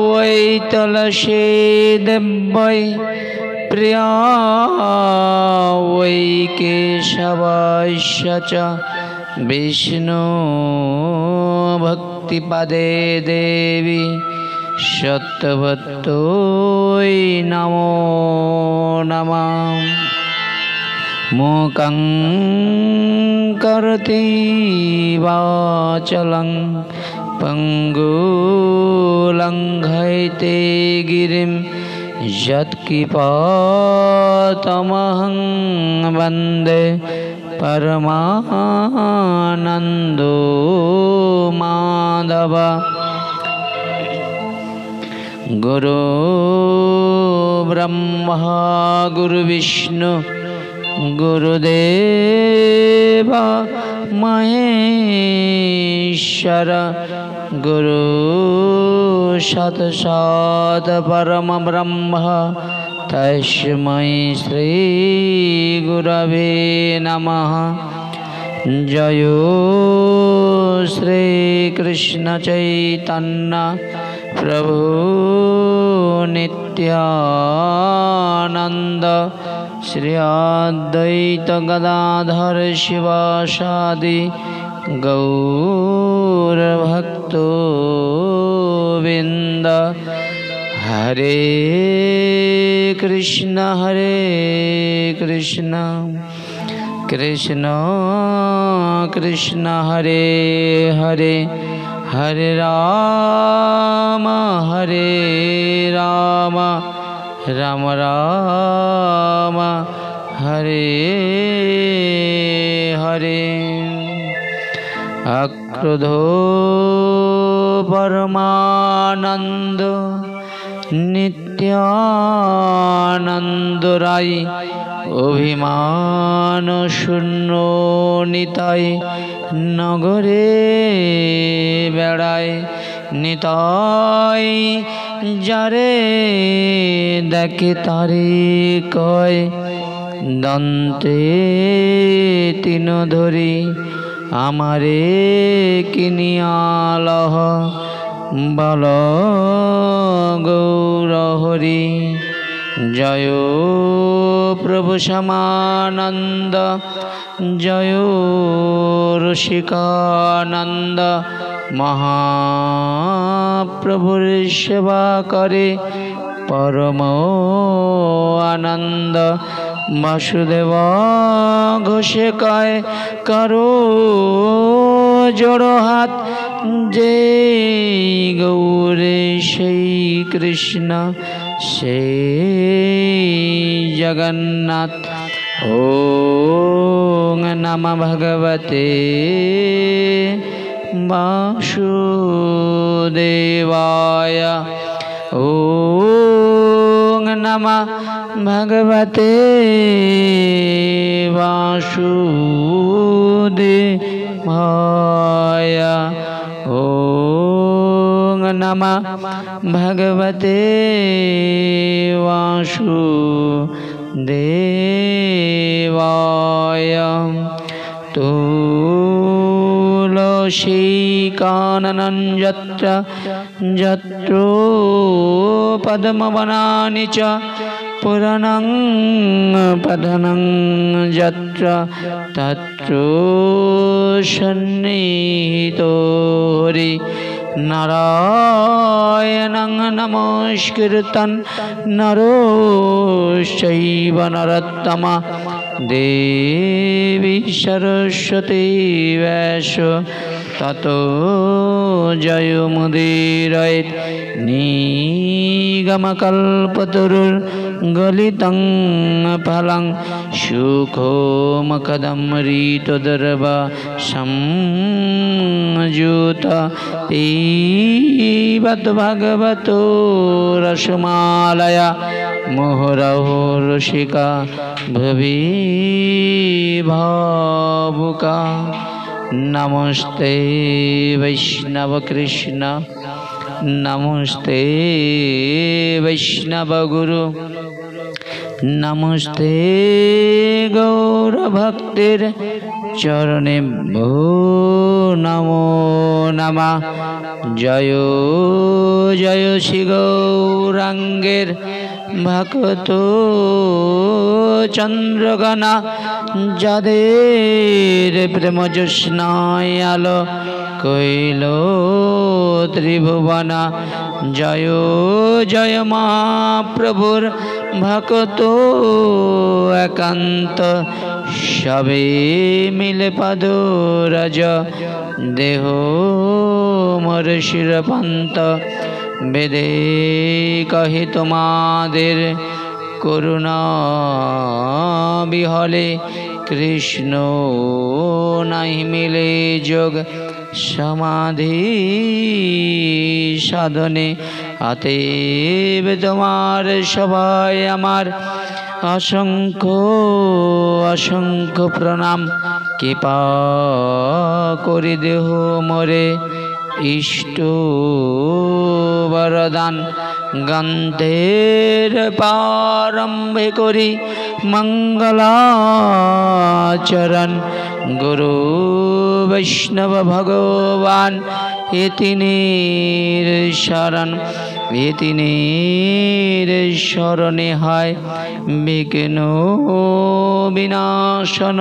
वै तुलसी दिव्यै प्रिया वै केशवस्य च विष्णु भक्तिपदे देवी सत्यवत्यै नमो नमः। मूकं करोति वाचालं पंगुलंघयते गिरिं यत्कृपातमहं वन्दे परमानन्दो माधव। गुरु ब्रह्मा गुरु विष्णु गुरुदेव महेश्वर गुरु साक्षात् परम ब्रह्म तस्मै श्री गुरवे नमः। जय श्री कृष्ण चैतन्य प्रभु नित्यानंद श्री अद्वैत गदाधर शिवासादि गौर भक्तोविंद। हरे कृष्ण कृष्ण कृष्ण हरे हरे हरे राम राम राम हरे हरे। अक्रोधो परमानंद नित्यानंद राय अभिमान शून्य निताय नगरे बेड़ाय निताय जारे देखे तारे कय दन्ते तीन धरी आमारे किनिया लह बल गौर हरि। जय प्रभु श्यामानंद जय रसिकानंद महाप्रभुर सेवा करे परम आनंद। वासुदेव घोषे कय करो जोड़ो हाथ जे गौरे से कृष्ण से जगन्नाथ। ओम नमः भगवते वासुदेवाय। ओम नमः भगवते वासुदेवाय। ओम नमः भगवते वासुदेवाय। तुलसी काननं यत्र यत्रो पद्मवनानि च पुराणं पठनं यत्र तत्रो सन्निहितो हरि। नारायणं नमस्कृतं नरो चैव नरोत्तमः देवी सरस्वती व्यासो ततो जयमुदीरयेत्। निगमकल्पतरुर्गलितं फलं सुखोमकदमृतदर्भ संयुत पिबत भगवतो रसमालया मुहुरहो रसिका भुवि भावुका। नमस्ते वैष्णव कृष्ण नमस्ते वैष्णव गुरु नमस्ते गौर भक्तिर चरणे भो নমো নমঃ। জয় জয় শ্রী গৌরাঙ্গের ভক্ত চন্দ্রগণা, যাদের প্রেম জ্যোৎস্নায় আলো কইল ত্রিভুবনা। জয় জয় মহাপ্রভুর ভক্ত একান্ত, সবে মিলে পদরাজ দেহ মোর শিরপান্ত। বেদে কহে তোমাদের করুণা বিহলে, কৃষ্ণ নাই মিলে যোগ সমাধি সাধনে। অতএব তোমার সবাই আমার অসংখ্য অসংখ্য প্রণাম। কৃপা করে দেহ মোরে ইষ্ট বরদান। গন্ধের প্রারম্ভে করি মঙ্গলাচরণ। গুরু বৈষ্ণব ভগবান এ তিনের শরণ। এ তিনের শরণে হয় বিঘ্ন বিনাশন।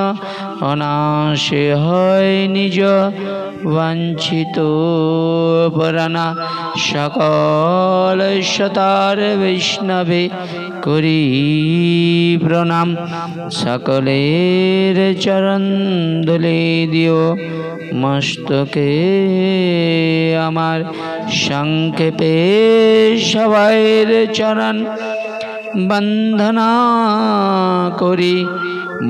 অনাশে হয় নিজ বাঞ্ছিত পরানা। সকল সতার বৈষ্ণবে করি প্রণাম। সকলের চরণ ধুলে দিও মস্তকে আমার। সংক্ষেপে সবাইয়ের চরণ বন্দনা করি।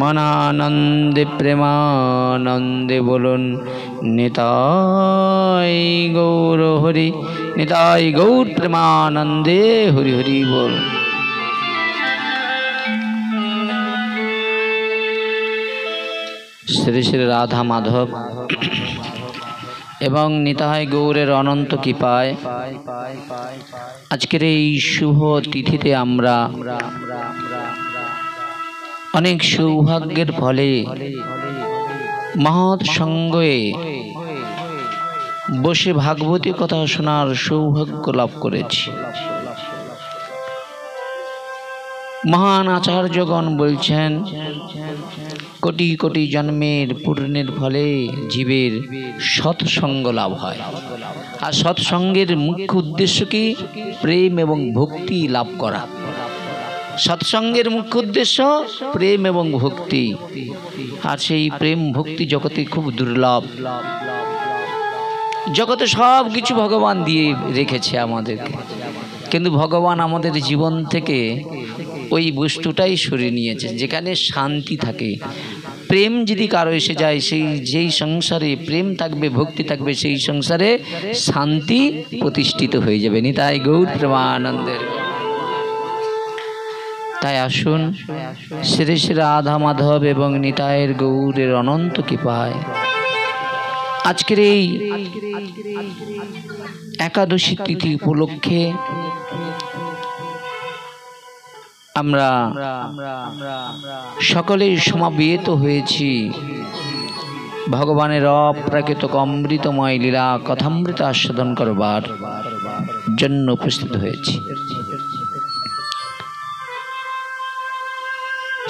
মনানন্দে প্রেমানন্দে বলুন নিতাই গৌর হরি। নিতাই গৌর প্রেমানন্দে হরি হরি বল। শ্রী শ্রী রাধা মাধব এবং নিতাই গৌরের অনন্ত কৃপায় আজকের এই শুভ তিথিতে আমরা অনেক সৌভাগ্যের ফলে মহৎ সঙ্গে বসে ভাগবতী কথা শোনার সৌভাগ্য লাভ করেছি। মহান আচার্যগণ বলছেন, কোটি কোটি জন্মের পূর্ণের ফলে জীবের সৎসঙ্গ লাভ হয়। আর সৎসঙ্গের মুখ্য উদ্দেশ্য কি? প্রেম এবং ভক্তি লাভ করা। সৎসঙ্গের মুখ্য উদ্দেশ্য প্রেম এবং ভক্তি। আর সেই প্রেম ভক্তি জগতে খুব দুর্লভ। জগতে সব কিছু ভগবান দিয়ে রেখেছে আমাদেরকে, কিন্তু ভগবান আমাদের জীবন থেকে ওই বস্তুটাই সরিয়ে নিয়েছে যেখানে শান্তি থাকে। প্রেম যদি কারো এসে যায়, যেই সংসারে প্রেম থাকবে, ভক্তি থাকবে, সেই সংসারে শান্তি প্রতিষ্ঠিত হয়ে যাবে। নিতাই গৌর প্রেমানন্দের। তাই আসুন শ্রী শ্রী রাধা মাধব এবং নিতাইয়ের গৌরের অনন্ত কৃপায় আজকের এই একাদশী তিথি উপলক্ষে আমরা সকলেই সমাবেত হয়েছি ভগবানের অপ্রাকৃত অমৃতময় লীলা কথামৃত আস্বাদন করবার জন্য উপস্থিত হয়েছি।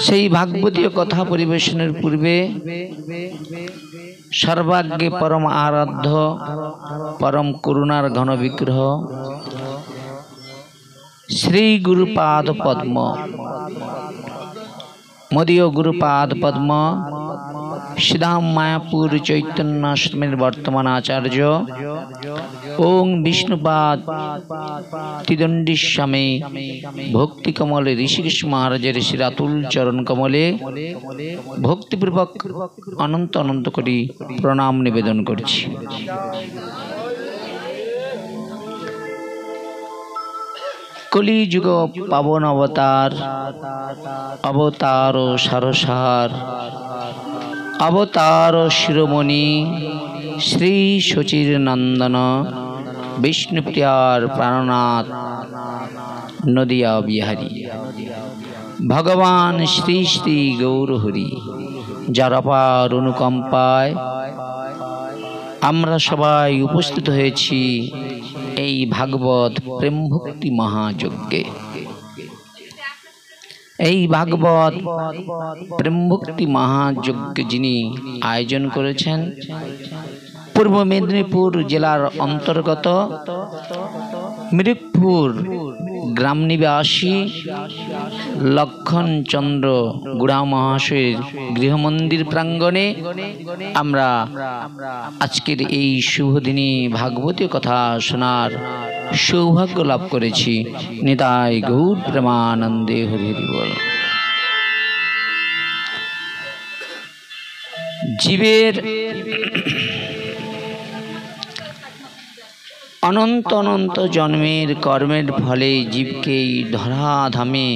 সেই ভাগবতীয় কথা পরিবেশনের পূর্বে সর্বাগ্যে পরম আরাধ্য পরম করুণার ঘন বিগ্রহ শ্রী গুরুপাদ পদ্ম, মদীয় গুরুপাদ পদ্ম শ্রীধাম মায়াপুর চৈতন্য আশ্রমের বর্তমান আচার্য ওং বিষ্ণুপাদ ত্রিদণ্ডী স্বামী ভক্তি কমলে ঋষিকেশ মহারাজের শিরাতুল চরণ কমলে ভক্তিপূর্বক অনন্ত অনন্ত কোটি প্রণাম নিবেদন করছি। কলিযুগ পাবন অবতার, অবতার সারসার, অবতার শিরোমণি শ্রী শচীর নন্দন বিষ্ণুপ্রিয়ার প্রাণনাথ নদিয়া বিহারী ভগবান শ্রী শ্রী গৌর হরি, যার অপার অনুকম্পায় আমরা সবাই উপস্থিত হয়েছি এই ভাগবত প্রেম ভক্তি মহাযজ্ঞে। এই ভাগবত প্রেম ভক্তি মহাযজ্ঞ যিনি আয়োজন করেছেন পূর্ব মেদিনীপুর জেলার অন্তর্গত মিরিকপুর গ্রাম নিবাসী লক্ষণ চন্দ্র গুড়া মহাশয়ের গৃহমন্দির প্রাঙ্গণে আমরা আজকের এই শুভ দিনে ভাগবতীয় কথা শোনার সৌভাগ্য লাভ করেছি। নিতাই গৌর প্রেমানন্দে হরি হরি বল। জীবের অনন্ত অনন্ত জন্মের কর্মের ফলে জীবকে এই ধরাধামে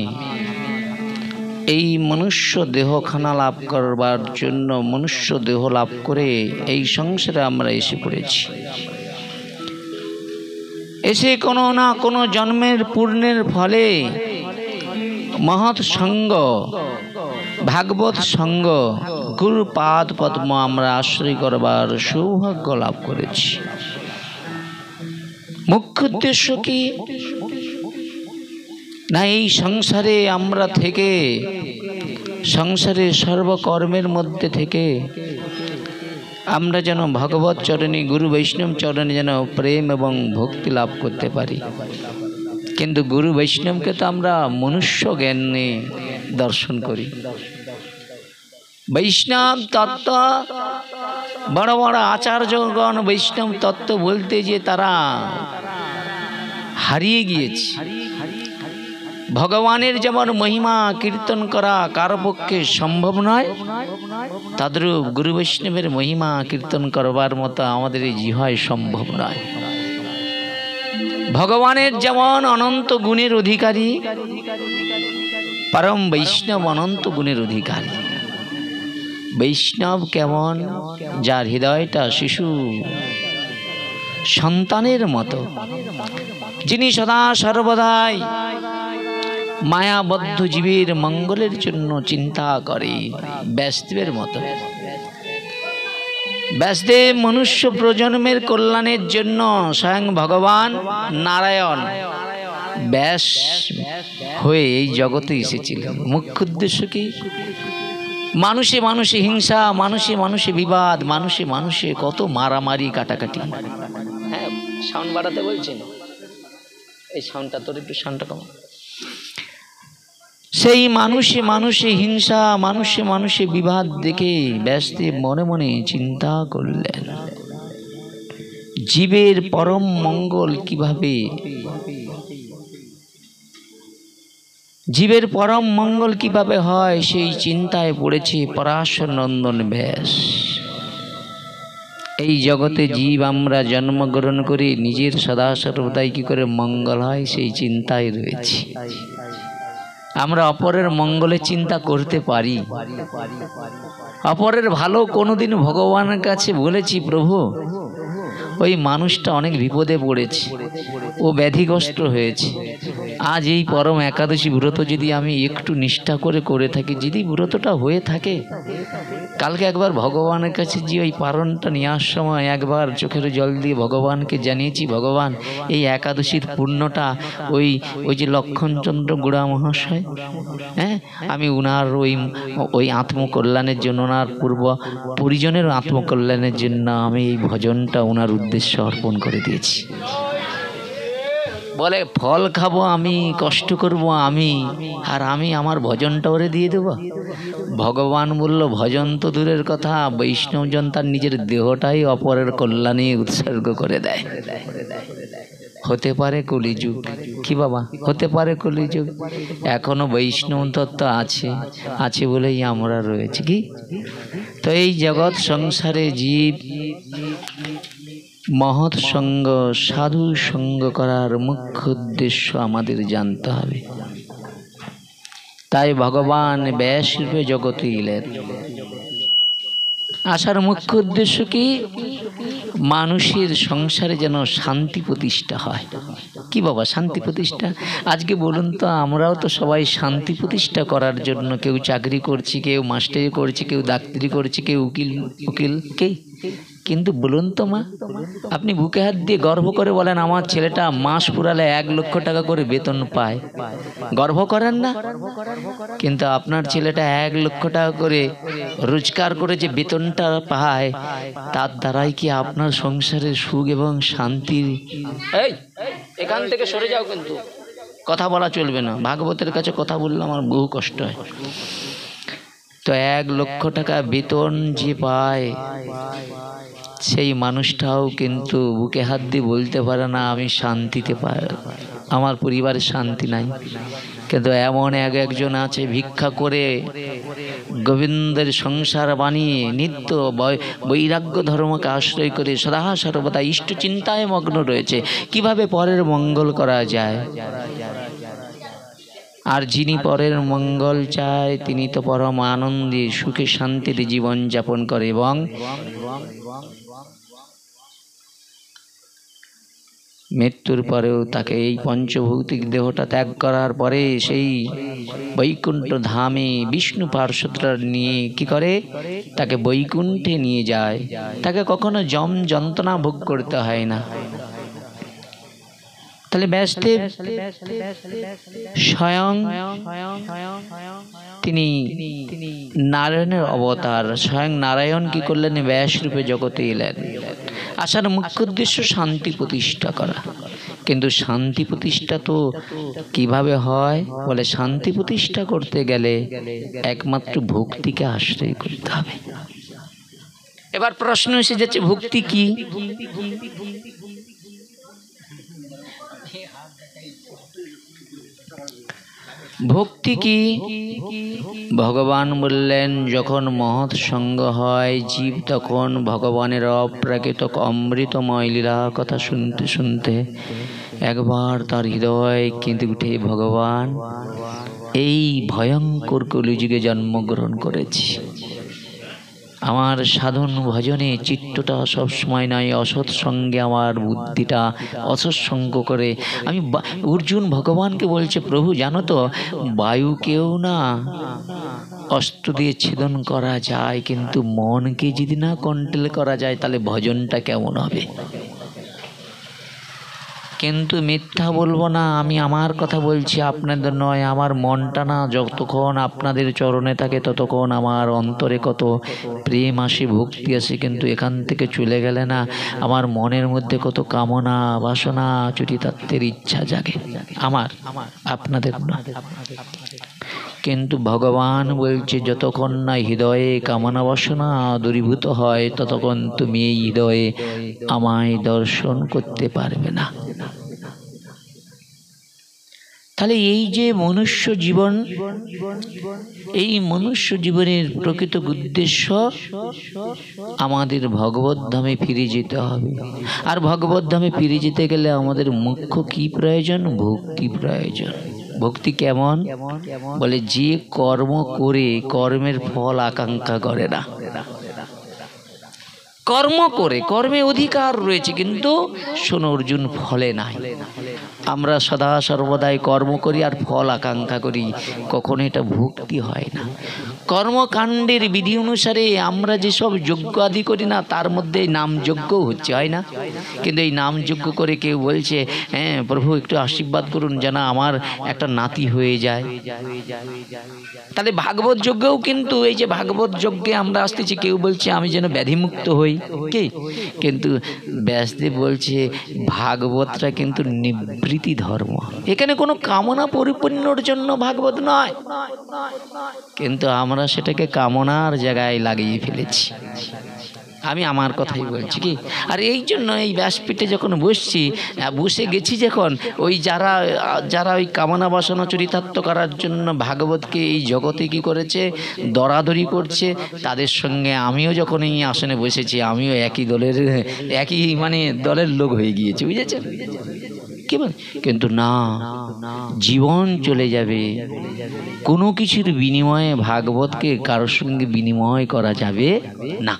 এই মনুষ্য দেহখানা লাভ করবার জন্য মনুষ্য দেহ লাভ করে এই সংসারে আমরা এসে পড়েছি। এসে কোনো না কোনো জন্মের পূর্ণের ফলে মহৎ সঙ্গ ভাগবত সঙ্গ গুরু পাদ পদ্ম আমরা আশ্রয় করবার সৌভাগ্য লাভ করেছি। মুখ্য উদ্দেশ্য কি না, এই সংসারে আমরা থেকে সংসারের সর্বকর্মের মধ্যে থেকে আমরা যেন ভগবত চরণে গুরু বৈষ্ণব চরণে যেন প্রেম এবং ভক্তি লাভ করতে পারি। কিন্তু গুরু বৈষ্ণবকে তো আমরা মনুষ্য জ্ঞানে দর্শন করি। বৈষ্ণব তত্ত্ব বড় বড় আচার্যগণ বৈষ্ণব তত্ত্ব বলতে যে তারা হারিয়ে গিয়েছে। ভগবানের যেমন মহিমা কীর্তন করা কারো পক্ষে সম্ভব নয়, তদ্রূপ গুরু বৈষ্ণবের মহিমা কীর্তন করবার মতো আমাদের এই জিহ্বায় সম্ভব নয়। ভগবানের যেমন অনন্ত গুণের অধিকারী, পরম বৈষ্ণব অনন্ত গুণের অধিকারী। বৈষ্ণব কেমন, যার হৃদয়টা শিশু সন্তানের মতো, যিনি সদা সর্বদাই মায়াবদ্ধ জীবের মঙ্গলের জন্য চিন্তা করে। ব্যাসদেবের মতো, ব্যাসদেব মনুষ্য প্রজন্মের কল্যাণের জন্য স্বয়ং ভগবান নারায়ণ ব্যাস হয়ে এই জগতে এসেছিলেন। মুখ্য উদ্দেশ্য কি? মানুষে মানুষে হিংসা, মানুষে মানুষে বিবাদ, মানুষে মানুষে কত মারামারি কাটাকাটি। হ্যাঁ, সাউন্ড বাড়াতে বলছেন, এই সাউন্ডটা তোর একটু সাউন্ডটা কম। সেই মানুষে মানুষে হিংসা, মানুষে মানুষে বিবাদ দেখে ব্যাসদেব মনে মনে চিন্তা করলেন, জীবের পরম মঙ্গল কিভাবে, জীবের পরম মঙ্গল কিভাবে হয়, সেই চিন্তায় পড়েছে পরাশর নন্দন ব্যাস। এই জগতে জীব আমরা জন্মগ্রহণ করি, নিজের সদা সর্বদাই কি করে মঙ্গল হয় সেই চিন্তায় রয়েছে। আমরা অপরের মঙ্গলের চিন্তা করতে পারি, অপরের ভালো কোনোদিন ভগবানের কাছে বলেছি, প্রভু ওই মানুষটা অনেক বিপদে পড়েছে, ও ব্যাধিগ্রস্ত হয়েছে, আজ এই পরম একাদশী ব্রত যদি আমি একটু নিষ্ঠা করে থাকি, যদি ব্রতটা হয়ে থাকে, কালকে একবার ভগবানের কাছে যে ওই পারণটা নেওয়ার সময় একবার চোখের জল দিয়ে ভগবানকে জানিয়েছি, ভগবান এই একাদশীর পুণ্যটা ওই যে লক্ষণচন্দ্র গুড়া মহাশয়, হ্যাঁ, আমি উনার ওই আত্মকল্যাণের জন্য, ওনার পূর্ব পরিজনের আত্মকল্যাণের জন্য আমি এই ভজনটা ওনার উদ্দেশ্যে অর্পণ করে দিয়েছি। বলে ফল খাবো আমি, কষ্ট করব আমি, আর আমি আমার ভজনটা ওরে দিয়ে দেব। ভগবান বলল, ভজন তো দূরের কথা, বৈষ্ণবজন তার নিজের দেহটাই অপরের কল্যাণে উৎসর্গ করে দেয়। হতে পারে কলিযুগ, কি বাবা, হতে পারে কলিযুগ, এখনো বৈষ্ণব তত্ত্ব আছে বলেই আমরা রয়েছি। কি তো এই জগৎ সংসারে জীব মহৎ সঙ্গ, সাধু সঙ্গ করার মুখ্য উদ্দেশ্য আমাদের জানতে হবে। তাই ভগবান ব্যাস রূপে জগতে এলেন। আসার মুখ্য উদ্দেশ্য কি? মানুষের সংসারে যেন শান্তি প্রতিষ্ঠা হয়। কি বাবা, শান্তি প্রতিষ্ঠা? আজকে বলুন তো, আমরাও তো সবাই শান্তি প্রতিষ্ঠা করার জন্য, কেউ চাকরি করছি, কেউ মাস্টারি করছি, কেউ ডাক্তারি করছি, কেউ উকিল কে কিন্তু বলুন তো মা, আপনি বুকে হাত দিয়ে গর্ব করে বলেন আমার ছেলেটা মাস পুরালে 1 লক্ষ টাকা করে বেতন পায়, গর্ব করেন না? কিন্তু আপনার ছেলেটা 1 লক্ষ টাকা করে রোজগার করে যে বেতনটা পায়, তার দ্বারাই কি আপনার সংসারের সুখ এবং শান্তির? এই এখান থেকে সরে যাও, কিন্তু কথা বলা চলবে না, ভাগবতের কাছে কথা বললে আমার বহু কষ্ট হয়। তো 1 লক্ষ টাকা বেতন যে পায়, সেই মানুষটাও কিন্তু বুকে হাত দিয়ে বলতে পারে না আমি শান্তিতে পাই, আমার পরিবারে শান্তি নাই। কিন্তু এমন একজন আছে ভিক্ষা করে গোবিন্দের সংসার বানিয়ে নিত্য বৈরাগ্য ধর্মকে আশ্রয় করে সদা সর্বদা ইষ্ট চিন্তায় মগ্ন রয়েছে, কিভাবে পরের মঙ্গল করা যায়। আর যিনি পরের মঙ্গল চায় তিনি তো পরম আনন্দে সুখে শান্তিতে জীবন যাপন করে এবং মৃত্যুর পরেও তাকে এই পঞ্চভৌতিক দেহটা ত্যাগ করার পরে সেই বৈকুণ্ঠ ধামে বিষ্ণু পার্শ্বদরা নিয়ে কি করে, তাকে বৈকুণ্ঠে নিয়ে যায়, তাকে কখনো যম যন্ত্রণা ভোগ করতে হয় না। তাহলে ব্যাসদেব স্বয়ং তিনি নারায়ণের অবতার, স্বয়ং নারায়ণ কি করলেন, ব্যাস রূপে জগতে এলেন। আসার মুখ্য উদ্দেশ্য শান্তি প্রতিষ্ঠা করা। কিন্তু শান্তি প্রতিষ্ঠা তো কিভাবে হয় বলে, শান্তি প্রতিষ্ঠা করতে গেলে একমাত্র ভক্তিকে আশ্রয় করতে হবে। এবার প্রশ্ন এসে যাচ্ছে, ভক্তি কি? ভক্তি কি? ভগবান বললেন, যখন মহৎ সঙ্গ হয় জীব তখন ভগবানের অপ্রাকৃত অমৃতময় লীলা কথা শুনতে শুনতে একবার তার হৃদয় কেঁদে উঠে, ভগবান এই ভয়ঙ্কর কলিযুগে জন্মগ্রহণ করেছি, আমার সাধন ভজনে চিত্তটা সবসময় নয়, অসৎ সঙ্গে আমার বুদ্ধিটা অসৎসঙ্গ করে আমি। অর্জুন ভগবানকে বলছে, প্রভু জানো তো বায়ুকেও না অস্ত্র দিয়ে ছেদন করা যায়, কিন্তু মনকে যদি না কন্ট্রোল করা যায় তাহলে ভজনটা কেমন হবে। কিন্তু মিথ্যা বলবো না, আমি আমার কথা বলছি, আপনাদের নয়। আমার মনটা না যতক্ষণ আপনাদের চরণে থাকে ততক্ষণ আমার অন্তরে কত প্রেম আসে, ভক্তি আসে, কিন্তু এখান থেকে চলে গেলে না আমার মনের মধ্যে কত কামনা বাসনা চরিতার্থের ইচ্ছা জাগে, আমার আপনাদের না। কিন্তু ভগবান বলছে, যতক্ষণ না হৃদয়ে কামনা বাসনা দূরীভূত হয় ততক্ষণ তুমি এই হৃদয়ে আমায় দর্শন করতে পারবে না। তাহলে এই যে মনুষ্য জীবন, এই মনুষ্য জীবনের প্রকৃত উদ্দেশ্য আমাদের ভগবত ধামে ফিরে যেতে হবে। আর ভগবত ধামে ফিরে যেতে গেলে আমাদের মুখ্য কি প্রয়োজন? ভক্তি প্রয়োজন। ভক্তি কেমন বলে, যে কর্ম করে কর্মের ফল আকাঙ্ক্ষা করে না। কর্ম করে, কর্মে অধিকার রয়েছে, কিন্তু শোনো অর্জুন, ফলে নাই। আমরা সদা সর্বদাই কর্ম করি আর ফল আকাঙ্ক্ষা করি, কখনো এটা ভক্তি হয় না। কর্মকাণ্ডের বিধি অনুসারে আমরা যেসব যজ্ঞ আদি করি না, তার মধ্যে নাম যজ্ঞও হচ্ছে, হয় না? কিন্তু এই নাম যজ্ঞ করে কেউ বলছে, হ্যাঁ প্রভু একটু আশীর্বাদ করুন যেন আমার একটা নাতি হয়ে যায়। তাহলে ভাগবত যজ্ঞও কিন্তু, এই যে ভাগবত যজ্ঞে আমরা আসতেছি, কেউ বলছে আমি যেন ব্যাধিমুক্ত হই, কি? কিন্তু ব্যাসদেব বলছে ভাগবতটা কিন্তু নিবৃত্তি ধর্ম, এখানে কোনো কামনা পরিপূর্ণর জন্য ভাগবত নয়, কিন্তু আমরা সেটাকে কামনার জায়গায় লাগিয়ে ফেলেছি। আমি আমার কথাই বলছি, কি? আর এই জন্য এই ব্যাসপীঠে যখন বসে গেছি, যখন ওই যারা ওই কামনা বাসনা চরিতার্থ করার জন্য ভাগবতকে এই জগতে কি করেছে, দরাদরি করছে, তাদের সঙ্গে আমিও যখন এই আসনে বসেছি, আমিও একই দলের লোক হয়ে গিয়েছি, বুঝেছেন? কি বল? কিন্তু না, জীবন চলে যাবে, কোনো কিছুর বিনিময়ে ভাগবতকে কারোর সঙ্গে বিনিময় করা যাবে না।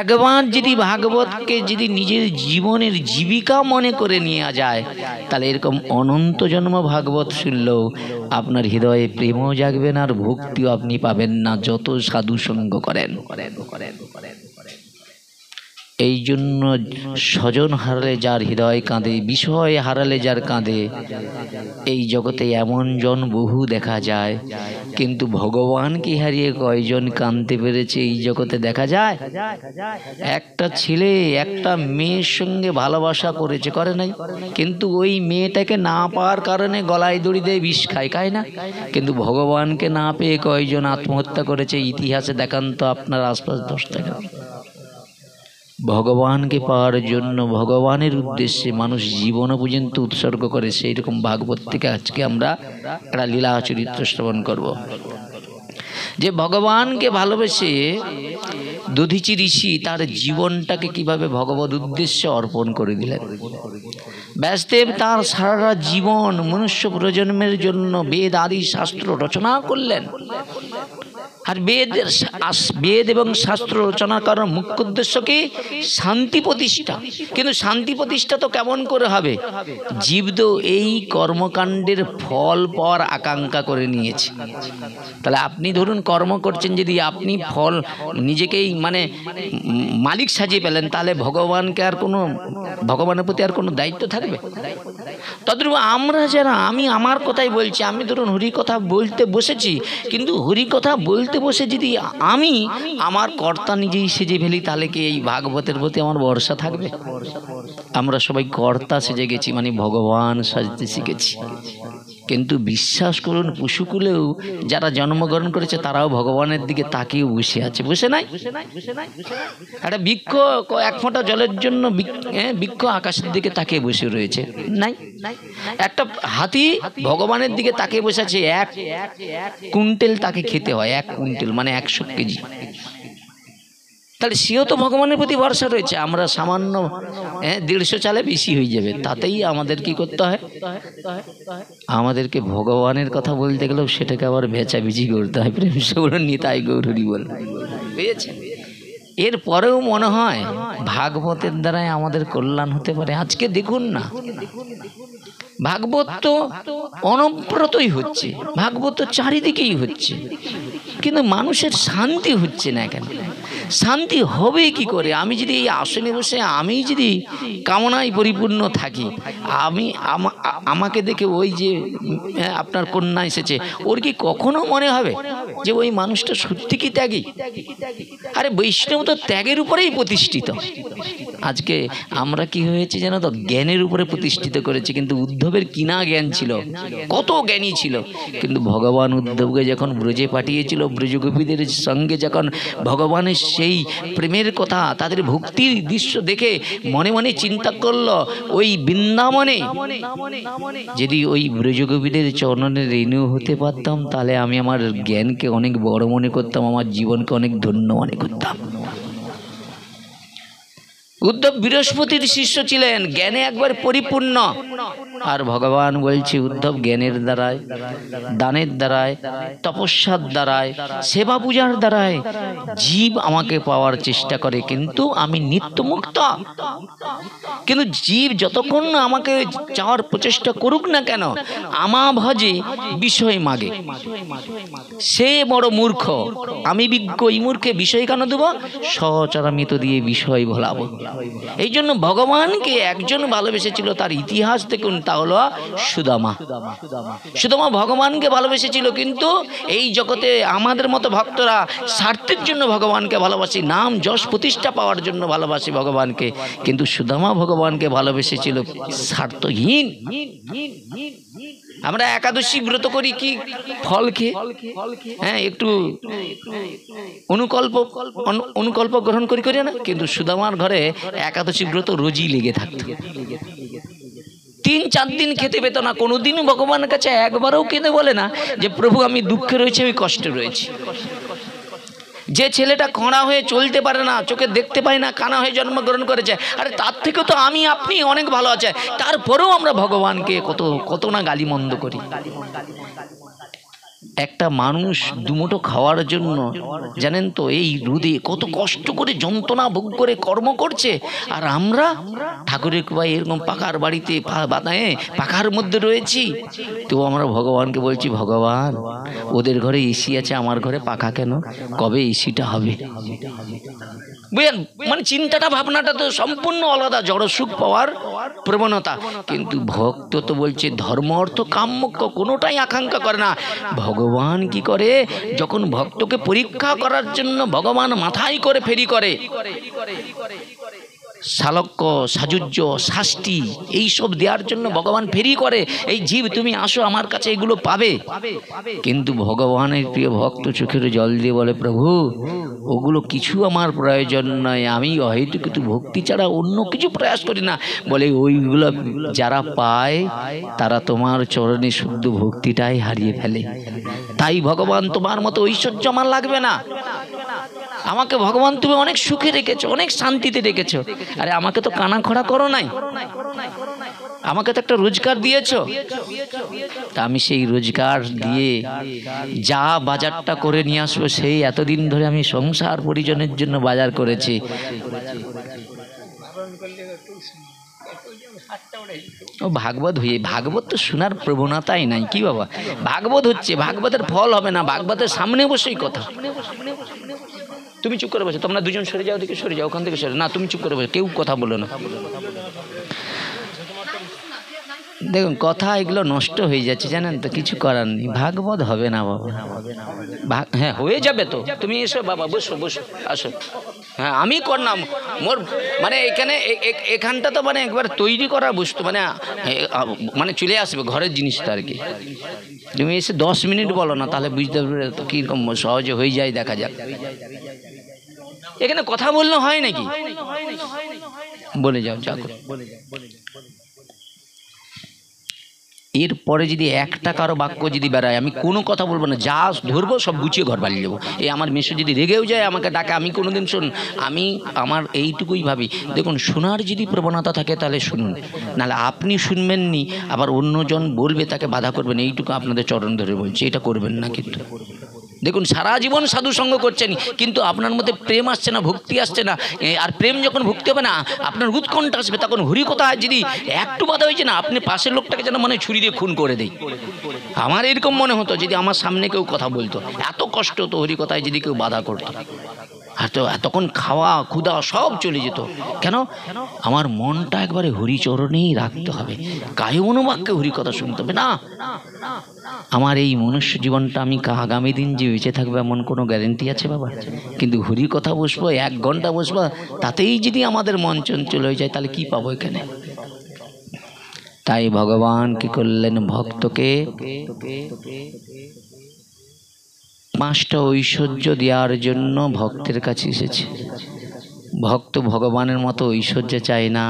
একবার যদি ভাগবতকে যদি নিজের জীবনের জীবিকা মনে করে নেওয়া যায়, তাহলে এরকম অনন্ত জন্ম ভাগবত শুনলেও আপনার হৃদয়ে প্রেমও জাগবে না, আর ভক্তিও আপনি পাবেন না, যত সাধু সঙ্গ করেন। এই জন্য স্বজন হারালে যার হৃদয় কাঁদে, বিষয় হারালে যার কাঁদে। এই জগতে এমন জন বহু দেখা যায়, কিন্তু ভগবানকে হারিয়ে কয়জন কাঁদতে পেরেছে এই জগতে দেখা যায়? একটা ছেলে একটা মেয়ের সঙ্গে ভালোবাসা করেছে, করে নাই? কিন্তু ওই মেয়েটাকে না পাওয়ার কারণে গলায় দড়ি দিয়ে বিষ খায় না? কিন্তু ভগবানকে না পেয়ে কয়জন আত্মহত্যা করেছে ইতিহাসে দেখান তো আপনার আশপাশ 10টা গ্রাম। ভগবানকে পাওয়ার জন্য ভগবানের উদ্দেশ্যে মানুষ জীবন পর্যন্ত উৎসর্গ করে। সেই রকম ভাগবত থেকে আজকে আমরা একটা লীলা চরিত্র শ্রবণ করব, যে ভগবানকে ভালোবেসে দধীচি ঋষি তার জীবনটাকে কিভাবে ভগবত উদ্দেশ্যে অর্পণ করে দিলেন। ব্যাসদেব তার সারা জীবন মনুষ্য প্রজন্মের জন্য বেদ আদি শাস্ত্র রচনা করলেন। আর বেদ এবং শাস্ত্র রচনা করার মুখ্য উদ্দেশ্য কি? শান্তি প্রতিষ্ঠা। কিন্তু শান্তি প্রতিষ্ঠা তো কেমন করে হবে? জীব তো এই কর্মকাণ্ডের ফল পাওয়ার আকাঙ্ক্ষা করে নিয়েছে। তাহলে আপনি ধরুন কর্ম করছেন, যদি আপনি ফল নিজেকেই মানে মালিক সাজিয়ে পেলেন, তাহলে ভগবানকে আর কোনো, ভগবানের প্রতি আর কোনো দায়িত্ব থাকবে? তদ্রূপ আমরা যারা, আমি আমার কথাই বলছি, আমি ধরুন হরি কথা বলতে বসেছি, কিন্তু হরি কথা বলতে বসে যদি আমি আমার কর্তা নিজেই সেজে ফেলি, তাহলে কি এই ভাগবতের প্রতি আমার ভরসা থাকবে? আমরা সবাই কর্তা সেজে গেছি, মানে ভগবান সাজতে শিখেছি। কিন্তু বিশ্বাস করুন, পশুকুলেও যারা জন্মগ্রহণ করেছে তারাও ভগবানের দিকে তাকিয়ে বসে আছে, বসে নাই? একটা বৃক্ষ এক ফোঁটা জলের জন্য বৃক্ষ আকাশের দিকে তাকিয়ে বসে রয়েছে, নাই? একটা হাতি ভগবানের দিকে তাকিয়ে বসে আছে, 1 কুইন্টাল তাকে খেতে হয়, 1 কুইন্টাল মানে 100 কেজি। তাহলে সেও তো ভগবানের প্রতি ভরসা রয়েছে। আমরা সামান্য 150 চালে বেশি হয়ে যাবে, তাতেই আমাদের কি করতে হয়? আমাদেরকে ভগবানের কথা বলতে গেলেও সেটাকে আবার ভেচাভিচি করতে হয়। প্রেম সবরণ নিতাই গৌর হরি বল, বুঝেছেন? এরপরেও মনে হয় ভাগবতের দ্বারাই আমাদের কল্যাণ হতে পারে। আজকে দেখুন না, ভাগবত তো অনবরতই হচ্ছে, ভাগবত তো চারিদিকেই হচ্ছে, কিন্তু মানুষের শান্তি হচ্ছে না কেন? শান্তি হবে কি করে? আমি যদি এই আসনে বসে আমি যদি কামনায় পরিপূর্ণ থাকি, আমাকে দেখে ওই যে আপনার কন্যা এসেছে, ওর কি কখনো মনে হবে যে ওই মানুষটা সত্যি কি ত্যাগী? আরে বৈষ্ণব তো ত্যাগের উপরেই প্রতিষ্ঠিত। আজকে আমরা কি হয়েছে জানো তো? জ্ঞানের উপরে প্রতিষ্ঠিত করেছি, কিন্তু উদ্ধবের কিনা জ্ঞান ছিল, কত জ্ঞানী ছিল। কিন্তু ভগবান উদ্ধবকে যখন ব্রজে পাঠিয়েছিল, ব্রজগোপীদের সঙ্গে যখন ভগবানের সেই প্রেমের কথা, তাদের ভক্তির দৃশ্য দেখে মনে মনে চিন্তা করলো, ওই বৃন্দাবনে যদি ওই ব্রজগোপীদের চরণে রেণু হতে পারতাম, তাহলে আমি আমার জ্ঞানকে অনেক বড় মনে করতাম, আমার জীবনকে অনেক ধন্য মনে করতাম। উদ্ধব বৃহস্পতির শিষ্য ছিলেন, জ্ঞানে একবার পরিপূর্ণ। আর ভগবান বলছে উদ্ধব জ্ঞানের দ্বারায়, দানের দ্বারায়, তপস্যার দ্বারায়, সেবা পূজার দ্বারায় জীব আমাকে পাওয়ার চেষ্টা করে, কিন্তু আমি নিত্যমুক্ত। কিন্তু জীব যতক্ষণ না আমাকে চাওয়ার প্রচেষ্টা করুক না কেন, আমা ভজে বিষয় মাগে, সে বড় মূর্খ। আমি বিজ্ঞ, এই মূর্খে বিষয় কেন দেব? সহচরামিত দিয়ে বিষয় ভোলাবো। এই জন্য ভগবানকে একজন ভালোবেসেছিল, তার ইতিহাস দেখুন, তা হলো সুদামা। সুদামা ভগবানকে ভালোবেসেছিল, কিন্তু এই জগতে আমাদের মতো ভক্তরা স্বার্থের জন্য ভগবানকে ভালোবাসি, নাম যশ প্রতিষ্ঠা পাওয়ার জন্য ভালোবাসি ভগবানকে, কিন্তু সুদামা ভগবানকে ভালোবেসেছিল স্বার্থহীন। আমরা একাদশী ব্রত করি কি ফল খেয়ে, একটু অনুকল্প গ্রহণ করি না, কিন্তু সুদামার ঘরে একাদশী ব্রত রোজই লেগে থাকতো। 3-4 দিন খেতে পেত না, কোনোদিন ভগবানের কাছে একবারও কেঁদে বলে না যে প্রভু আমি দুঃখে রয়েছি, আমি কষ্টে রয়েছি। যে ছেলেটা খোঁড়া হয়ে চলতে পারে না, চোখে দেখতে পায় না, কানা হয়ে জন্মগ্রহণ করেছে, আরে তার থেকে তো আমি আপনি অনেক ভালো আছে, তারপরেও আমরা ভগবানকে কত না গালিমন্দ করি। একটা মানুষ দুমুঠো খাওয়ার জন্য জানেন তো এই রোদে কত কষ্ট করে যন্ত্রণা ভোগ করে কর্ম করছে, আর আমরা ঠাকুরের কৃপায় এরকম পাকার বাড়িতে পাকার মধ্যে রয়েছি। তো আমরা ভগবানকে বলছি, ভগবান ওদের ঘরে এসি আছে, আমার ঘরে পাকা কেন? কবে এসিটা হবে? বুঝলেন, মানে চিন্তাটা ভাবনাটা তো সম্পূর্ণ আলাদা, জড় সুখ পাওয়ার প্রবণতা। কিন্তু ভক্ত তো বলছে ধর্ম অর্থ কাম মোক্ষ কোনোটাই আকাঙ্ক্ষা করে না। ভগবান কি করে, যখন ভক্তকে পরীক্ষা করার জন্য ভগবান মাথায় করে ফেরি করে, শালক্য সাজুজ্য শাস্তি এইসব দেওয়ার জন্য ভগবান ফেরি করে, এই জীব তুমি আসো আমার কাছে এগুলো পাবে। কিন্তু ভগবানের প্রিয় ভক্ত চোখের জল দিয়ে বলে, প্রভু ওগুলো কিছু আমার প্রয়োজন নয়, আমি হয়তো কিছু ভক্তি ছাড়া অন্য কিছু প্রয়াস করি না। বলে ওইগুলো যারা পায় তারা তোমার চরণে শুদ্ধ ভক্তিটাই হারিয়ে ফেলে। তাই ভগবান তোমার মতো ঐশ্বর্য আমার লাগবে না। আমাকে ভগবান তুমি অনেক সুখে রেখেছো, অনেক শান্তিতে রেখেছো। আরে আমাকে তো কানা খোড়া করো নাই, আমাকে তো একটা রোজগার দিয়েছো। তা আমি সেই রোজগার দিয়ে যা বাজারটা করে নিয়ে আসবো, সেই এতদিন ধরে আমি সংসার পরিজনের জন্য বাজার করেছি। ও ভাগবত হয়ে, ভাগবত তো শোনার প্রবণতাই নাই কি বাবা। ভাগবত হচ্ছে, ভাগবতের ফল হবে না, ভাগবতের সামনে বসেই কথা। তুমি চুপ করে বসে, তোমরা দুজন সরে যাও, দিকে সরে যাও, ওখান থেকে সরে না, তুমি চুপ করে বসে, কেউ কথা বলো না। দেখুন কথা এগুলো নষ্ট হয়ে যাচ্ছে জানেন তো, কিছু করার নেই, ভাগবত হবে না বাবা। হ্যাঁ হয়ে যাবে তো, তুমি এসো বাবা, বসো বসো, আসো। হ্যাঁ আমি করলাম মোর, মানে এখানে এখানটা তো মানে একবার তৈরি করা বস্তু, মানে মানে চলে আসবে ঘরের জিনিসটা আর কি। তুমি এসে 10 মিনিট বলো না, তাহলে বুঝতে পারবে তো কীরকম সহজে হয়ে যায়, দেখা যাক। এখানে কথা বললে হয় নাকি, বলে যাও যা করো। এরপরে যদি একটা কারো বাক্য যদি বেড়ায়, আমি কোনো কথা বলবো না, যা ধরবো সব গুছিয়ে ঘর বাড়ি যাবো। এই আমার মেসো যদি রেগেও যায় আমাকে ডাকে, আমি কোনোদিন আমি আমার এইটুকুই ভাবি, দেখুন শোনার যদি প্রবণতা থাকে তাহলে শুনুন, নাহলে আপনি শুনবেন নি, আবার অন্যজন বলবে তাকে বাধা করবেন, এইটুকু আপনাদের চরণ ধরে বলছি, এটা করবেন না। কিন্তু দেখুন সারা জীবন সাধু সঙ্গ করছেন, কিন্তু আপনার মধ্যে প্রেম আসছে না, ভক্তি আসছে না। আর প্রেম যখন ভক্তি হবে না, আপনার উৎকণ্ঠা আসবে, তখন হরি কথা যদি একটু বাধা হয়েছে না, আপনি পাশের লোকটাকে যেন মানে ছুরি দিয়ে খুন করে দেয়। আমার এরকম মনে হতো যদি আমার সামনে কেউ কথা বলতো, এত কষ্ট হতো হরি কথায় যদি কেউ বাধা করতো। আর তো তখন খাওয়া ক্ষুধা সব চলে যেত। কেন? আমার মনটা একবারে হরিচরণেই রাখতে হবে, কায় অনুবাক্যে হরি কথা শুনতে হবে না। আমার এই মনুষ্য জীবনটা আমি আগামী দিন যে বেঁচে থাকবে এমন কোনো গ্যারেন্টি আছে বাবা? কিন্তু হরি কথা বসবো, 1 ঘন্টা বসবো, তাতেই যদি আমাদের মন চঞ্চল হয়ে যায়, তাহলে কি পাবো এখানে? তাই ভগবান কি করলেন, ভক্তকে 5টা ঐশ্বর্য দেওয়ার জন্য ভক্তের কাছে এসেছে। ভক্ত ভগবানের মতো ঐশ্বর্য চায় না,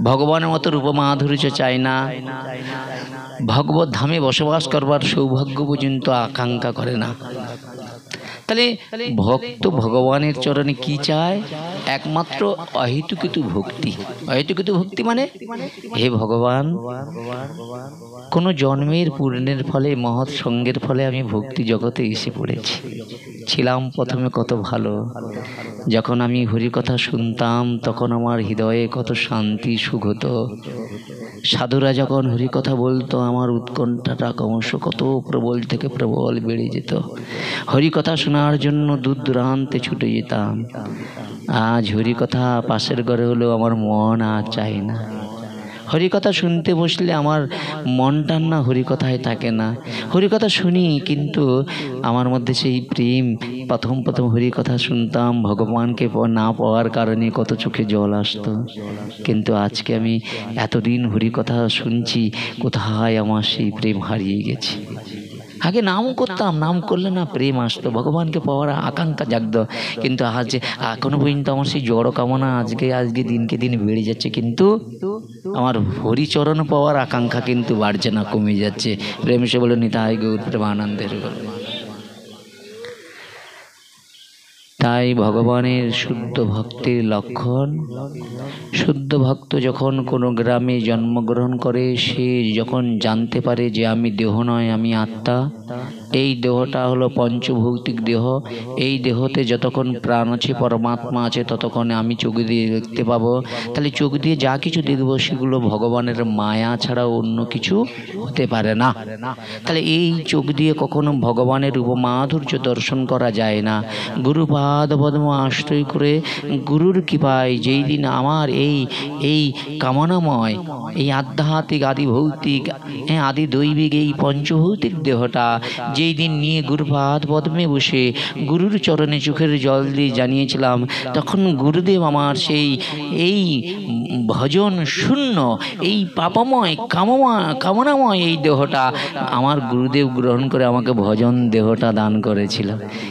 ভগবানের মতো রূপমাধুর্য চায় না, ভগবত ধামে বসবাস করবার সৌভাগ্য পর্যন্ত আকাঙ্ক্ষা করে না। তাহলে ভক্ত ভগবানের চরণে কি চায়? একমাত্র অহেতুকিত ভক্তি। অহেতুকিত ভক্তি মানে, হে ভগবান, কোনো জন্মের পূর্ণের ফলে, মহৎ সঙ্গের ফলে আমি ভক্তি জগতে এসে পড়েছি। ছিলাম প্রথমে কত ভালো, যখন আমি হরি কথা শুনতাম তখন আমার হৃদয়ে কত শান্তি সুখ হতো। সাধুরা যখন হরি কথা বলতো, আমার উৎকণ্ঠাটা ক্রমশ কত প্রবল থেকে প্রবল বেড়ে যেত। হরি কথা শোনার জন্য দূর দূরান্তে ছুটে যেতাম। আজ হরি কথা পাশের ঘরে হলেও আমার মন আর চাই না। হরিকথা শুনতে বসলে আমার মনটা না হরিকথায় থাকে না। হরিকথা শুনি, কিন্তু আমার মধ্যে সেই প্রেম, প্রথম হরিকথা শুনতাম, ভগবানকে না পাওয়ার কারণে কত চোখে জল আসতো। কিন্তু আজকে আমি এতদিন হরিকথা শুনছি, কোথায় আমার সেই প্রেম হারিয়ে গেছে। আগে নাম করতাম, নাম করলে না প্রেম আসতো, ভগবানকে পাওয়ার আকাঙ্ক্ষা জাগতো। কিন্তু আজ এখনো পর্যন্ত আমার সেই জড় কামনা আজকে দিনকে দিন বেড়ে যাচ্ছে, কিন্তু আমার হরিচরণ পাওয়ার আকাঙ্ক্ষা কিন্তু বাড়ছে না, কমে যাচ্ছে। প্রেম সে বলে নিতাই গৌর প্রেমানন্দের। তাই ভগবানের শুদ্ধ ভক্তের লক্ষণ, শুদ্ধ ভক্ত যখন কোনো গ্রামে জন্মগ্রহণ করে, সে যখন জানতে পারে যে আমি দেহ নয়, আমি আত্মা, এই দেহটা হলো পঞ্চভৌতিক দেহ, এই দেহতে যতক্ষণ প্রাণ আছে, পরমাত্মা আছে, ততক্ষণ আমি চোখ দিয়ে দেখতে পাবো। তাহলে চোখ দিয়ে যা কিছু দেখবো সেগুলো ভগবানের মায়া ছাড়া অন্য কিছু হতে পারে না। তাহলে এই চোখ দিয়ে কখনো ভগবানের রূপমাধুর্য দর্শন করা যায় না। গুরুপাদ পাদ পদ্ম আশ্রয় করে গুরুর কৃপায় যেই দিন আমার এই কামনাময় এই আধ্যাত্মিক আদি ভৌতিক আদি দৈবিক এই পঞ্চভৌতিক দেহটা যেই দিন নিয়ে গুরু পাদ পদ্মে বসে গুরুর চরণে চোখের জল দিয়ে জানিয়েছিলাম, তখন গুরুদেব আমার সেই এই ভজন শূন্য এই পাপময় কামনাময় এই দেহটা আমার গুরুদেব গ্রহণ করে আমাকে ভজন দেহটা দান করেছিল।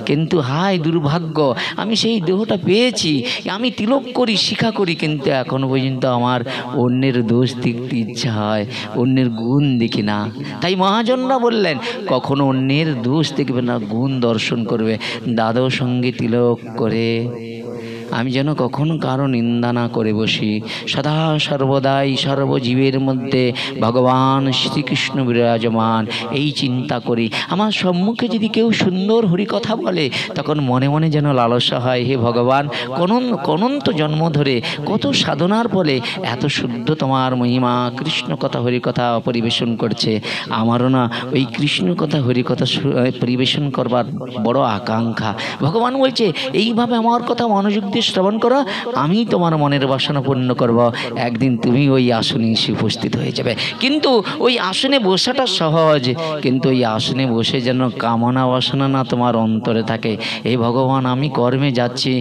কিন্তু হায় দুর্ভাগ্য, আমি সেই দেহটা পেয়েছি, আমি তিলক করি শিক্ষা করি, কিন্তু এখনো পর্যন্ত আমার অন্যের দোষ দেখতে ইচ্ছা হয়, অন্যের গুণ দেখি না। তাই মহাজনরা বললেন কখনো অন্যের দোষ দেখবে না, গুণ দর্শন করবে। দাদর সঙ্গে তিলক করে আমি যেন কখনো কারো নিন্দা না করে বসি, সদা সর্বদাই সর্বজীবের মধ্যে ভগবান শ্রীকৃষ্ণ বিরাজমান এই চিন্তা করি। আমার সম্মুখে যদি কেউ সুন্দর হরিকথা বলে তখন মনে মনে যেন লালসা হয়, হে ভগবান, অনন্ত জন্ম ধরে কত সাধনার ফলে এত শুদ্ধ তোমার মহিমা কৃষ্ণ কথা হরিকথা পরিবেশন করছে, আমারও না ওই কৃষ্ণ কথা হরিকথা পরিবেশন করবার বড় আকাঙ্ক্ষা। ভগবান বলছে এইভাবে আমার কথা মনোযোগ দিয়ে শ্রবণ করো, আমি তোমার মনের বাসনা পূর্ণ করব, একদিন তুমি ওই আসনে এসে উপস্থিত হয়ে যাবে। কিন্তু ওই আসনে বসাটা সহজ, কিন্তু ওই আসনে বসে যেন কামনা বাসনা না তোমার অন্তরে থাকে। এই ভগবান আমি কর্মে যাচ্ছি,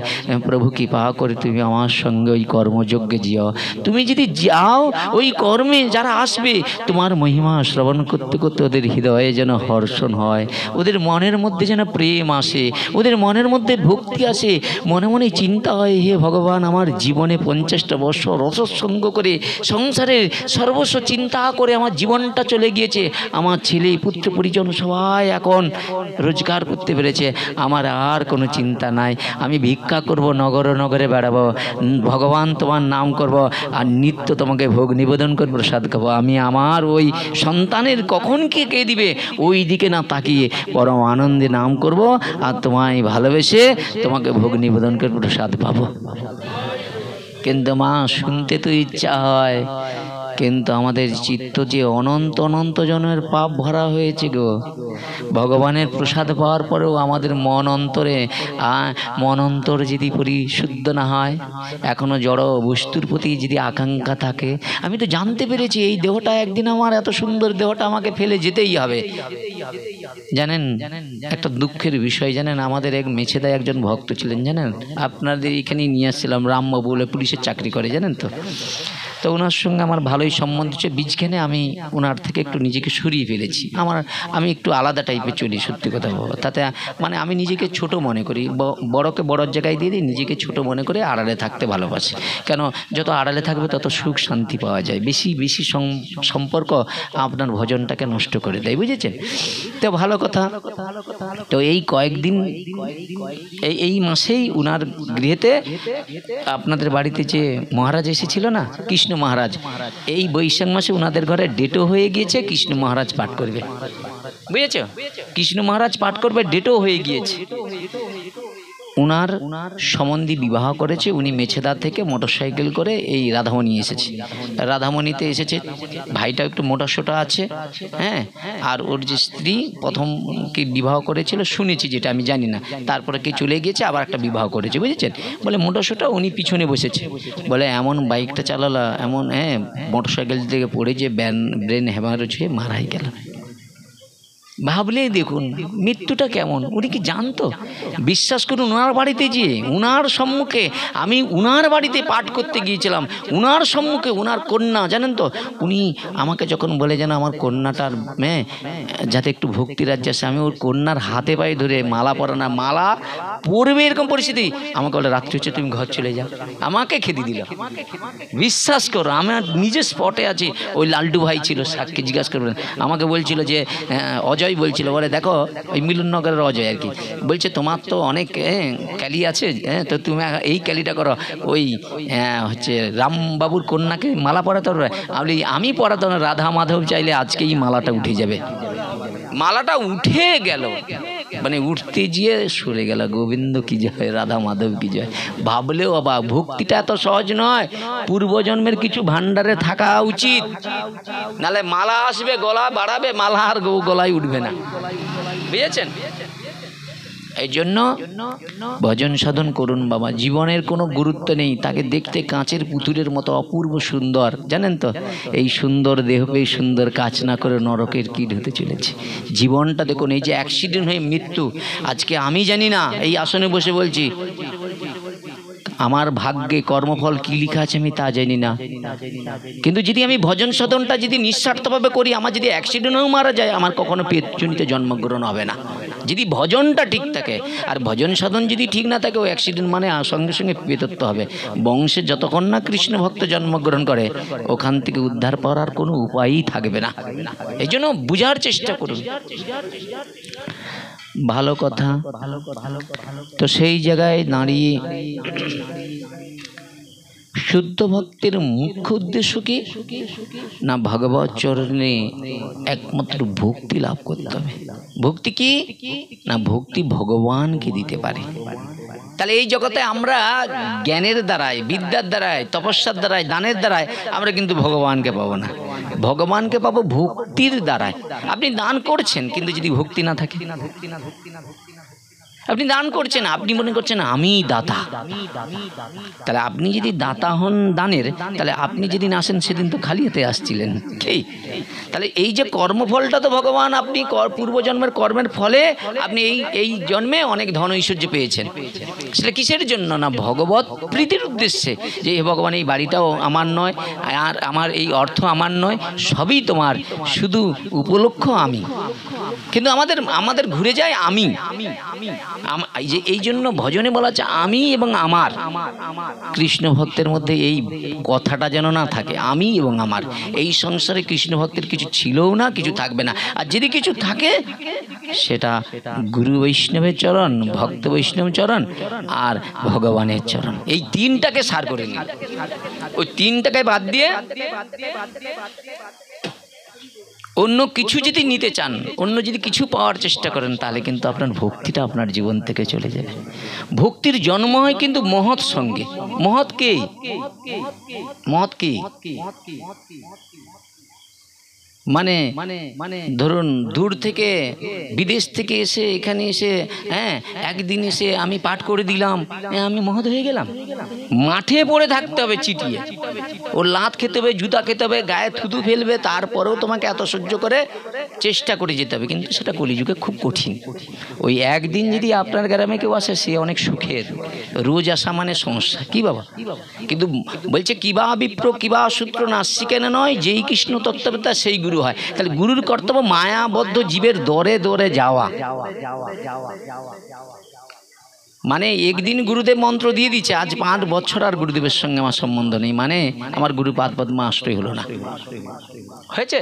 প্রভু কৃপা করে তুমি আমার সঙ্গে ওই কর্মযজ্ঞে যেও। তুমি যদি যাও ওই কর্মে, যারা আসবে তোমার মহিমা শ্রবণ করতে করতে ওদের হৃদয়ে যেন হর্ষণ হয়, ওদের মনের মধ্যে যেন প্রেম আসে, ওদের মনের মধ্যে ভক্তি আসে, মনে মনে চিন্তা হয়, হে ভগবান, আমার জীবনে 50টা বছর রসসঙ্গ করে সংসারের সর্বস্ব চিন্তা করে আমার জীবনটা চলে গিয়েছে, আমার ছেলে পুত্র পরিজন সবাই এখন রোজগার করতে পেরেছে, আমার আর কোনো চিন্তা নাই, আমি ভিক্ষা করব, নগরে নগরে বেড়াবো, ভগবান তোমার নাম করব, আর নিত্য তোমাকে ভোগ নিবেদন করবো, প্রসাদ খাবো। আমি আমার ওই সন্তানের কখন কে দিবে ওই দিকে না তাকিয়ে পরম আনন্দে নাম করব, আর তোমায় ভালোবেসে তোমাকে ভোগ নিবেদন করে প্রসাদ পাবো। কিন্তু মা, শুনতে তো ইচ্ছা হয়, কিন্তু আমাদের চিত্ত যে অনন্ত অনন্ত জনের পাপ ভরা হয়েছে গো। ভগবানের প্রসাদ পাওয়ার পরেও আমাদের মন অন্তর যদি পরিশুদ্ধ না হয়, এখনো জড় বস্তুর প্রতি যদি আকাঙ্ক্ষা থাকে। আমি তো জানতে পেরেছি এই দেহটা একদিন, আমার এত সুন্দর দেহটা আমাকে ফেলে যেতেই হবে। জানেন একটা দুঃখের বিষয়, জানেন আমাদের এক মেছেদায় একজন ভক্ত ছিলেন, জানেন আপনাদের এখানেই নিয়ে আসছিলাম, রামবাবু বলে পুলিশের চাকরি করে, জানেন তো ওনার সঙ্গে আমার ভালোই সম্বন্ধ হচ্ছে। বীজখানে আমি ওনার থেকে একটু নিজেকে সরিয়ে ফেলেছি, আমি একটু আলাদা টাইপের চলি, সত্যি কথা বলবো। তাতে মানে আমি নিজেকে ছোট মনে করি, বড়কে বড়র জায়গায় দিয়ে দিই, নিজেকে ছোট মনে করে আড়ালে থাকতে ভালোবাসি। কেন, যত আড়ালে থাকবে তত সুখ শান্তি পাওয়া যায়। বেশি সম্পর্ক আপনার ভজনটাকে নষ্ট করে দেয়, বুঝেছেন তো? ভালো কথা। তো এই কয়েকদিন এই মাসেই উনার গৃহেতে আপনাদের বাড়িতে যে মহারাজ এসেছিল না, কৃষ্ণ মহারাজ, এই বৈশাখ মাসে উনাদের ঘরে ডেটও হয়ে গিয়েছে, কৃষ্ণ মহারাজ পাঠ করবে, বুঝেছ? কৃষ্ণ মহারাজ পাঠ করবে, ডেটও হয়ে গিয়েছে। উনার সম্বন্ধী বিবাহ করেছে, উনি মেছেদা থেকে মোটরসাইকেল করে এই রাধামণি এসেছে, রাধামণিতে এসেছে। ভাইটা একটু মোটাসোটা আছে, হ্যাঁ, আর ওর যে স্ত্রী প্রথম কি বিবাহ করেছিল শুনেছি, যেটা আমি জানি না, তারপরে কি চলে গিয়েছে, আবার একটা বিবাহ করেছে, বুঝেছেন? বলে মোটাসোটা, উনি পিছনে বসেছে, বলে এমন বাইকটা চালালা, এমন মোটরসাইকেল থেকে পড়ে যে ব্রেন হ্যামারেজ হয়ে মারাই গেল। ভাবলেই দেখুন মৃত্যুটা কেমন, উনি কি জানতো? বিশ্বাস করুন, উনার বাড়িতে যে উনার সম্মুখে আমি উনার বাড়িতে পাঠ করতে গিয়েছিলাম, উনার সম্মুখে উনার কন্যা, জানেন তো, উনি আমাকে যখন বলে যেন আমার কন্যাটার যাতে একটু ভক্তি রাজ্য আসে, আমি ওর কন্যার হাতে পায়ে ধরে মালা পরানা, মালা পড়বে এরকম পরিস্থিতি, আমাকে বলে রাত্রি হচ্ছে তুমি ঘর চলে যাও, আমাকে খেতে দিল। বিশ্বাস করো, আমার নিজে স্পটে আছি, ওই লালটু ভাই ছিল, সাক্ষী জিজ্ঞাসা করবেন, আমাকে বলছিল যে অজয় বলছিল, বলে দেখো ওই মিলননগরের অজয় আর কি, বলছে তোমার তো অনেক ক্যালি আছে, তো তুমি এই ক্যালিটা করো, ওই হচ্ছে রামবাবুর কন্যাকে মালা পরাতে পারবে। আমি পরাতে না, রাধা মাধব চাইলে আজকেই মালাটা উঠে যাবে। মালাটা উঠে গেল, মানে উঠতে গিয়ে সরে গেল। গোবিন্দ কি জয়, রাধা মাধব কি জয়। ভাবলেও বাবা, ভক্তিটা এত সহজ নয়, পূর্বজন্মের কিছু ভান্ডারে থাকা উচিত, নালে মালা আসবে, গলা বাড়াবে, মালা আর গলায় উঠবে না, বুঝেছেন? এই জন্য ভজন সাধন করুন বাবা। জীবনের কোনো গুরুত্ব নেই, তাকে দেখতে কাঁচের পুতুলের মতো অপূর্ব সুন্দর, জানেন তো? এই সুন্দর দেহ পেয়ে সুন্দর কাজ না করে নরকের কীট হতে চলেছে। জীবনটা দেখুন, এই যে অ্যাক্সিডেন্ট হয়ে মৃত্যু, আজকে আমি জানি না, এই আসনে বসে বলছি, আমার ভাগ্যে কর্মফল কি লেখা আছে আমি তা জানি না, কিন্তু যদি আমি ভজন সাধনটা যদি নিঃস্বার্থভাবে করি, আমার যদি অ্যাক্সিডেন্টেও মারা যায়, আমার কখনো পেতজনিতে জন্মগ্রহণ হবে না, যদি ভজনটা ঠিক থাকে। আর ভজন সাধন যদি ঠিক না থাকে, ওই অ্যাক্সিডেন্ট মানে সঙ্গে সঙ্গে পেতত্ব হবে। বংশে যতক্ষণ না কৃষ্ণ ভক্ত জন্মগ্রহণ করে, ওখান থেকে উদ্ধার পাওয়ার আর কোনো উপায়ই থাকবে না। এই জন্য বুঝার চেষ্টা করুন। ভালো কথা। তো সেই জায়গায় দাঁড়িয়ে শুদ্ধ ভক্তের মুখ্য উদ্দেশ্য কি না? ভগবত চরণে একমাত্র ভক্তি লাভ করতে হবে। ভক্তি কি না? ভক্তি ভগবানকে দিতে পারে। তাহলে এই জগতে আমরা জ্ঞানের দ্বারায়, বিদ্যার দ্বারায়, তপস্যার দ্বারায়, দানের দ্বারায় আমরা কিন্তু ভগবানকে পাবো না। ভগবানকে পাবো ভক্তির দ্বারায়। আপনি দান করছেন, কিন্তু যদি ভক্তি না থাকে, আপনি দান করছেন, আপনি মনে করছেন আমি দাতা, তাহলে আপনি যদি দাতা হন দানের, তাহলে আপনি যেদিন আসেন সেদিন তো খালি হাতে আসছিলেন, ঠিক? তাহলে এই যে কর্মফলটা তো ভগবান, আপনি পূর্বজন্মের কর্মের ফলে আপনি এই জন্মে অনেক ধন ঐশ্বর্য পেয়েছেন। সেটা কিসের জন্য? না ভগবত প্রীতির উদ্দেশ্যে, যে হে ভগবান, এই বাড়িটাও আমার নয়, আর আমার এই অর্থ আমার নয়, সবই তোমার, শুধু উপলক্ষ আমি। কিন্তু আমাদের ঘুরে যায় আমি। এই জন্য ভজনে বলা আছে আমি এবং আমার। কৃষ্ণ ভক্তের মধ্যে এই কথাটা যেন না থাকে, আমি এবং আমার। এই সংসারে কৃষ্ণ ভক্তের কিছু ছিলও না, কিছু থাকবে না। আর যদি কিছু থাকে, সেটা গুরু বৈষ্ণবের চরণ, ভক্ত বৈষ্ণব চরণ আর ভগবানের চরণ। এই তিনটাকে সার করে নিন। ওই তিনটাকে বাদ দিয়ে অন্য কিছু যদি নিতে চান, অন্য যদি কিছু পাওয়ার চেষ্টা করেন, তাহলে কিন্তু আপনার ভক্তিটা আপনার জীবন থেকে চলে যাবে। ভক্তির জন্ম হয় কিন্তু মহৎ সঙ্গে। মহৎ কে? মহৎ কি? মানে ধরুন দূর থেকে, বিদেশ থেকে এসে এখানে এসে, হ্যাঁ, একদিন এসে আমি পাঠ করে দিলাম, আমি মহৎ হয়ে গেলাম। মাঠে পড়ে থাকতে হবে চিটিয়ে, ওর লাত খেতে হবে, জুতা খেতে হবে, গায়ে থুতু ফেলবে, তারপরেও তোমাকে এত সহ্য করে চেষ্টা করে যেতে হবে। কিন্তু সেটা কলিযুগে খুব কঠিন। ওই একদিন যদি আপনার গ্রামে কেউ আসে, সে অনেক সুখের। রোজ আসা মানে সমস্যা। কি বাবা? কিন্তু বলছে কিবা বিপ্র কিবা সূত্র নাস্যি কেন নয়, যেই কৃষ্ণ তত্ত্ববেত্তা সেই গুরু হয়। তাহলে গুরুর কর্তব্য মায়াবদ্ধ জীবের দরে দরে যাওয়া। মানে একদিন গুরুদেব মন্ত্র দিয়ে দিচ্ছে, আজ 5 বছর আর গুরুদেবের সঙ্গে আমার সম্বন্ধ নেই, মানে আমার গুরু পাদপদ্মা আশ্রয় হলো না। হয়েছে?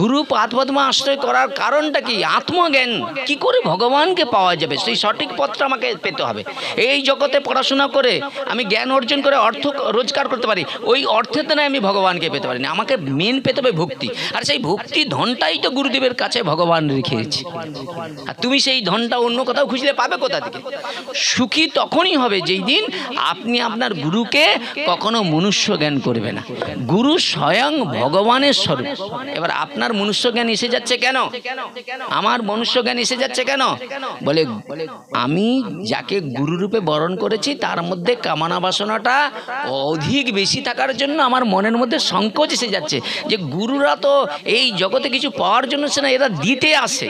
গুরু পাদপদ্মা আশ্রয় করার কারণটা কি? আত্মজ্ঞান। কি করে ভগবানকে পাওয়া যাবে, সেই সঠিক পথটা আমাকে পেতে হবে। এই জগতে পড়াশোনা করে আমি জ্ঞান অর্জন করে অর্থ রোজগার করতে পারি, ওই অর্থের দ্বারা আমি ভগবানকে পেতে পারি না। আমাকে মেন পেতে হবে ভক্তি। আর সেই ভক্তি ধনটাই তো গুরুদেবের কাছে ভগবান রেখেছে। আর তুমি সেই ধনটা অন্য কোথাও খুঁজলে পাবে কোথা থেকে? সুখী তখনই হবে যেই দিন আপনি আপনার গুরুকে কখনো মনুষ্য জ্ঞান করবে না। গুরু স্বয়ং ভগবানের স্বরূপ। এবার আপনার মনুষ্য জ্ঞান এসে যাচ্ছে কেন? আমার মনুষ্য জ্ঞান এসে যাচ্ছে কেন? বলে আমি যাকে গুরু রূপে বরণ করেছি, তার মধ্যে কামনা বাসনাটা অধিক বেশি থাকার জন্য আমার মনের মধ্যে সংকোচ এসে যাচ্ছে, যে গুরুরা তো এই জগতে কিছু পাওয়ার জন্য আসে না, এরা দিতে আসে।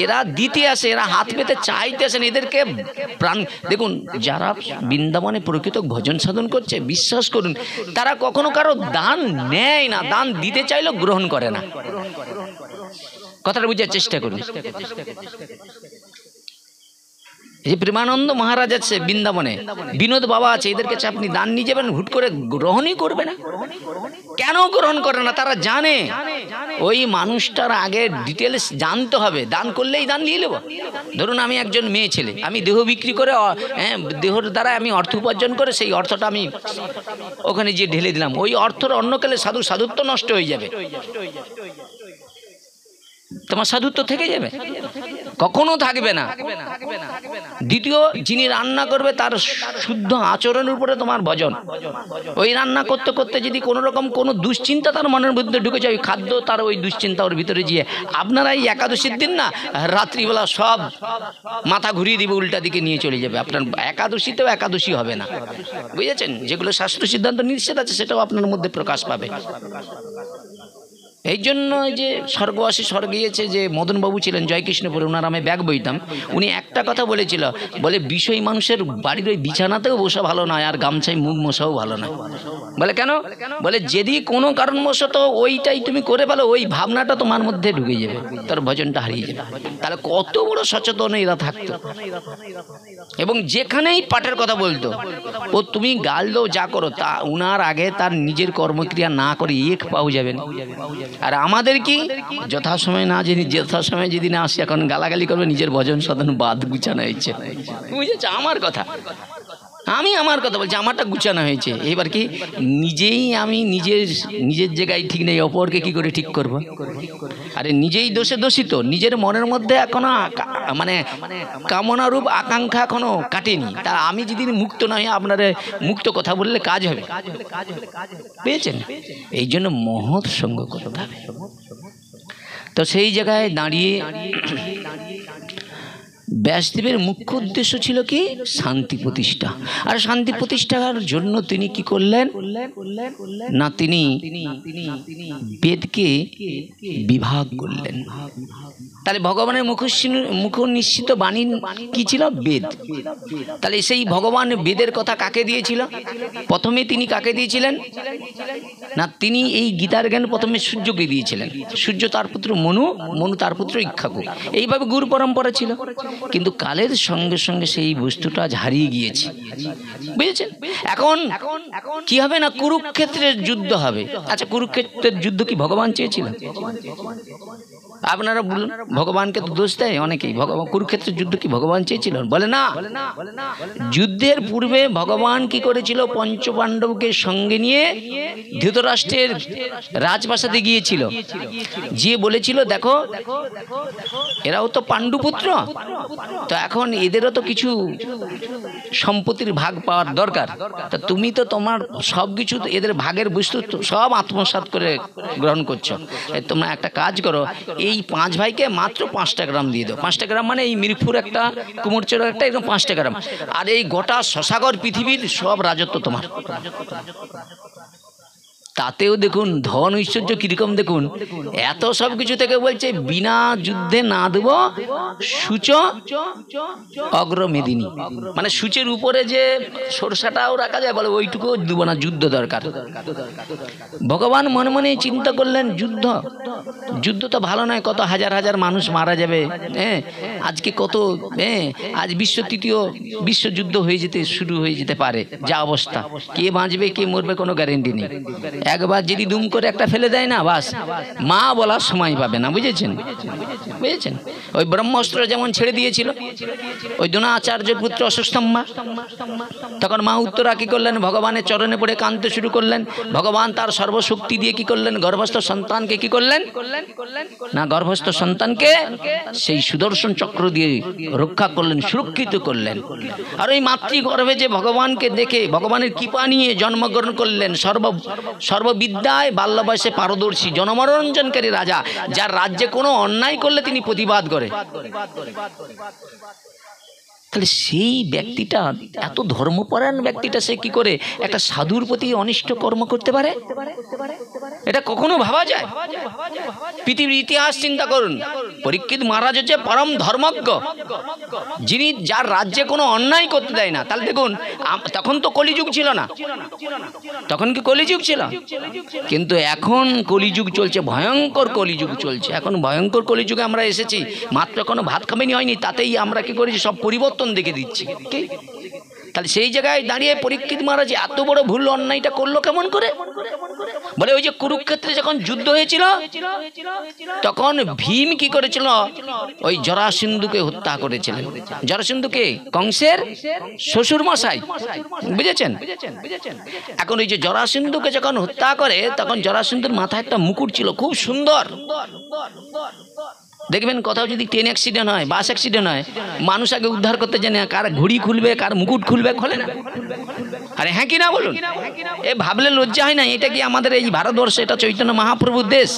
এরা দিতে আসে, এরা হাত পেতে চাইতে আসেন। এদেরকে প্রাণ দেখুন, যারা বৃন্দাবনে প্রকৃত ভজন সাধন করছে, বিশ্বাস করুন, তারা কখনো কারো দান নেয় না, দান দিতে চাইলেও গ্রহণ করে না। কথাটা বুঝার চেষ্টা করুন। এই যে প্রেমানন্দ মহারাজ আছে বৃন্দাবনে, বিনোদ বাবা আছে, এদের কাছে আপনি দান নিয়ে যাবেন, হুট করে গ্রহণই করবে না। কেন গ্রহণ করে না? তারা জানে ওই মানুষটার আগে ডিটেলস জানতে হবে, দান করলেই দান নিয়ে নেব। ধরুন আমি একজন মেয়ে ছেলে, আমি দেহ বিক্রি করে, দেহর দ্বারা আমি অর্থ উপার্জন করে সেই অর্থটা আমি ওখানে যে ঢেলে দিলাম, ওই অর্থর অন্য কালে সাধুত্ব নষ্ট হয়ে যাবে। তোমার সাধুত্ব থেকে যাবে? কখনো থাকবে না। দ্বিতীয়, যিনি রান্না করবে তার শুদ্ধ আচরণের উপরে তোমার ভজন। ওই রান্না করতে করতে যদি কোনো রকম কোনো দুশ্চিন্তা তার মনের মধ্যে ঢুকে যায়, ওই খাদ্য তার ওই দুশ্চিন্তা ওর ভিতরে গিয়ে আপনারা এই একাদশীর দিন না রাত্রিবেলা সব মাথা ঘুরিয়ে দিবে, উল্টা দিকে নিয়ে চলে যাবে। আপনার একাদশীতেও একাদশী হবে না, বুঝেছেন? যেগুলো শাস্ত্র সিদ্ধান্ত নিষেধ আছে সেটাও আপনার মধ্যে প্রকাশ পাবে। এই জন্য যে স্বর্গবাসী স্বর্গে গিয়েছে, যে মদনবাবু ছিলেন জয়কৃষ্ণপুরে, ওনার আমি ব্যাগ বইতাম, উনি একটা কথা বলেছিল, বলে বিষয় মানুষের বাড়ির ওই বিছানাতেও বসা ভালো নয়, আর গামছায় মুখ মশাও ভালো নয়। বলে কেন? বলে যদি কোনো কারণবশত ওইটাই তুমি করে ফেলো, ওই ভাবনাটা তোমার মধ্যে ঢুকে যাবে, তার ভজনটা হারিয়ে যাবে। তাহলে কত বড় সচেতন এরা থাকতো। এবং যেখানেই পাঠের কথা বলতো, ও তুমি গাল দাও যা করো, তা উনার আগে তার নিজের কর্মক্রিয়া না করে এক পাও যাবেন। আর আমাদের কি যথাসময় না, যিনি যথাসময় যদি না আসি, এখন গালাগালি করবে, নিজের ভজন সাধন বাদ গুছানো হয়েছে, বুঝেছে? আমার কথা, আমি আমার কথা বলছি, আমারটা গুছানো হয়েছে। এবার কি আমি নিজের জায়গায় ঠিক নেই, অপরকে কি করে ঠিক করব? আরে নিজেই দোষে দোষিত, নিজের মনের মধ্যে এখনো মানে কামনারূপ আকাঙ্ক্ষা এখনো কাটেনি। তা আমি যদি মুক্ত নয়, আপনারা মুক্ত কথা বললে কাজ হবে, পেয়েছেন? এই জন্য মহৎ সঙ্গ করতে হবে। তো সেই জায়গায় দাঁড়িয়ে ব্যাসদেবের মুখ্য উদ্দেশ্য ছিল কি? শান্তি প্রতিষ্ঠা। আর শান্তি প্রতিষ্ঠার জন্য তিনি কি করলেন না, তিনি বেদকে বিভাগ করলেন। তাহলে ভগবানের মুখ নিশ্চিত বাণী কি ছিল? বেদ। তাহলে সেই ভগবান বেদের কথা কাকে দিয়েছিল? প্রথমে তিনি কাকে দিয়েছিলেন না, তিনি এই গীতার জ্ঞান প্রথমে সূর্যকে দিয়েছিলেন। সূর্য তার পুত্র মনু, মনু তার পুত্র ইক্ষ্বাকু। এইভাবে গুরু পরম্পরা ছিল। কিন্তু কালের সঙ্গে সঙ্গে সেই বস্তুটা হারিয়ে গিয়েছে, বুঝেছেন? এখন কি হবে না, কুরুক্ষেত্রের যুদ্ধ হবে। আচ্ছা, কুরুক্ষেত্রের যুদ্ধ কি ভগবান চেয়েছিলেন? আপনারা বলুন, ভগবানকে তো দোষ দেয় অনেকেই। ভগবান কুরুক্ষেত্রের যুদ্ধ কি ভগবান চেয়েছিলেন? বলে না। যুদ্ধের পূর্বে ভগবান কি করেছিল? পঞ্চপাণ্ডবকে সঙ্গে নিয়ে ধৃতরাষ্ট্রের রাজপ্রাসাদে গিয়েছিল, গিয়ে বলেছিল, দেখো এরাও তো পাণ্ডুপুত্র, তো এখন এদেরও তো কিছু সম্পত্তির ভাগ পাওয়ার দরকার। তা তুমি তো তোমার সব কিছু এদের ভাগের বস্তু সব আত্মসাৎ করে গ্রহণ করছো। তোমরা একটা কাজ করো, এই 5 ভাইকে মাত্র 5টা গ্রাম দিয়ে দাও। 5টা গ্রাম মানে এই মিরপুর একটা, কুমোরচড়া একটা, এরকম 5টা গ্রাম। আর এই গোটা শশাগর পৃথিবীর সব রাজত্ব তোমার। তাতেও দেখুন ধন ঐশ্বর্য কিরকম, দেখুন এত সব কিছু থেকে বলছে বিনা যুদ্ধে না দেব সূচ অগ্রমেদিনী, মানে সূচের উপরে যে সরষাটাও রাখা যায়, বলে ওইটুকু দেব না, যুদ্ধ দরকার। ভগবান মনে মনে চিন্তা করলেন, যুদ্ধ তো ভালো নয়, কত হাজার হাজার মানুষ মারা যাবে। হ্যাঁ, আজকে কত আজ তৃতীয় বিশ্বযুদ্ধ শুরু হয়ে যেতে পারে, যা অবস্থা। কে বাঁচবে কে মরবে কোনো গ্যারেন্টি নেই। একবার যদি দুম করে একটা ফেলে দেয় না, বাস মা বলার সময় পাবে না, বুঝেছেন? ওই ব্রহ্মাস্ত্র যেমন ছেড়ে দিয়েছিল ওই দ্রোণাচার্যের পুত্র অশ্বত্থামা, তখন মা উত্তরা কি করলেন? ভগবানের চরণে পড়ে কাঁদতে শুরু করলেন। ভগবান তার সর্বশক্তি দিয়ে কি করলেন? গর্ভস্থ সন্তানকে কি করলেন না, গর্ভস্থ সন্তানকে সেই সুদর্শন চক্র দিয়ে রক্ষা করলেন, সুরক্ষিত করলেন। আর ওই মাতৃগর্ভে যে ভগবানকে দেখে ভগবানের কৃপা নিয়ে জন্মগ্রহণ করলেন, সর্ববিদ্যায় বাল্য বয়সে পারদর্শী, জনমনোরঞ্জনকারী রাজা, যার রাজ্যে কোনো অন্যায় করলে তিনি প্রতিবাদ করে। তাহলে সেই ব্যক্তিটা, এত ধর্মপরায়ণ ব্যক্তিটা, সে কি করে একটা সাধুর প্রতি অনিষ্ট কর্ম করতে পারে? এটা কখনো ভাবা যায়? পৃথিবীর ইতিহাস চিন্তা করুন। পরীক্ষিত মহারাজ হচ্ছে পরম ধর্মজ্ঞ, যিনি যার রাজ্যে কোনো অন্যায় করতে দেয় না। তাহলে দেখুন, তখন তো কলিযুগ ছিল না, তখন কি কলিযুগ ছিল? কিন্তু এখন কলিযুগ চলছে, ভয়ঙ্কর কলিযুগ চলছে। এখন ভয়ঙ্কর কলিযুগে আমরা এসেছি, মাত্র কোনো ভাত খাবেনি হয়নি, তাতেই আমরা কি করেছি? সব পরিবর্তন দেখে দিচ্ছি। তাহলে সেই জায়গায় দাঁড়িয়ে পরীক্ষিত মহারাজ এত বড় ভুল অন্যায়টা করলো কেমন করে? বলে ওই যে কুরুক্ষেত্রে যখন যুদ্ধ হয়েছিল, তখন ভীম কি করেছিল? ওই জরাসন্ধকে হত্যা করেছিলেন। জরাসন্ধকে কংসের শ্বশুর মশাই, বুঝেছেন? এখন ওই যে জরাসন্ধকে যখন হত্যা করে, তখন জরাসন্ধের মাথায় একটা মুকুট ছিল, খুব সুন্দর। দেখবেন কোথাও যদি ট্রেন অ্যাক্সিডেন্ট হয়, বাস অ্যাক্সিডেন্ট হয়, মানুষ আগে উদ্ধার করতে জানে কার ঘুড়ি খুলবে, কার মুকুট খুলবে, খোলে না। আরে হ্যাঁ কি না বলুন? এ ভাবলে লজ্জা হয় না? এটা কি আমাদের এই ভারতবর্ষে, এটা চৈতন্য মহাপ্রভুর দেশ?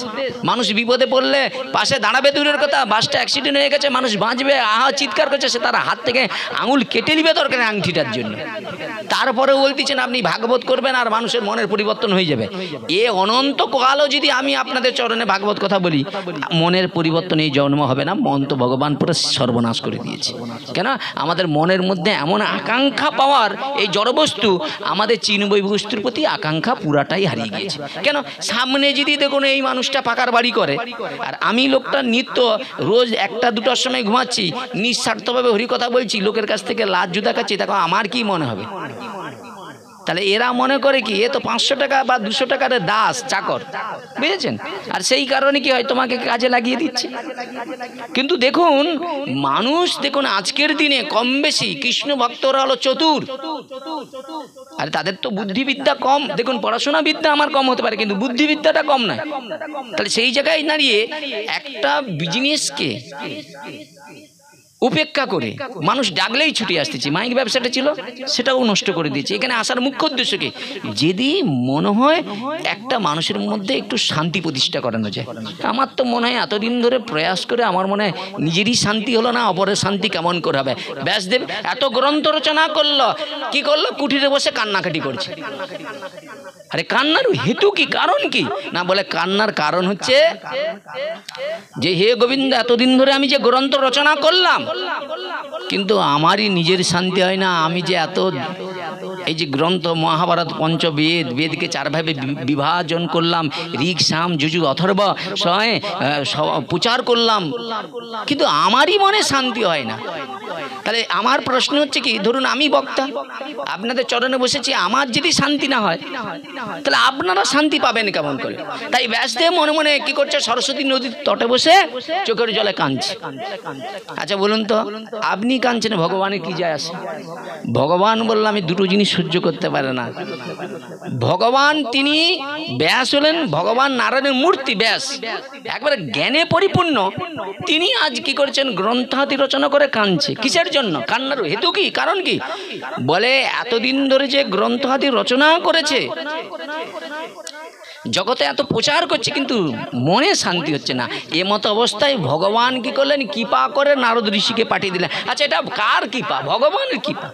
মানুষ বিপদে পড়লে পাশে দাঁড়াবে দূরের কথা, বাসটা অ্যাক্সিডেন্ট হয়ে গেছে, মানুষ বাঁচবে, আহা চিৎকার করছে, সে তার হাত থেকে আঙুল কেটে নিবে দরকার আংটিটার জন্য। তারপরে বলতেছেন আপনি ভাগবত করবেন আর মানুষের মনের পরিবর্তন হয়ে যাবে। এ অনন্ত কালও যদি আমি আপনাদের চরণে ভাগবত কথা বলি, মনের পরিবর্তন এই জন্ম হবে না। মন তো ভগবান পুরো সর্বনাশ করে দিয়েছে। কেন? আমাদের মনের মধ্যে এমন আকাঙ্ক্ষা পাওয়ার, এই জড়বস্তু আমাদের চিন্ময় বস্তুর প্রতি আকাঙ্ক্ষা পুরাটাই হারিয়ে গিয়েছে। কেন? সামনে যদি দেখুন এই মানুষটা পাকার বাড়ি করে, আর আমি লোকটা নিত্য রোজ 1টা 2টার সময় ঘুমাচ্ছি, নিঃস্বার্থভাবে হরিকথা বলছি, লোকের কাছ থেকে লাজ জুতা খাচ্ছি, দেখো আমার কি মনে হবে? তাহলে এরা মনে করে কি এ তো 500 টাকা বা 200 টাকার দাস চাকর, বুঝেছেন? আর সেই কারণে কি হয়, তোমাকে কাজে লাগিয়ে দিচ্ছে। কিন্তু দেখুন মানুষ, দেখুন আজকের দিনে কম বেশি কৃষ্ণ ভক্তরা হলো চতুর, আর তাদের তো বুদ্ধিবিদ্যা কম। দেখুন পড়াশোনা বিদ্যা আমার কম হতে পারে, কিন্তু বুদ্ধিবিদ্যাটা কম নয়। তাহলে সেই জায়গায় দাঁড়িয়ে একটা বিজনেসকে উপেক্ষা করে মানুষ ডাকলেই ছুটে আসতেছে। মাইক ব্যবসাটা ছিল, সেটাও নষ্ট করে দিয়েছে। এখানে আসার মুখ্য উদ্দেশ্য কি? যদি মনে হয় একটা মানুষের মধ্যে একটু শান্তি প্রতিষ্ঠা করানো যায়। আমার তো মনে হয় এতদিন ধরে প্রয়াস করে আমার মনে হয় নিজেরই শান্তি হলো না, অপরের শান্তি কেমন করে হবে। ব্যাসদেব এত গ্রন্থ রচনা করলো, কি করলো? কুটিরে বসে কান্নাকাটি করছে। আরে কান্নার হেতু কি, কারণ কি? না বলে কান্নার কারণ হচ্ছে যে হে গোবিন্দ, এতদিন ধরে আমি যে গ্রন্থ রচনা করলাম, কিন্তু আমারই নিজের শান্তি হয় না। আমি যে এত এই যে গ্রন্থ মহাভারত পঞ্চবেদ, বেদকে 4 ভাগে বিভাজন করলাম, ঋক সাম যজুর অথর্ব প্রচার করলাম, কিন্তু আমারই মনে শান্তি হয় না। তাহলে আমার প্রশ্ন হচ্ছে কি, ধরুন আমি বক্তা, আপনাদের চরণে বসেছি, আমার যদি শান্তি না হয় তাহলে আপনারা শান্তি পাবেন কেমন করে? তাই ব্যাসদেব মনে মনে কি করছে, সরস্বতী নদীর তটে বসে চোখের জলে কাঁদছে। আচ্ছা বলুন তো, আপনি কাঁদছেন, ভগবানের কি যায় আসে? ভগবান বললাম আমি দুটো জিনিস সহ্য করতে পারে না। ভগবান তিনি ব্যাস হলেন, ভগবান নারায়ণের মূর্তি ব্যাস, একবারে জ্ঞানে পরিপূর্ণ। তিনি আজ কি করেছেন, গ্রন্থাদি রচনা করে কাঁদছে। কিসের জন্য? কান্নার হেতু কি, কারণ কি? বলে এতদিন ধরে যে গ্রন্থাদি রচনা করেছে, জগতে এত প্রচার করছে, কিন্তু মনে শান্তি হচ্ছে না। এমতো অবস্থায় ভগবান কি করলেন, কৃপা করে নারদ ঋষিকে পাঠিয়ে দিলেন। আচ্ছা এটা কার কৃপা? ভগবানের কৃপা।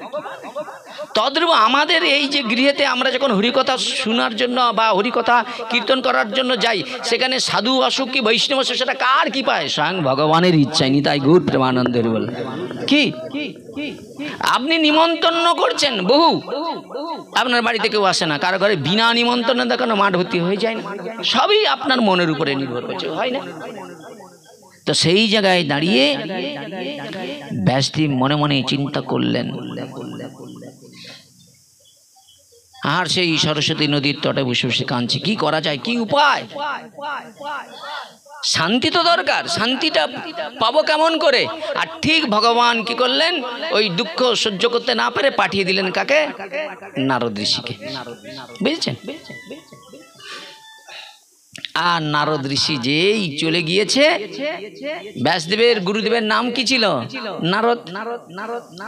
তদ্রূপ আমাদের এই যে গৃহেতে আমরা যখন হরিকথা শোনার জন্য বা হরিকথা কীর্তন করার জন্য যাই, সেখানে সাধু আসুক কি বৈষ্ণব আসুক, সেটা কার কৃপায়? স্বয়ং ভগবানের ইচ্ছায়। নিতাই গৌর প্রেমানন্দের বল কি আপনি নিমন্ত্রণ করছেন বহু, আপনার বাড়িতে কেউ আসে না, কারো ঘরে বিনা নিমন্ত্রণে দেখানো মাঠ ভর্তি হয়ে যায় না? সবই আপনার মনের উপরে নির্ভর করছে, হয় না? তো সেই জায়গায় দাঁড়িয়ে ব্যাসদেব মনে মনে চিন্তা করলেন, আর সেই সরস্বতী নদীর তটে বসে বসে কাঁদছে। কি করা যায়, কি উপায়? শান্তি তো দরকার, শান্তিটা পাবো কেমন করে? আর ঠিক ভগবান কি করলেন, ওই দুঃখ সহ্য করতে না পারে পাঠিয়ে দিলেন কাকে? নারদ ঋষিকে। বুঝেছেন? আর নারদ ঋষি যেই চলে গিয়েছে, ব্যাসদেবের গুরুদেবের নাম কি ছিল? নারদ,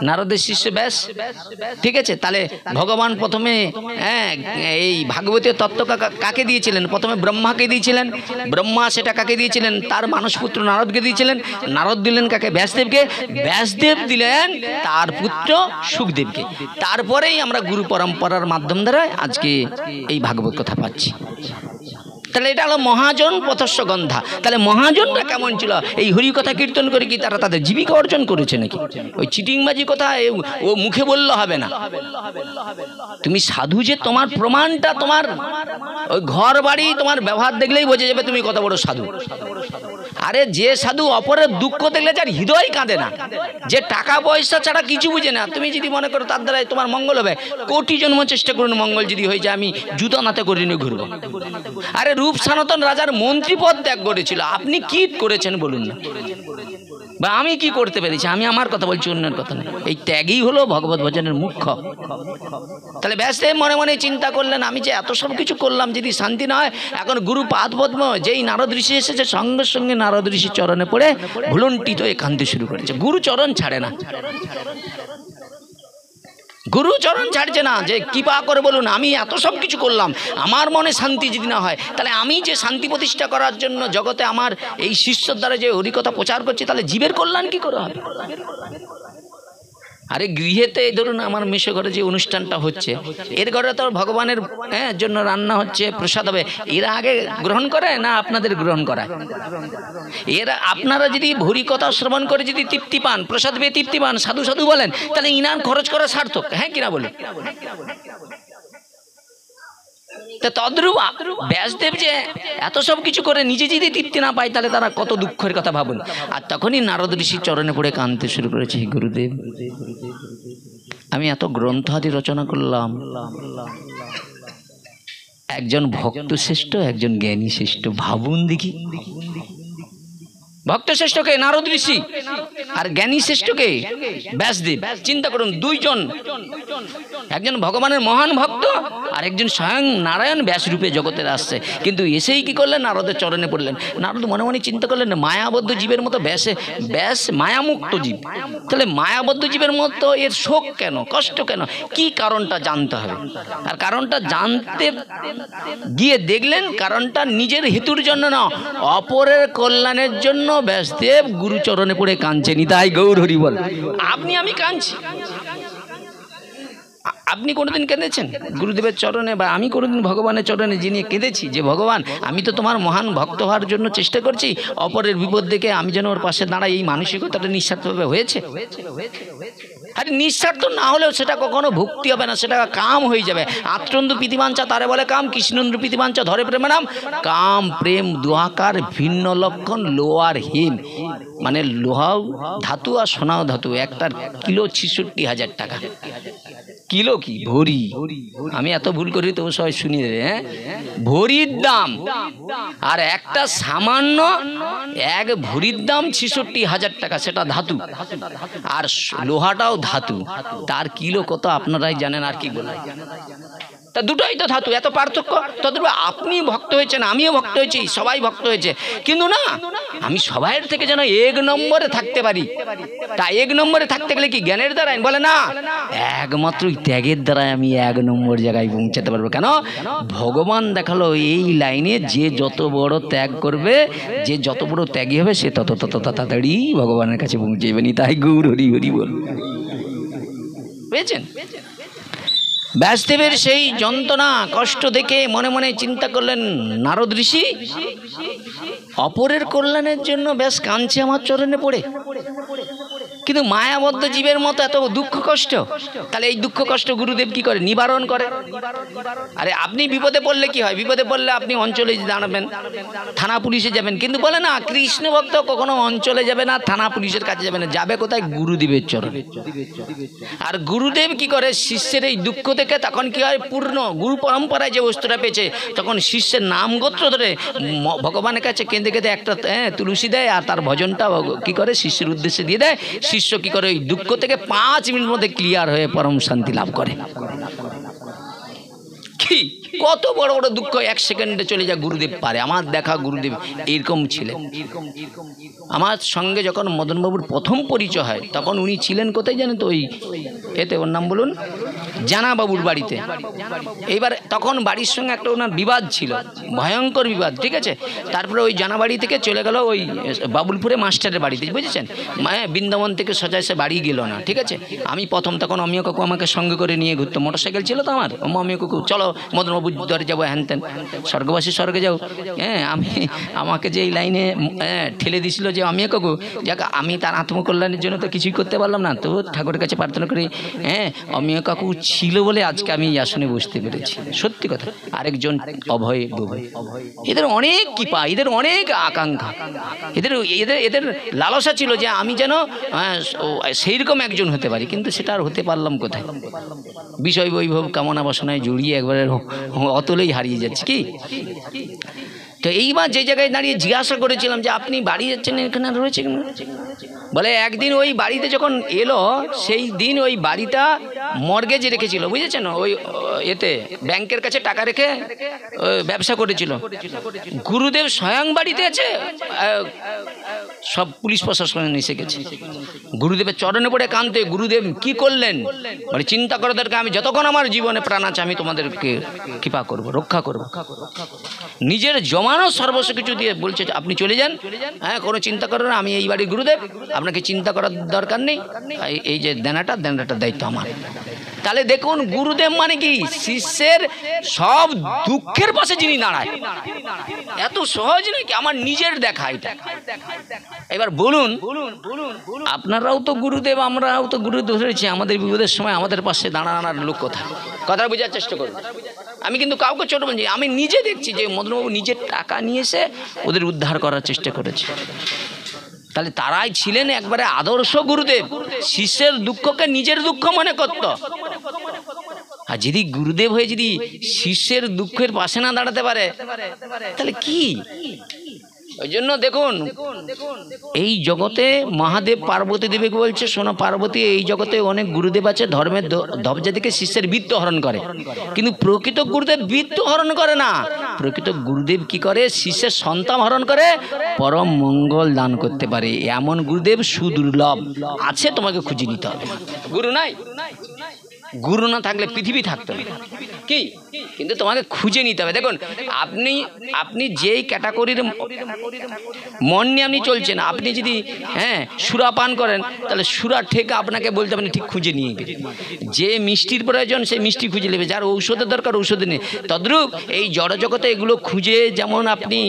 নারদের শিষ্য ব্যাস। ঠিক আছে, তাহলে ভগবান প্রথমে এই ভাগবতের তত্ত্ব কাকে দিয়েছিলেন? প্রথমে ব্রহ্মাকে দিয়েছিলেন। ব্রহ্মা সেটা কাকে দিয়েছিলেন? তার মানসপুত্র নারদকে দিয়েছিলেন। নারদ দিলেন কাকে? ব্যাসদেবকে। ব্যাসদেব দিলেন তার পুত্র সুখদেবকে। তারপরেই আমরা গুরু পরম্পরার মাধ্যম দ্বারা আজকে এই ভাগবত কথা পাচ্ছি। তাহলে এটা হলো মহাজন পথস্য গন্ধা। তাহলে মহাজনরা কেমন ছিল? এই হরি কথা কীর্তন করে কি তারা তাদের জীবিকা অর্জন করেছে নাকি? ওই চিটিংবাজি কথা ও মুখে বললে হবে না। তুমি সাধু যে তোমার প্রমাণটা তোমার ওই ঘর বাড়ি তোমার ব্যবহার দেখলেই বোঝা যাবে তুমি কত বড় সাধু। আরে যে সাধু অপরের দুঃখ দেখলে যার হৃদয় কাঁদে না, যে টাকা পয়সা ছাড়া কিছু বুঝে না, তুমি যদি মনে করো তার দ্বারাই তোমার মঙ্গল হবে, কোটি জন্ম চেষ্টা করুন মঙ্গল যদি হয়ে যায় আমি জুতো নাতে করে নিয়ে ঘুরবো। আরে রূপ সনাতন রাজার মন্ত্রী পদ ত্যাগ করেছিল, আপনি কি করেছেন বলুন না? বা আমি কি করতে পেরেছি, আমি আমার কথা বলছি, অন্যের কথা নেই। এই ত্যাগই হলো ভগবত ভজনের মুখ্য। তাহলে ব্যাসদেব মনে মনে চিন্তা করলেন, আমি যে এত সব কিছু করলাম, যদি শান্তি না হয়, এখন গুরু পাদপদ্ম যেই নারদ ঋষি এসেছে, সঙ্গে সঙ্গে নারদ ঋষির চরণে পড়ে ভুলুণ্ঠিত হয়ে কাঁদতে শুরু করেছে। গুরু চরণ ছাড়ে না, গুরু চরণ ছাড়ছে না, যে কৃপা করে বলুন, আমি এত সব কিছু করলাম, আমার মনে শান্তি যদি না হয়, তাহলে আমি যে শান্তি প্রতিষ্ঠা করার জন্য জগতে আমার এই শিষ্যর দ্বারা যে হরিকথা প্রচার করছি, তাহলে জীবের কল্যাণ কি করে হবে? আরে গৃহেতে ধরুন আমার মেশো ঘরে যে অনুষ্ঠানটা হচ্ছে, এর ঘরে তো ভগবানের জন্য রান্না হচ্ছে, প্রসাদ হবে, এরা আগে গ্রহণ করে না আপনাদের গ্রহণ করায়? এরা আপনারা যদি হরিকথা শ্রবণ করে যদি তৃপ্তি পান, প্রসাদ পেয়ে তৃপ্তি পান, সাধু সাধু বলেন, তাহলে ইনাম খরচ করা সার্থক, হ্যাঁ কিনা বলুন? তদ্রূপ ব্যাসদেব যে এত সব কিছু করে নিজে যদি তৃপ্তি না পায়, তাহলে তারা কত দুঃখের কথা ভাবুন। আর তখনই নারদ ঋষির চরণে পড়ে কাঁদতে শুরু করেছে, গুরুদেব, আমি এত গ্রন্থ আদি রচনা করলাম, একজন ভক্ত শ্রেষ্ঠ, একজন জ্ঞানী শ্রেষ্ঠ, ভাবুন দেখি। ভক্ত শ্রেষ্ঠকে নারদ ঋষি, আর জ্ঞানী শ্রেষ্ঠকে ব্যাসদেব। চিন্তা করুন, দুইজন, একজন ভগবানের মহান ভক্ত, আর একজন স্বয়ং নারায়ণ ব্যাস রূপে জগতের আসছে, কিন্তু এসেই কি করলেন, নারদের চরণে পড়লেন। নারদ মনে মনে চিন্তা করলেন, মায়াবদ্ধ জীবের মতো ব্যাস মায়ামুক্ত জীব, তাহলে মায়াবদ্ধ জীবের মতো এর শোক কেন, কষ্ট কেন, কি কারণটা জানতে হবে। আর কারণটা জানতে গিয়ে দেখলেন, কারণটা নিজের হেতুর জন্য না, অপরের কল্যাণের জন্য ব্যাসদেব গুরুচরণে পড়ে কাঁদছেন। তাই গৌর হরি বল। আপনি আমি কাঁদছি, আপনি কোনোদিন কেঁদেছেন গুরুদেবের চরণে, বা আমি কোনোদিন ভগবানের চরণে যিনি কেঁদেছি, যে ভগবান আমি তো তোমার মহান ভক্ত হওয়ার জন্য চেষ্টা করছি, অপরের বিপদ দেখে আমি যেন ওর পাশে দাঁড়াই, এই মানসিকতাটা নিঃস্বার্থভাবে হয়েছে? আরে নিঃস্বার্থ না হলেও সেটা কখনো ভক্তি হবে না, সেটা কাম হয়ে যাবে। আত্মন্দু প্রীতিবাঞ্ছা তারে বলে কাম, কৃষ্ণন্দু প্রীতিবাঞ্ছা ধরে প্রেমে নাম। কাম প্রেম দুহাকার ভিন্ন লক্ষণ, লোহার হিম, মানে লোহাও ধাতু আর সোনাও ধাতু, একটার কিলো ৬৬,০০০ টাকা। কিলো কি ভরি, আমি এত ভুল করি তো সবাই শুনিয়ে দেবে। ভরির দাম, আর একটা সামান্য এক ভরির দাম ৬৬,০০০ টাকা, সেটা ধাতু, আর লোহাটাও ধাতু, তার কিলো কত আপনারাই জানেন, আর কি বলেন। তা দুটোই তো ধাতু, এত পার্থক্য। তদ্রূপ আপনি ভক্ত হয়েছেন, আমিও ভক্ত হয়েছি, সবাই ভক্ত হয়েছে, কিন্তু না, আমি সবাইয়ের থেকে যেন এক নম্বরে থাকতে পারি। তা এক নম্বরে থাকতে গেলে কি জ্ঞানের দ্বারাই? বলে না, একমাত্র ত্যাগের দ্বারাই আমি এক নম্বর জায়গায় পৌঁছাতে পারবো। কেন? ভগবান দেখালো এই লাইনে, যে যত বড় ত্যাগ করবে, যে যত বড় ত্যাগী হবে, সে তত তাড়াতাড়ি ভগবানের কাছে পৌঁছে যাবে। তাই গৌর হরি হরি বল। বুঝেছেন? ব্যাসদেবের সেই যন্ত্রণা কষ্ট দেখে মনে মনে চিন্তা করলেন, নারদ ঋষি অপরের কল্যাণের জন্য ব্যাস কাঁদছে আমার চরণে পড়ে, কিন্তু মায়াবদ্ধ জীবের মতো এত দুঃখ কষ্ট, তাহলে এই দুঃখ কষ্ট গুরুদেব কি করে? নিবারণ করে। আরে আপনি বিপদে পড়লে কি হয়? বিপদে পড়লে আপনি অঞ্চলে দাঁড়াবেন, থানা পুলিশে যাবেন, কিন্তু বলে না, কৃষ্ণ ভক্ত কখনো অঞ্চলে যাবে না, থানা পুলিশের কাছে যাবে না, যাবে কোথায়? গুরুদেবের চরণে। আর গুরুদেব কি করে? শিষ্যের এই দুঃখ দেখে তখন কি হয়, পূর্ণ গুরু পরম্পরায় যে বস্তুটা পেয়েছে, তখন শিষ্যের নাম গোত্র ধরে ভগবানের কাছে কেঁদে কেঁদে একটা তুলসী দেয়, আর তার ভজনটা কি করে শিষ্যের উদ্দেশ্যে দিয়ে দেয়। শিষ্য কি করে? ওই দুঃখ থেকে ৫ মিনিটের মধ্যে ক্লিয়ার হয়ে পরম শান্তি লাভ করে। কি কত বড় বড় দুঃখ ১ সেকেন্ডে চলে যায় গুরুদেব পারে। আমার দেখা গুরুদেব এরকম ছিলেন। আমার সঙ্গে যখন মদনবাবুর প্রথম পরিচয় হয়, তখন উনি ছিলেন কোথায় জানেন তো? ওই এতে, ওর নাম বলুন, জানাবাবুর বাড়িতে। এইবার তখন বাড়ির সঙ্গে একটা ওনার বিবাদ ছিল, ভয়ঙ্কর বিবাদ, ঠিক আছে। তারপরে ওই জানাবাড়ি থেকে চলে গেল ওই বাবুলপুরে মাস্টারের বাড়িতে, বুঝেছেন? বৃন্দাবন থেকে সোজা এসে বাড়ি গেল না, ঠিক আছে। আমি প্রথম তখন অমিয় কাকু আমাকে সঙ্গে করে নিয়ে ঘুরতো, মোটরসাইকেল ছিল তো আমার। অমিয় কাকু চলো মদনবাবুর দরে যাবো, হ্যান ত্যান, স্বর্গবাসী স্বর্গে যাও। আমাকে যে এই লাইনে ঠেলে দিছিল যে অমিয় কাকু, যাক আমি তার আত্মকল্যাণের জন্য তো কিছুই করতে পারলাম না, তো ঠাকুরের কাছে প্রার্থনা করি, অমিয় কাকু ছিল বলে আজকে আমি এই আসনে বসতে পেরেছি। সত্যি কথা। আরেকজন অভয় দুভয়, এদের অনেক কৃপা, এদের অনেক আকাঙ্ক্ষা, এদের লালসা ছিল যে আমি যেন সেই রকম একজন হতে পারি, কিন্তু সেটা আর হতে পারলাম কোথায়? বিষয় বৈভব কামনা বাসনায় জড়িয়ে একবারে অতলেই হারিয়ে যাচ্ছে। কি তো এইবার যে জায়গায় দাঁড়িয়ে জিজ্ঞাসা করেছিলাম যে আপনি বাড়ি যাচ্ছেন, এখানে রয়েছে বলে একদিন ওই বাড়িতে যখন এলো, সেই দিন ওই বাড়িটা মর্গেজে রেখেছিল, বুঝেছেন, ওই এতে ব্যাংকের কাছে টাকা রেখে ব্যবসা করেছিল। গুরুদেব স্বয়ং বাড়িতে আছে, সব পুলিশ প্রশাসন এসে গেছে। গুরুদেবের চরণে পড়ে কাঁদতে, গুরুদেব কি করলেন? মানে চিন্তা করে দরকার, আমি যতক্ষণ আমার জীবনে প্রাণ আছে আমি তোমাদেরকে কৃপা করব, রক্ষা করব। নিজের জমানো সর্বস্ব কিছু দিয়ে বলছে আপনি চলে যান, হ্যাঁ কোনো চিন্তা করো না, আমি এই বাড়ির গুরুদেব, আপনাকে চিন্তা করার দরকার নেই, এই যে দেনাটার দায়িত্ব আমার। তাহলে দেখুন গুরুদেব মানে কি, শিষ্যের সব দুঃখের পাশে যিনি দাঁড়ায়, এত সহজ নাকি আমার নিজের দেখা এটা। এবার বলুন, আপনারাও তো গুরুদেব, আমরাও তো গুরুদেব ধরেছি, আমাদের বিপদের সময় আমাদের পাশে দাঁড়ানোর লোক কোথায়? কথা বোঝার চেষ্টা করুন। আমি কিন্তু কাউকে ছোট বলছি, আমি নিজে দেখছি যে মদনবাবু নিজের টাকা নিয়ে এসে ওদের উদ্ধার করার চেষ্টা করেছে। তাহলে তারাই ছিলেন একবারে আদর্শ গুরুদেব, শিষ্যের দুঃখকে নিজের দুঃখ মনে করত। আর যদি গুরুদেব হয়ে যদি শিষ্যের দুঃখের পাশে না দাঁড়াতে পারে তাহলে কি? ওই জন্য দেখুন এই জগতে মহাদেব পার্বতী দেবীকে বলছে, শোনো পার্বতী, এই জগতে অনেক গুরুদেব আছে ধর্মের ধবজা থেকে শিষ্যের বৃত্ত হরণ করে, কিন্তু প্রকৃত গুরুদেব বৃত্ত হরণ করে না। প্রকৃত গুরুদেব কি করে? শিষ্যের সন্তান হরণ করে পরম মঙ্গল দান করতে পারে। এমন গুরুদেব সুদুর্লভ আছে, তোমাকে খুঁজে নিতে হবে। গুরু নাই, গুরু না থাকলে পৃথিবী থাকতো না কি, কিন্তু তোমাকে খুঁজে নিতে হবে। দেখুন আপনি যেই ক্যাটাগরির মন নিয়ে আপনি চলছেন, আপনি যদি সুরা পান করেন তাহলে সুরা ঠেকে আপনাকে বলতে আপনি ঠিক খুঁজে নিয়ে নেবে। যে মিষ্টির প্রয়োজন সেই মিষ্টি খুঁজে নেবে, যার ঔষধের দরকার ঔষধ নেই। তদ্রূপ এই জড়জগতে এগুলো খুঁজে, যেমন আপনি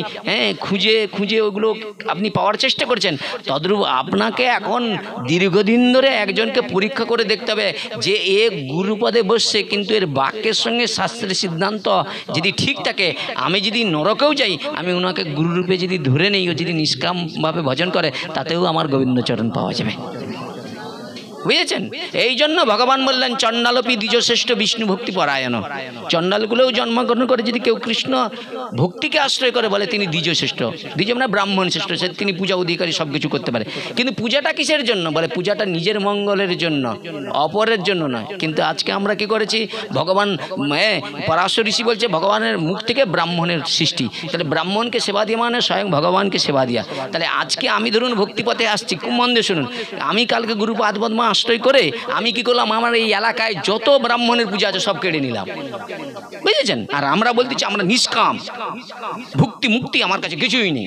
খুঁজে ওগুলো আপনি পাওয়ার চেষ্টা করছেন, তদ্রূপ আপনাকে এখন দীর্ঘদিন ধরে একজনকে পরীক্ষা করে দেখতে হবে যে এ গুরুপদে বসছে, কিন্তু এর বাক্যের সঙ্গে শাস্ত্রের সিদ্ধান্ত যদি ঠিক থাকে, আমি যদি নরকেও যাই আমি ওনাকে গুরুরূপে যদি ধরে নেই, ও যদি নিষ্কামভাবে ভজন করে, তাতেও আমার গোবিন্দচরণ পাওয়া যাবে। বুঝেছেন? এই জন্য ভগবান বললেন চণ্ডালপি দ্বিজশ্রেষ্ঠ বিষ্ণু ভক্তি পরায়ণ। চণ্ডালগুলোও জন্মগ্রহণ করে যদি কেউ কৃষ্ণ ভক্তিকে আশ্রয় করে, বলে তিনি দ্বিজশ্রেষ্ঠ। দ্বিজ মানে ব্রাহ্মণ শ্রেষ্ঠ, সে তিনি পূজা অধিকারী, সব কিছু করতে পারে। কিন্তু পূজাটা কিসের জন্য? বলে পূজাটা নিজের মঙ্গলের জন্য, অপরের জন্য নয়। কিন্তু আজকে আমরা কি করেছি? ভগবান পরাশর ঋষি বলছে ভগবানের মুখ থেকে ব্রাহ্মণের সৃষ্টি, তাহলে ব্রাহ্মণকে সেবা দিয়ে মানে স্বয়ং ভগবানকে সেবা দিয়া। তাহলে আজকে আমি ধরুন ভক্তিপথে আসছি, খুব মন দিয়ে শুনুন, আমি কালকে গুরুপাদ পদ্মা আশ্রয় করে আমি কি করলাম? আমার এই এলাকায় যত ব্রাহ্মণের পূজা আছে সব কেড়ে নিলাম, বুঝেছেন? আর আমরা বলতেছি আমরা নিষ্কাম, ভক্তি মুক্তি আমার কাছে কিছুই নেই।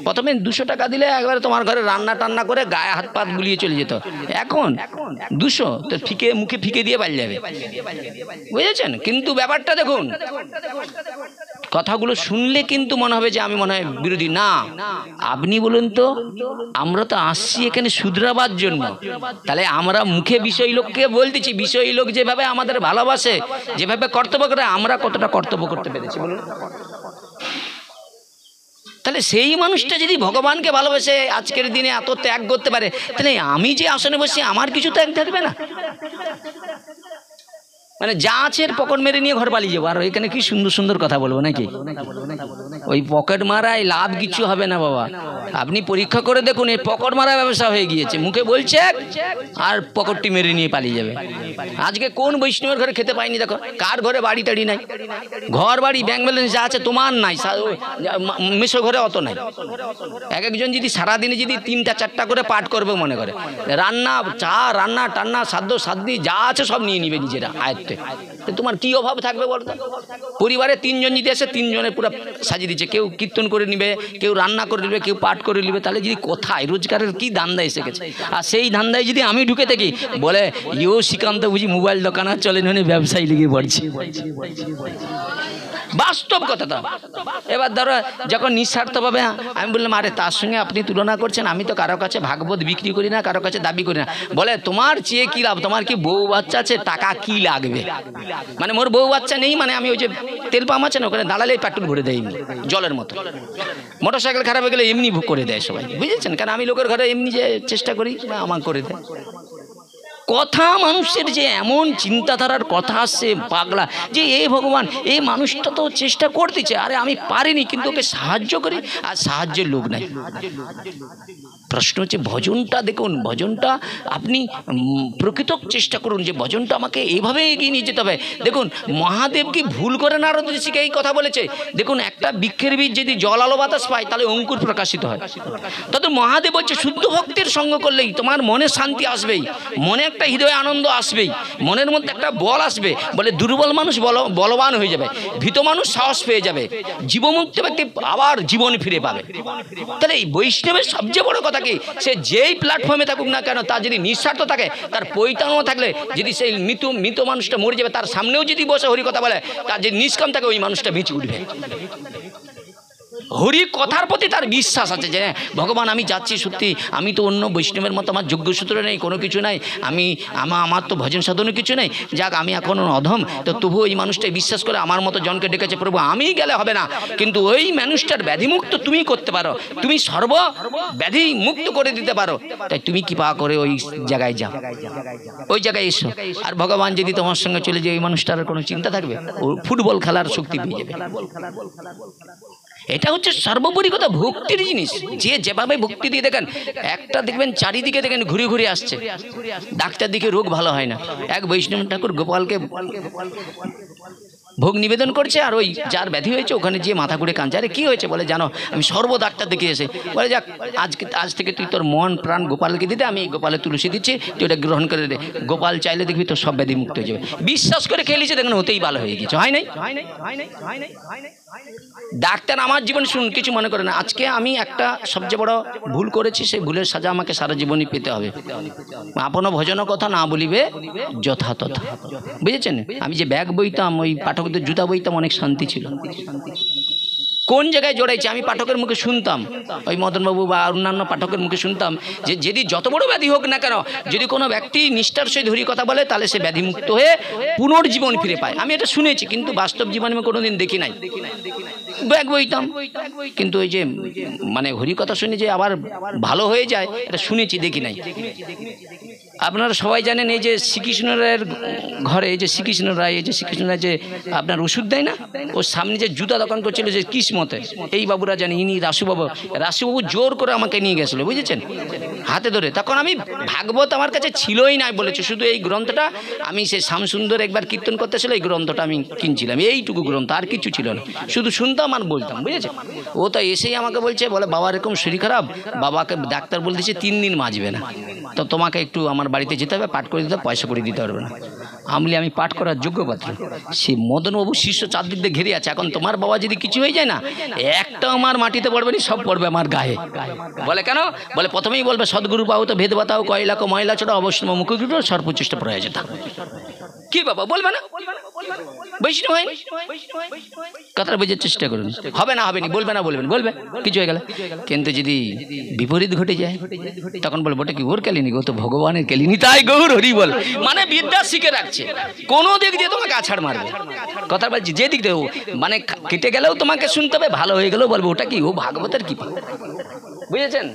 প্রথমে 200 টাকা দিলে একবারে তোমার ঘরে রান্না টান্না করে গায়ে হাত পাত বুলিয়ে চলে যেত। এখন 200 তো মুখে ফিকে দিয়ে পালিয়ে যাবে, বুঝেছেন? কিন্তু ব্যাপারটা দেখুন, কথাগুলো শুনলে কিন্তু মনে হবে যে আমি মনে হয় বিরোধী। না, আপনি বলুন তো, আমরা তো আসছি এখানে শুধরাবার জন্য। তাহলে আমরা মুখে বিষয় লোককে বলতেছি, বিষয় লোক যেভাবে আমাদের ভালোবাসে, যেভাবে কর্তব্য করে, আমরা কতটা কর্তব্য করতে পেরেছি বলুন? তাহলে সেই মানুষটা যদি ভগবানকে ভালোবাসে, আজকের দিনে এত ত্যাগ করতে পারে, তাহলে আমি যে আসনে বসছি আমার কিছু ত্যাগ থাকবে না? মানে যা আছে পকেট মেরে নিয়ে ঘর পালিয়ে যাবো, আর এখানে কি সুন্দর সুন্দর কথা বলবো নাকি? ওই পকেট মারায় লাভ কিছু হবে না বাবা। আপনি পরীক্ষা করে দেখুন, এই পকেট মারা ব্যবসা হয়ে গিয়েছে। মুখে বলছে আর পকেটটি মেরে নিয়ে পালিয়ে যাবে। আজকে কোন বৈষ্ণবের ঘরে খেতে পাইনি দেখো, কার ঘরে বাড়ি টাড়ি নাই, ঘর বাড়ি ব্যাংক ব্যালেন্স যা আছে তোমার নাই, মেশো ঘরে অত নাই। এক একজন যদি সারাদিনে যদি 3টা 4টা করে পাঠ করবে মনে করে, রান্না চা রান্না টান্না সাধ্য সাধ্য যা আছে সব নিয়ে নিবে নিজেরা আয়ত্তে, তোমার কি অভাব থাকবে বলতো? পরিবারে 3 জন যদি আসে, 3 জনের পুরো সাজিয়ে দিচ্ছে, কেউ কীর্তন করে নিবে, কেউ রান্না করে নিবে, কেউ পাঠ করে নিবে। তাহলে যদি কোথায় রোজগারের কি ধান্দা এসে গেছে? আর সেই ধান্দায় যদি আমি ঢুকে থাকি, বলে ইও শ্রীকান্ত বুঝি মোবাইল দোকান আর চলে নয়, ব্যবসায়ী লেগে পড়ছি। বাস্তব কথাটা। এবার ধরো যখন নিঃস্বার্থভাবে আমি বললাম, আরে তার সঙ্গে আপনি তুলনা করছেন, আমি তো কারো কাছে ভাগবত বিক্রি করি না, কারো কাছে দাবি করি না। বলে তোমার চেয়ে কি লাভ? তোমার কি বউ বাচ্চা আছে? টাকা কি লাগবে? মানে মোর বউ বাচ্চা নেই, মানে আমি ওই যে তেল পাম্প আছে না, ওখানে দাঁড়ালেই পেট্রোল ভরে দেয় জলের মতো। মোটরসাইকেল খারাপ হয়ে গেলে এমনি করে দেয় সবাই, বুঝেছেন? কারণ আমি লোকের ঘরে এমনি যে চেষ্টা করি, আমার করে দেয়। কথা মানুষের যে এমন চিন্তাধারার কথা আসছে পাগলা, যে এই ভগবান, এই মানুষটা তো চেষ্টা করতেছে, আরে আমি পারিনি কিন্তু ওকে সাহায্য করি, আর সাহায্যের লোক নাই। প্রশ্ন হচ্ছে ভজনটা দেখুন, ভজনটা আপনি প্রকৃত চেষ্টা করুন যে ভজনটা আমাকে এইভাবে এগিয়ে নিয়ে যেতে হবে। দেখুন মহাদেব কি ভুল করে নারদ ঋষিকে এই কথা বলেছে? দেখুন একটা বৃক্ষের বীজ যদি জল আলো বাতাস পায় তাহলে অঙ্কুর প্রকাশিত হয়। তত মহাদেব বলছে শুদ্ধ ভক্তির সঙ্গ করলেই তোমার মনে শান্তি আসবেই, মনে একটা হৃদয় আনন্দ আসবেই, মনের মধ্যে একটা বল আসবে। বলে দুর্বল মানুষ বলবান হয়ে যাবে, ভীত মানুষ সাহস পেয়ে যাবে, জীবমুক্ত ব্যক্তি আবার জীবন ফিরে পাবে। তাহলে এই বৈষ্ণবের সবচেয়ে বড় কথা কি, সে যেই প্ল্যাটফর্মে থাকুক না কেন তার যদি নিঃস্বার্থ থাকে, তার পৈতানো থাকলে, যদি সেই মৃত মানুষটা মরে যাবে তার সামনেও যদি বসে হরি কথা বলে, তার যদি নিষ্কাম থাকে ওই মানুষটা বেঁচে উঠবে। হরি কথার প্রতি তার বিশ্বাস আছে যে ভগবান আমি যাচ্ছি, সত্যি আমি তো অন্য বৈষ্ণবের মতো আমার যোগ্যসূত্র নেই, কোনো কিছু নাই, আমার তো ভজন সাধনের কিছু নেই, যাক আমি এখন অধম, তো তবুও এই মানুষটাই বিশ্বাস করে আমার মতো জনকে ডেকেছে, প্রভু আমি গেলে হবে না, কিন্তু ওই মানুষটার ব্যাধিমুক্ত তুমি করতে পারো, তুমি সর্ব ব্যাধি মুক্ত করে দিতে পারো, তাই তুমি কৃপা করে ওই জায়গায় যাও, ওই জায়গায় এসো। আর ভগবান যদি তোমার সঙ্গে চলে যায় ওই মানুষটার কোনো চিন্তা থাকবে, ও ফুটবল খেলার শক্তি পেয়ে যাবে। এটা হচ্ছে সর্বোপরি কথা, ভক্তির জিনিস। যে যেভাবে ভক্তি দিয়ে দেখেন, একটা দেখবেন চারিদিকে দেখেন ঘুরে ঘুরে আসছে, ডাক্তার দিকে রোগ ভালো হয় না। এক বৈষ্ণব ঠাকুর গোপালকে ভোগ নিবেদন করছে, আর ওই যার ব্যাধি হয়েছে ওখানে গিয়ে মাথা ঘুরে কাঁদছে। আরে কী হয়েছে? বলে জানো আমি সর্ব ডাক্তার দেখে এসে, বলে যাক আজ থেকে তুই তোর মন প্রাণ গোপালকে দিতে, আমি গোপালে তুলসী দিচ্ছি, তুই ওটা গ্রহণ করে দে, গোপাল চাইলে দেখবি তোর সব ব্যাধি মুক্ত হয়ে যাবে। বিশ্বাস করে খেলিছে, দেখেন হতেই ভালো হয়ে গেছে। হয় নাই? ডাক্তার আমার জীবন শুনুন, কিছু মনে করে না। আজকে আমি একটা সবচেয়ে বড় ভুল করেছি, সেই ভুলের সাজা আমাকে সারা জীবনই পেতে হবে। আপন ভজন কথা না বলিবে যথাতথা, বুঝেছেন? আমি যে ব্যাগ বইতাম, ওই পাঠকদের জুতা বইতাম, অনেক শান্তি ছিল। কোন জায়গায় জড়াইছে আমি পাঠকের মুখে শুনতাম, ওই মদনবাবু বা অন্যান্য পাঠকের মুখে শুনতাম যে যদি যত বড় ব্যাধি হোক না কেন, যদি কোনো ব্যক্তি নিষ্ঠার সহিত হরি কথা বলে তাহলে সে ব্যাধিমুক্ত হয়ে পুনর্জীবন ফিরে পায়। আমি এটা শুনেছি, কিন্তু বাস্তব জীবনে আমি কোনোদিন দেখি নাই। ব্যাগ বইতাম, কিন্তু ওই যে মানে হরি কথা শুনে যে আবার ভালো হয়ে যায়, এটা শুনেছি, দেখি নাই। আপনারা সবাই জানেন এই যে শ্রীকৃষ্ণ রায়ের ঘরে, এই যে শ্রীকৃষ্ণ রায়, এই যে শ্রীকৃষ্ণ রায় যে আপনার ওষুধ দেয় না, ওর সামনে যে জুতা দোকান করছিল যে কিসমতে, এই বাবুরা জানে, ইনি রাসুবাবু জোর করে আমাকে নিয়ে গেছিলো, বুঝেছেন, হাতে ধরে। তখন আমি ভাগবত আমার কাছে ছিলই না, বলেছে শুধু এই গ্রন্থটা, আমি সে শ্যামসুন্দর একবার কীর্তন করতেছিল, এই গ্রন্থটা আমি কিনছিলাম, এইটুকু গ্রন্থ, আর কিছু ছিল না, শুধু শুনতাম আর বলতাম, বুঝেছেন। ও তো এসেই আমাকে বলছে, বলে বাবা এরকম শরীর খারাপ, বাবাকে ডাক্তার বলতেছে 3 দিন বাঁচবে না, তো তোমাকে একটু আমার বাড়িতে যেতে হবে, পাঠ করে দিতে হবে, পয়সা করে দিতে পারবে না। আমি পাঠ করার যোগ্য পাত্র। সে মদনবাবু শিষ্য চারদিক দিয়ে ঘিরে আছে, এখন তোমার বাবা যদি কিছু হয়ে যায় না, একটা আমার মাটিতে পড়বে না, সব পড়বে আমার গায়ে। বলে কেন? বলে প্রথমেই বলবে সদ্গুরু পাও তো ভেদ বাতাও, কয়লাকো ময়লা ছোট অবশ্য মুখগুলো সর্বচেষ্ট প্রয়োজন। কি বাবা বলবে না? বৈষ্ণব হয় কথাটা বোঝার চেষ্টা করুন। হবে না, হবে না, বলবে না, বলবেন, বলবে কিছু হয়ে গেলে। কিন্তু যদি বিপরীত ঘটে যায় তখন বলবো ওটা কি ওর কেলিনি, ও তো ভগবানের কেলিনি, তাই গৌর হরি বল। মানে বিদ্যা শিখে রাখছে, কোনো দিক দিয়ে তোমাকে আছাড় মারবে। কথা বলছি, যে দিক দিয়ে মানে কেটে গেলেও তোমাকে শুনতে হবে, ভালো হয়ে গেলেও বলবো ওটা কি ও ভাগবতের কৃপা, বুঝেছেন।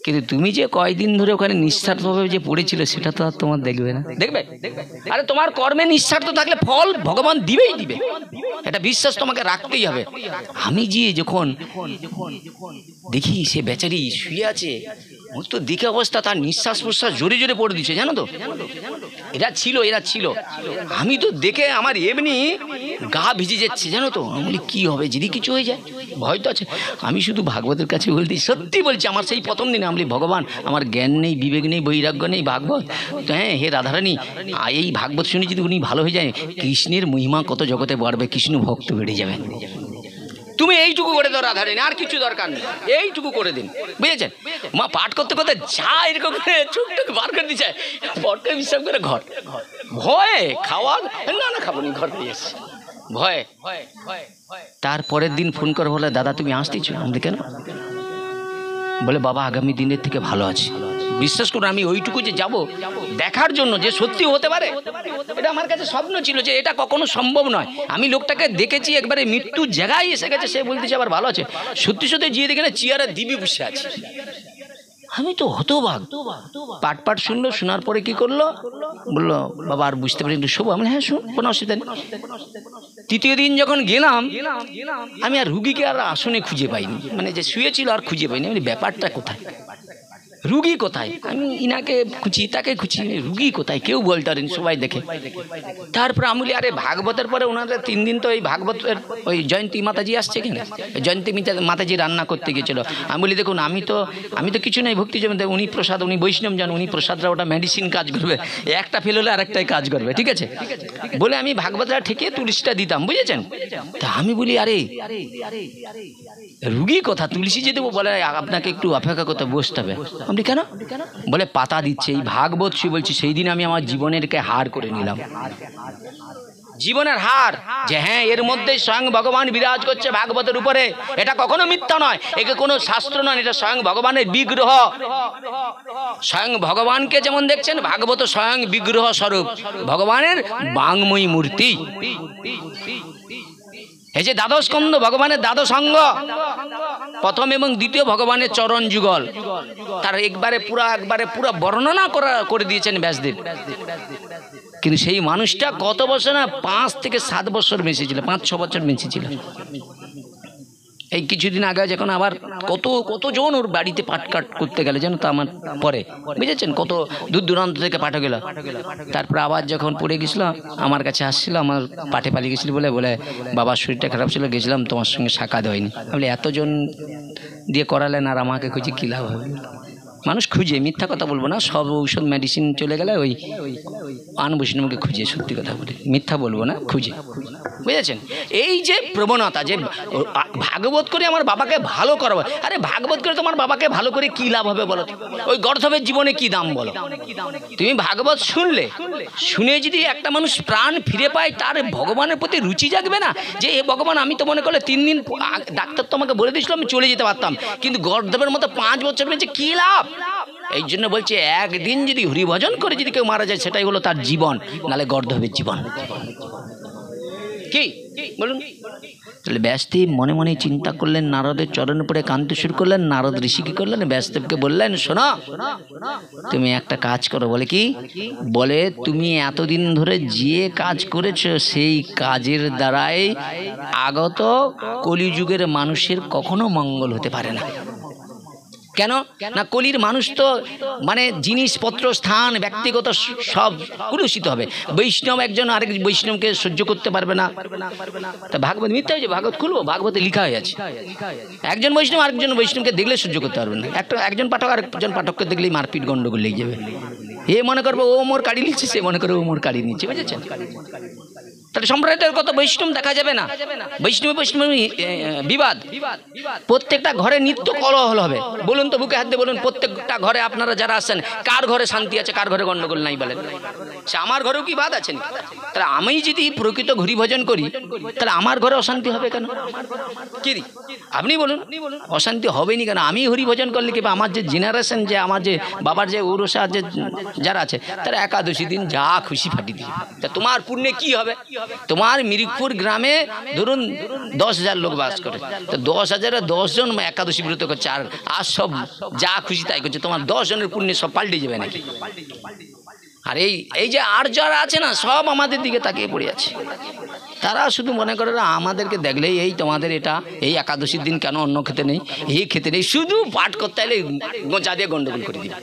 কিন্তু তুমি যে কয়দিন ধরে ওখানে নিঃস্বার্থভাবে যে পড়েছিল সেটা তো আর তোমার দেখবে না, দেখবে? আরে তোমার কর্মে নিঃস্বার্থ থাকলে ফল ভগবান দিবেই দিবে, এটা বিশ্বাস তোমাকে রাখতেই হবে। আমি যে যখন দেখি সে বেচারি শুয়ে আছে, ওর তো দেখে অবস্থা, তার নিঃশ্বাস প্রশ্বাস জোরে জোরে পড়ে দিচ্ছে, জানো তো। এরা ছিল, আমি তো দেখে আমার এমনি গা ভিজে যাচ্ছে, জানো তো। আমি বলি কী হবে যদি কিছু হয়ে যায়, ভয় তো আছে। আমি শুধু ভাগবতের কাছে বলতে, সত্যি বলছি, আমার সেই প্রথম দিনে আমি ভগবান, আমার জ্ঞান নেই, বিবেক নেই, বৈরাগ্য নেই, ভাগবত তো হ্যাঁ, হে রাধারানী, এই ভাগবত শুনে যদি উনি ভালো হয়ে যায়, কৃষ্ণের মহিমা কত জগতে বাড়বে, কৃষ্ণ ভক্ত বেড়ে যাবে। তুমি এইটুকু করে দাও রাধারানী, আর কিছু দরকার নেই, এইটুকু করে দিন, বুঝেছেন। মা পাঠ করতে করতে যা এরকম করে চোখটাকে বার করে দিচ্ছে, পটকে বিশ্বাস করে ঘর ভয়ে খাওয়া না খাবো নি, ঘর পেয়ে এসছে ভয়ে। তারপরের দিন ফোন করে বলে দাদা তুমি আসতেছ? আমি কেন? বলে বাবা আগামী দিনের থেকে ভালো আছে। বিশ্বাস করুন, আমি ওইটুকু যে যাব দেখার জন্য যে সত্যি হতে পারে, এটা আমার কাছে স্বপ্ন ছিল যে এটা কখনো সম্ভব নয়। আমি লোকটাকে দেখেছি একবারে মৃত্যুর জায়গায় এসে গেছে, সে বলতেছে আবার ভালো আছে, সত্যি সত্যি গিয়ে দেখে না চেয়ারে দিবি বসে আছে। আমি তো হতবাক, পাট শুনলো, শোনার পরে কি করলো, বললো বাবা আর বুঝতে পারি একটু শোবো। আমি হ্যাঁ শুন, কোনো অসুবিধা নেই। তৃতীয় দিন যখন গেলাম, আমি আর রুগীকে আর আসনে খুঁজে পাইনি, মানে যে শুয়েছিল আর খুঁজে পাইনি। আমি ব্যাপারটা কোথায়, রুগী কোথায়? আমি ইনাকে খুঁজি, তাকে খুঁজি, রুগী কোথায় কেউ বলতে পারেনি, সবাই দেখে। তারপরে আমি বলি আরে ভাগবতের পরে ওনারা 3 দিন তো ওই ভাগবতের ওই জয়ন্তী মাতাজি আসছে কিনা, জয়ন্তী মাতাজি রান্না করতে গিয়েছিল। আমি বলি দেখুন আমি তো কিছু নেই ভক্তি জমিতে, উনি প্রসাদ, উনি বৈষ্ণব যান, উনি প্রসাদরা ওটা মেডিসিন কাজ করবে, একটা ফেল হলে আরেকটাই কাজ করবে, ঠিক আছে বলে আমি ভাগবতরা ঠেকে তুলসীটা দিতাম, বুঝেছেন। তা আমি বলি আরে রুগী কথা, তুলসী যে দেবো, বলে আপনাকে একটু অপেক্ষা করতে বসতে হবে। আমি কেন? বলে পাতা দিচ্ছে। এই ভাগবত শুয়ে বলছি সেই দিন আমি আমার জীবনেরকে হার করে নিলাম, জীবনের হার, যে হ্যাঁ এর মধ্যে স্বয়ং ভগবান বিরাজ করছে ভাগবতের উপরে। এটা কখনো মিথ্যা নয়, একে কোনো শাস্ত্র নয়, এটা স্বয়ং ভগবানের বিগ্রহ। স্বয়ং ভগবানকে যেমন দেখছেন, ভাগবত স্বয়ং বিগ্রহ স্বরূপ ভগবানের বাংময়ী মূর্তি। এই যে দ্বাদশ স্কন্ধ, ভগবানের দ্বাদশ অঙ্গ, প্রথম এবং দ্বিতীয় ভগবানের চরণ যুগল, তার একবারে পুরা বর্ণনা করে দিয়েছেন ব্যাসদেব। কিন্তু সেই মানুষটা কত বছর না, 5 থেকে 7 বছর বেঁচেছিল, 5-6 বছর বেঁচেছিল। এই কিছুদিন আগে যখন আবার কতজন ওর বাড়িতে পাঠ করতে গেলে যেন তো আমার পরে, বুঝেছেন, কত দূর দূরান্ত থেকে পাঠ গেল। তারপরে আবার যখন পড়ে গেছিলাম, আমার কাছে আসছিল, আমার পাঠে পালিয়ে গেছিল বলে বাবার শরীরটা খারাপ ছিল, গেছিলাম, তোমার সঙ্গে সাক্ষাৎ হয়নি। বলে এতজন দিয়ে করালেন আর আমাকে খুঁজে কী লাভ হবে? মানুষ খুঁজে, মিথ্যা কথা বলবো না, সব ঔষধ মেডিসিন চলে গেলে ওই বৈষ্ণবকে খুঁজে, সত্যি কথা বলি, মিথ্যা বলবো না, খুঁজে, বুঝেছেন। এই যে প্রবণতা যে ভাগবত করে আমার বাবাকে ভালো করাবো, আরে ভাগবত করে তোমার বাবাকে ভালো করে কি লাভ হবে বলো? ওই গর্ধবের জীবনে কি দাম বলো? তুমি ভাগবত শুনে যদি একটা মানুষ প্রাণ ফিরে পায়, তার ভগবানের প্রতি রুচি জাগবে না? যে এ ভগবান, আমি তো মনে করলে 3 দিন ডাক্তার তো আমাকে বলে দিয়েছিল, আমি চলে যেতে পারতাম, কিন্তু গর্ধবের মতো 5 বছর বেঁচে কি লাভ? এই জন্য বলছে একদিন যদি হরিভজন করে যদি কেউ মারা যায়, সেটাই হলো তার জীবন, নালে গর্ধবের জীবন। কি বলুন? তাহলে ব্যাসদেব মনে মনে চিন্তা করলেন, নারদের চরণে পড়ে কাঁদতে শুরু করলেন। নারদ ঋষি কি করলেন? ব্যাসদেবকে বললেন, শোনো, তুমি একটা কাজ করো। বলে কি? বলে তুমি এতদিন ধরে যে কাজ করেছো, সেই কাজের দ্বারাই আগত কলিযুগের মানুষের কখনো মঙ্গল হতে পারে না। কেন না? কলির মানুষ তো মানে জিনিসপত্র, স্থান, ব্যক্তিগত সব কুলুষিত হবে। বৈষ্ণব একজন আরেক বৈষ্ণবকে সহ্য করতে পারবে না। তা ভাগবত মিথ্যা হয়েছে? ভাগবত খুলবো, ভাগবতে লেখা হয়ে আছে, একজন বৈষ্ণব আরেকজন বৈষ্ণবকে দেখলে সহ্য করতে পারবে না। একজন পাঠক আরেকজন পাঠককে দেখলেই মারপিট, গন্ডগোল লেগে যাবে। এ মনে করবো ও মোর কাড়ি নিচ্ছে, সে মনে করবে ও মোর কাড়ি নিচ্ছে, বুঝেছেন? তাহলে সম্প্রদায়ের কত বৈষ্ণব দেখা যাবে না? বৈষ্ণব বিবাদ, প্রত্যেকটা ঘরে নিত্য কলহ হবে। বলুন তো, বুকে হাত দিয়ে বলুন, প্রত্যেকটা ঘরে আপনারা যারা আছেন, কার ঘরে শান্তি আছে, কার ঘরে গন্ডগোল নাই বলেন? সে আমার ঘরেও কি বাদ আছেন? তাহলে আমি যদি প্রকৃত ঘুরি ভজন করি, তাহলে আমার ঘরে অশান্তি হবে কেন? কি আপনি বলুন, অশান্তি হবেনি কেন? আমি হরি ভজন করলে কি, আমার যে জেনারেশন, যে আমার যে বাবার যে ঔরসা যে যারা আছে, তারা একাদশী দিন যা খুশি ফাটি দিয়ে, তা তোমার পুণ্যে কি হবে? তোমার মিরিকপুর গ্রামে ধরুন 10,000 লোক বাস করে, তো 10,000-এ 10 জন একাদশী ব্রত করছে, আর সব যা খুশি তাই করছে, তোমার 10 জনের পুণ্যে সব পাল্টে যাবে নাকি? আর এই যে আর যারা আছে না, সব আমাদের দিকে তাকিয়ে পড়ে আছে। তারা শুধু মনে করে আমাদেরকে দেখলেই এই তোমাদের এটা, এই একাদশীর দিন কেন অন্য খেতে নেই, এই খেতে নেই, শুধু পাঠ করতে এলে গোঁচা দিয়ে গন্ডগোল করে দিবে।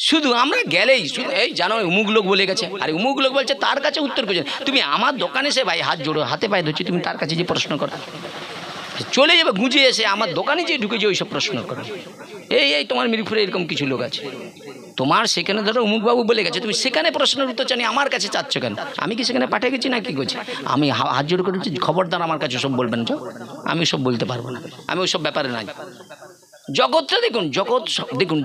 শুধু আমরা গেলেই শুধু এই জানো উমুক লোক বলে গেছে, আর উমুক লোক বলছে, তার কাছে উত্তর করছে। তুমি আমার দোকানে সে ভাই হাত জোড়ো, হাতে পায়ে ধরছি, তুমি তার কাছে যে প্রশ্ন করো, চলে যাবে গুঁজে এসে আমার দোকানে যে ঢুকে যে ওইসব প্রশ্ন করো। এই তোমার মিরপুরে এরকম কিছু লোক আছে, তোমার সেখানে ধরো অমুক বাবু বলে গেছে, তুমি সেখানে প্রশ্নের উত্তর জানি আমার কাছে চাচ্ছ কেন? আমি কি সেখানে পাঠিয়ে গেছি না কি করছি? আমি হাত জোড় করেছি, খবরদার আমার কাছে সব বলবেন তো, আমি সব বলতে পারবো না, আমি ওইসব ব্যাপারে নাই। জগৎটা দেখুন,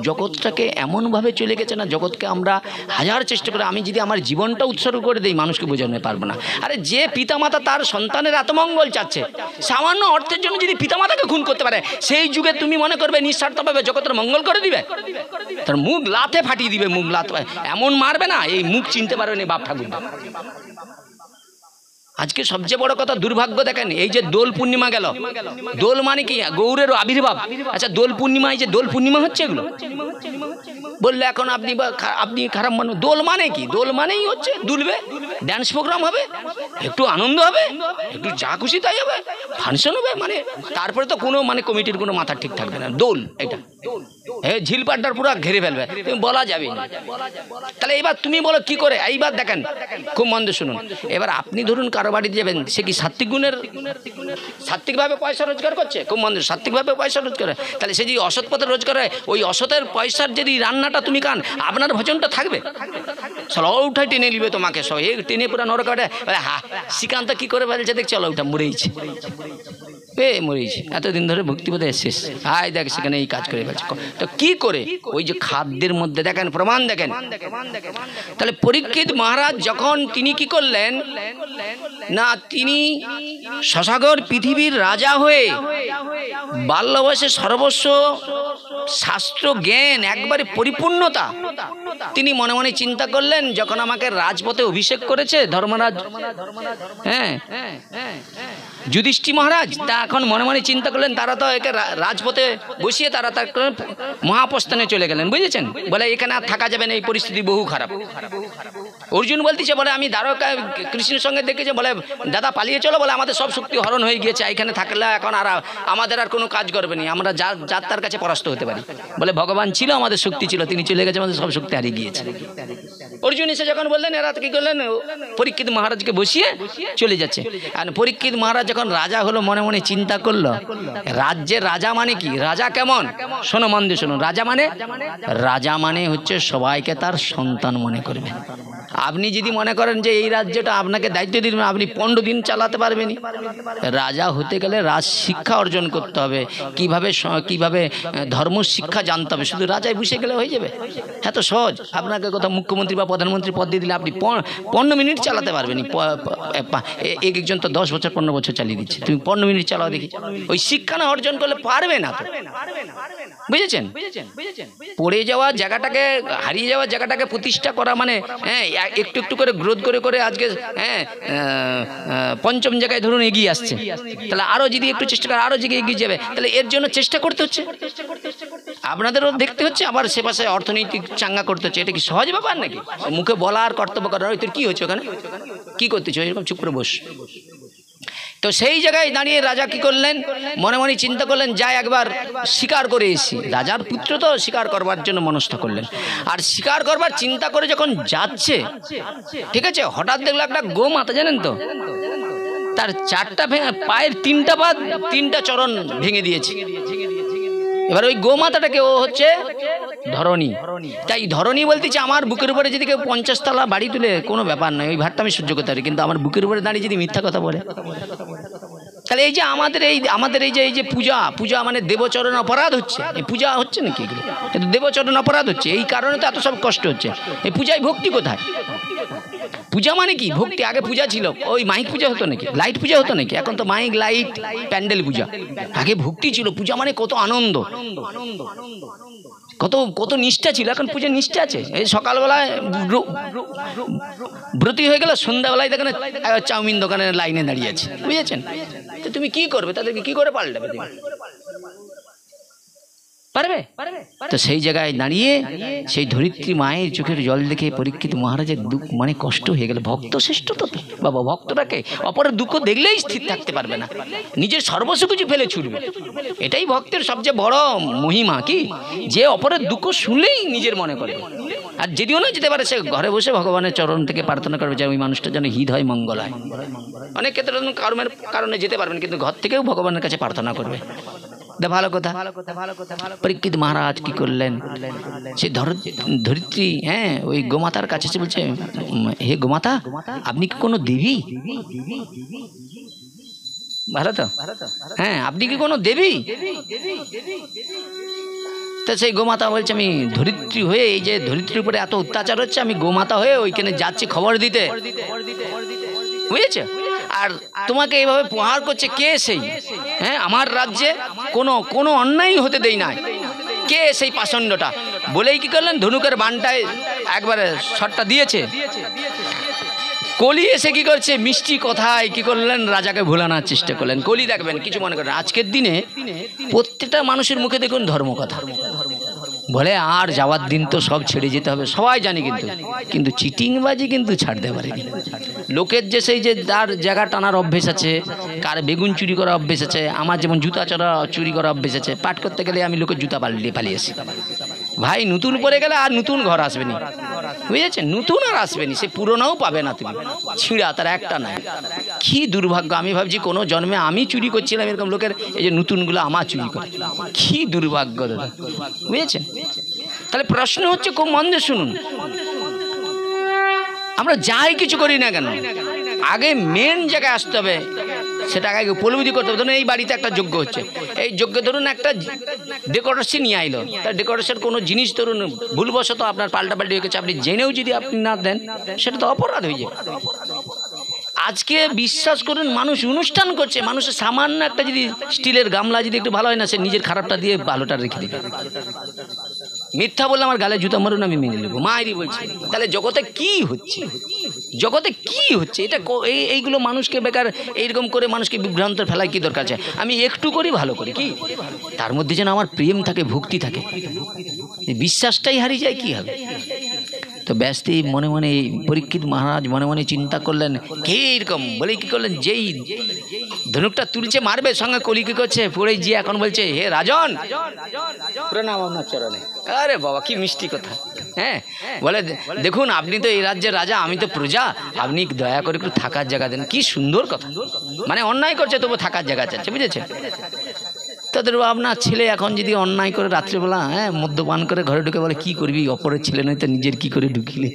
জগৎটাকে এমনভাবে চলে গেছে না, জগৎকে আমরা হাজার চেষ্টা করে, আমি যদি আমার জীবনটা উৎসর্গ করে দিই, মানুষকে বোঝাতে পারবো না। আরে যে পিতামাতা তার সন্তানের আত্মমঙ্গল চাচ্ছে, সামান্য অর্থের জন্য যদি পিতামাতাকে খুন করতে পারে, সেই যুগে তুমি মনে করবে নিঃস্বার্থভাবে জগতের মঙ্গল করে দিবে? তার মুখ লাথে ফাটিয়ে দিবে, মুখ লাথ এমন মারবে না, এই মুখ চিনতে পারবে না বাপ ঠাকুর। আজকে সবচেয়ে বড় কথা, দুর্ভাগ্য দেখেন, এই যে দোল পূর্ণিমা গেল, দোল মানে কি? গৌরের আবির্ভাব। আচ্ছা, দোল পূর্ণিমা, এই যে দোল পূর্ণিমা হচ্ছে, এগুলো বললে এখন আপনি খারাপ মানুষ। দোল মানে কি? দোল মানেই হচ্ছে দুলবে, ড্যান্স প্রোগ্রাম হবে, একটু আনন্দ হবে, একটু যা খুশি তাই হবে, ফাংশন হবে, মানে তারপরে তো কোনো মানে কমিটির কোনো মাথা ঠিক থাকবে না। দোল এটা ঝিলপাটটার পুরো ঘিরে ফেলবে, তুমি বলা যাবে না। তাহলে এবার তুমি বলো কি করে? এইবার দেখেন, খুব মন দিয়ে শুনুন। এবার আপনি ধরুন কারো বাড়িতে যাবেন, সে কি সাত্ত্বিকভাবে পয়সা রোজগার করছে? খুব মন দিয়ে, সাত্ত্বিকভাবে পয়সা রোজগার করে। তাহলে সে যদি অসৎ পথে রোজগার হয়, ওই অসতের পয়সার যদি রান্নাটা তুমি খান, আপনার ভোজনটা থাকবে? চলো ওঠাই টেনে নিবে তোমাকে, সব এই টেনে পুরো নরকাটে। হা, শ্রীকান্ত কি করে বলছে দেখ, চলো ওটা মরেইছে, মরেইছে, এতদিন ধরে ভক্তিপথে শেষ, হাই দেখ সেখানে এই কাজ করে ফেলছে। তো কি করে? ওই যে খাদ্যের মধ্যে দেখেন, প্রমাণ দেখেন। তাহলে পরীক্ষিত মহারাজ যখন তিনি কি করলেন না, তিনি শশাগর পৃথিবীর রাজা হয়ে বাল্য বয়সে সর্বস্ব শাস্ত্র জ্ঞান একবারে পরিপূর্ণতা, তিনি মনে মনে চিন্তা করলেন, যখন আমাকে রাজপথে অভিষেক করেছে ধর্মরাজ, হ্যাঁ যুধিষ্ঠির মহারাজ, তা এখন মনে মনে চিন্তা করলেন, তারা তো একে রাজপথে বসিয়ে তারা তার মহাপ্রস্থানে চলে গেলেন, বুঝেছেন? বলে এখানে আর থাকা যাবে না, এই পরিস্থিতি বহু খারাপ। অর্জুন বলতেছে, বলে আমি দ্বারকা কৃষ্ণের সঙ্গে দেখেছি, বলে দাদা পালিয়ে চলো, বলে আমাদের সব শক্তি হরণ হয়ে গিয়েছে, এখানে থাকলে এখন আর আমাদের আর কোনো কাজ করবে না, আমরা যার তার কাছে পরাস্ত হতে পারি। বলে ভগবান ছিল, আমাদের শক্তি ছিল, তিনি চলে গেছে, আমাদের সব শক্তি হারিয়ে গিয়েছে। অর্জুন এসে যখন বললেন, এরা কি করলেন, পরীক্ষিত মহারাজকে বসিয়ে চলে যাচ্ছে। আর পরীক্ষিত মহারাজ যখন রাজা হলো, মনে মনে চিন্তা করলো, রাজ্যের রাজা মানে কি, রাজা কেমন? শোনো মন দিয়ে শোনো, রাজা মানে হচ্ছে সবাইকে তার সন্তান মনে করবে। আপনি যদি মনে করেন যে এই রাজ্যটা আপনাকে দায়িত্ব দিবেন, আপনি 15 দিন চালাতে পারবেন। রাজা হতে গেলে রাজ শিক্ষা অর্জন করতে হবে, কিভাবে ধর্ম শিক্ষা জানতে হবে। শুধু রাজায় বসে গেলে হয়ে যাবে? এত সহজ? আপনাকে কোথাও মুখ্যমন্ত্রী বা প্রধানমন্ত্রী পদ দিয়ে দিলে আপনি 15 মিনিট চালাতে পারবেন। একজন তো 10 বছর 15 বছর চালিয়ে দিচ্ছে, তুমি 15 মিনিট চালাও দেখি। ওই শিক্ষা না অর্জন করলে পারবে না তো, বুঝেছেন? পড়ে যাওয়া জায়গাটাকে, হারিয়ে যাওয়া জায়গাটাকে প্রতিষ্ঠা করা মানে, হ্যাঁ একটু একটু করে গ্রোথ করে করে আজকে পঞ্চম জায়গায় ধরুন এগিয়ে আসছে, তাহলে আরো যদি একটু চেষ্টা করে আরো জায়গায় এগিয়ে যাবে, তাহলে এর জন্য চেষ্টা করতে হচ্ছে, আপনাদেরও দেখতে হচ্ছে, আবার সে পাশে অর্থনৈতিক চাঙ্গা করতে হচ্ছে। এটা কি সহজ ব্যাপার নাকি? মুখে বলা আর কর্তব্য করা, তোর কি হচ্ছে ওখানে, কি করতেছো, এরকম চুপ করে বস। তো সেই জায়গায় দাঁড়িয়ে রাজা কি করলেন, মনে মনে চিন্তা করলেন, যাই একবার শিকার করে এসি। রাজার পুত্র তো শিকার করবার জন্য মনস্থ করলেন। আর শিকার করবার চিন্তা করে যখন যাচ্ছে, ঠিক আছে, হঠাৎ দেখলো একটা গোমাতা, জানেন তো, তার 4টা পায়ের 3টা পা 3টা চরণ ভেঙে দিয়েছে। এবার ওই গোমাতাটাকে ও হচ্ছে ধরণী। তাই ধরণী বলতেছে, আমার বুকের উপরে যদি কেউ 50 তলা বাড়ি তুলে কোনো ব্যাপার নয়, ওই ভারটা আমি সহ্য করতে পারি, কিন্তু আমার বুকের উপরে দাঁড়িয়ে যদি মিথ্যা কথা বলে, তাহলে এই যে আমাদের এই যে পূজা মানে দেবচরণ অপরাধ হচ্ছে। এই পূজা হচ্ছে নাকি এগুলো? কিন্তু দেবচরণ অপরাধ হচ্ছে, এই কারণে তো এত সব কষ্ট হচ্ছে। এই পূজায় ভক্তি কোথায়? পূজা মানে কি? ভক্তি। আগে পূজা ছিল, ওই মাইক পূজা হতো নাকি, লাইট পূজা হতো নাকি? এখন তো মাইক, লাইট, প্যান্ডেল পূজা। আগে ভক্তি ছিল, পূজা মানে কত আনন্দ, কত নিষ্ঠা ছিল। এখন পূজার নিষ্ঠা আছে? এই সকালবেলায় ব্রতী হয়ে গেল, সন্ধ্যাবেলায় দেখেন চাউমিন দোকানের লাইনে দাঁড়িয়ে আছে, বুঝেছেন? তো তুমি কি করবে? তাদেরকে কি করে পাল্টাবে? তুমি পারবে? তো সেই জায়গায় দাঁড়িয়ে সেই ধরিত্রী মায়ের চোখের জল দেখে পরীক্ষিত মহারাজের দুঃখ মানে কষ্ট হয়ে গেল। ভক্ত শ্রেষ্ঠ তো বাবা, ভক্তটাকে অপরের দুঃখ দেখলেই স্থির থাকতে পারবে না, নিজের সর্বস্ব কিছু ফেলে ছুটবে। এটাই ভক্তের সবচেয়ে বড় মহিমা, কি যে অপরের দুঃখ শুনলেই নিজের মনে করে। আর যদিও না যেতে পারে, সে ঘরে বসে ভগবানের চরণ থেকে প্রার্থনা করবে যে ওই মানুষটার জন্য হিত হয়, মঙ্গল হয়। অনেক ক্ষেত্রে কর্মের কারণে যেতে পারবেন, কিন্তু ঘর থেকেও ভগবানের কাছে প্রার্থনা করবে। ভালো কথা। পরীক্ষিত মহারাজ কি করলেন, সেই ধরিত্রী, হ্যাঁ ওই গোমাতার কাছে এসে বলছে, হে গোমাতা, আপনি কি কোনো দেবী? ভালো তো, হ্যাঁ আপনি কি কোনো দেবী? তো সেই গোমাতা বলছে, আমি ধরিত্রী হয়ে, এই যে ধরিত্রীর উপরে এত অত্যাচার হচ্ছে, আমি গোমাতা হয়ে ওইখানে যাচ্ছি খবর দিতে, বুঝেছে? আর তোমাকে এইভাবে প্রহার করছে কে? সেই, হ্যাঁ আমার রাজ্যে কোনো অন্যায় হতে দেই না, কে সেই পাষণ্ডটা? বলেই কি করলেন, ধনুকের বানটায় একবারে শটটা দিয়েছে। কলি এসে কি করছে, মিষ্টি কথায় কি করলেন, রাজাকে ভোলানোর চেষ্টা করলেন। কলি দেখবেন কিছু মনে করেন, আজকের দিনে প্রত্যেকটা মানুষের মুখে দেখুন ধর্ম কথা, বলে আর যাওয়ার দিন তো সব ছেড়ে যেতে হবে, সবাই জানি, কিন্তু চিটিংবাজি কিন্তু ছাড়তে পারেনি। লোকের যে সেই যে তার জায়গা টানার অভ্যেস আছে, কার বেগুন চুরি করার অভ্যেস আছে, আমার যেমন জুতা চুরি করার অভ্যেস আছে। পাঠ করতে গেলে আমি লোকের জুতা পালিয়েছি। ভাই নতুন পরে গেলে আর নতুন ঘর আসবেনি, বুঝেছেন? নতুন আর আসবেনি, সে পুরোনাও পাবে না, তুমি ছিঁড়া তার একটা নাই। কি দুর্ভাগ্য! আমি ভাবছি কোনো জন্মে আমি চুরি করছিলাম, এরকম লোকের এই যে নতুনগুলো আমার চুরি করে, কি দুর্ভাগ্য দাদা, বুঝেছেন? তাহলে প্রশ্ন হচ্ছে, খুব মন দিয়ে শুনুন, আমরা যাই কিছু করি না কেন আগে মেন জায়গায় আসতে হবে, সেটা আগে উপলব্ধি করতে হবে। ধরুন এই বাড়িতে একটা যজ্ঞ হচ্ছে, এই যজ্ঞ ধরুন একটা ডেকোরেশন নিয়ে আইলো, তার ডেকোরেশন কোনো জিনিস ধরুন ভুলবশত আপনার পাল্টাপাল্টি হয়ে গেছে, আপনি জেনেও যদি আপনি না দেন সেটা তো অপরাধ হয়ে যাবে। আজকে বিশ্বাস করুন, মানুষ অনুষ্ঠান করছে, মানুষের সামান্য একটা যদি স্টিলের গামলা যদি একটু ভালো হয় না, সে নিজের খারাপটা দিয়ে ভালোটা রেখে দেবে। মিথ্যা বললে আমার গালে জুতা মারুন, আমি মেনে নেবো, মায়েরই বলছি। তাহলে জগতে কি হচ্ছে, জগতে কি হচ্ছে? এটা এইগুলো মানুষকে বেকার এইরকম করে মানুষকে বিভ্রান্ত ফেলায় কি দরকার আছে? আমি একটু করি, ভালো করি, কি তার মধ্যে যেন আমার প্রেম থাকে, ভক্তি থাকে, বিশ্বাসটাই হারিয়ে যায়, কি হবে? তো ব্যস্ত মনে মনে পরীক্ষিত মহারাজ মনে মনে চিন্তা করলেন, কে এরকম বলে কি করলেন, যেই ধনুকটা তুলছে মারবে, সঙ্গে কলি কি করছে, পড়ে গিয়ে এখন বলছে, হে রাজন, প্রণাম আপনার চরণে। আরে বাবা, কি মিষ্টি কথা! হ্যাঁ, বলে দেখুন আপনি তো এই রাজ্যের রাজা, আমি তো প্রজা, আপনি দয়া করে একটু থাকার জায়গা দেন। কি সুন্দর কথা! মানে অন্যায় করছে তবু থাকার জায়গা চাচ্ছে, বুঝেছে? তাদের আপনার ছেলে এখন যদি অন্যায় করে রাত্রিবেলা মদ্যপান করে ঘরে ঢুকে, বলে কি করবি, অপরের ছেলে নয় তো নিজের কি করে ঢুকিলে,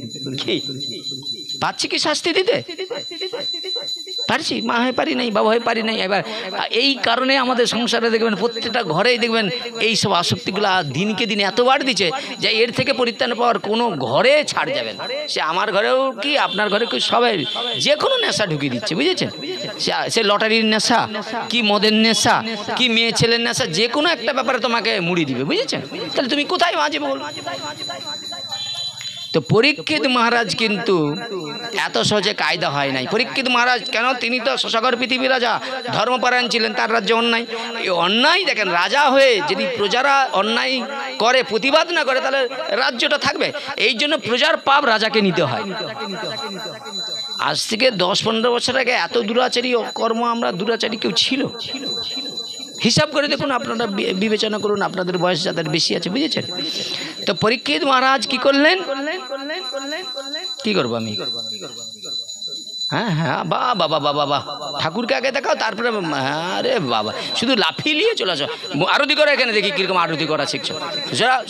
পাচ্ছি কি শাস্তি দিতে? পারছি, মা হয়ে পারি নাই, বাবা হয়ে পারি নাই। এবার এই কারণে আমাদের সংসারে দেখবেন প্রত্যেকটা ঘরেই দেখবেন এই সব আসক্তিগুলো দিনকে দিন এত বাড় দিচ্ছে যে এর থেকে পরিত্রাণ পাওয়ার কোনো ঘরে ছাড় যাবেন। সে আমার ঘরেও কি আপনার ঘরে কি, সবাই যে কোনো নেশা ঢুকিয়ে দিচ্ছে, বুঝেছেন? সে লটারির নেশা, কি মদের নেশা, কি মেয়ে ছেলের নেশা, যে কোনো একটা ব্যাপারে তোমাকে মুড়ি দিবে, বুঝেছেন? তাহলে তুমি কোথায় বাঁচবে বল? তো পরীক্ষিত মহারাজ কিন্তু এত সহজে কায়দা হয় নাই। পরীক্ষিত মহারাজ কেন, তিনি তো সাগর পৃথিবী রাজা, ধর্মপরায়ণ ছিলেন, তার রাজ্যে অন্যায়, এই অন্যায় দেখেন, রাজা হয়ে যদি প্রজারা অন্যায় করে, প্রতিবাদ না করে, তাহলে রাজ্যটা থাকবে। এই জন্য প্রজার পাপ রাজাকে নিতে হয়। আজ থেকে 10-15 বছর আগে এত দুরাচারী কর্ম, আমরা দুরাচারী কেউ ছিল? হিসাব করে দেখুন, আপনারা বিবেচনা করুন, আপনাদের বয়স যাদের বেশি আছে, বুঝেছেন? তো পরীক্ষিত মহারাজ কি করলেন, কি করবো আমি, হ্যাঁ হ্যাঁ, বাবা বাবা বাবা, ঠাকুরকে আগে দেখাও, তারপরে আরে বাবা শুধু লাফিয়ে নিয়ে চলে আসো, আরতি করো, এখানে দেখি কিরকম আরতি করা শিখছো।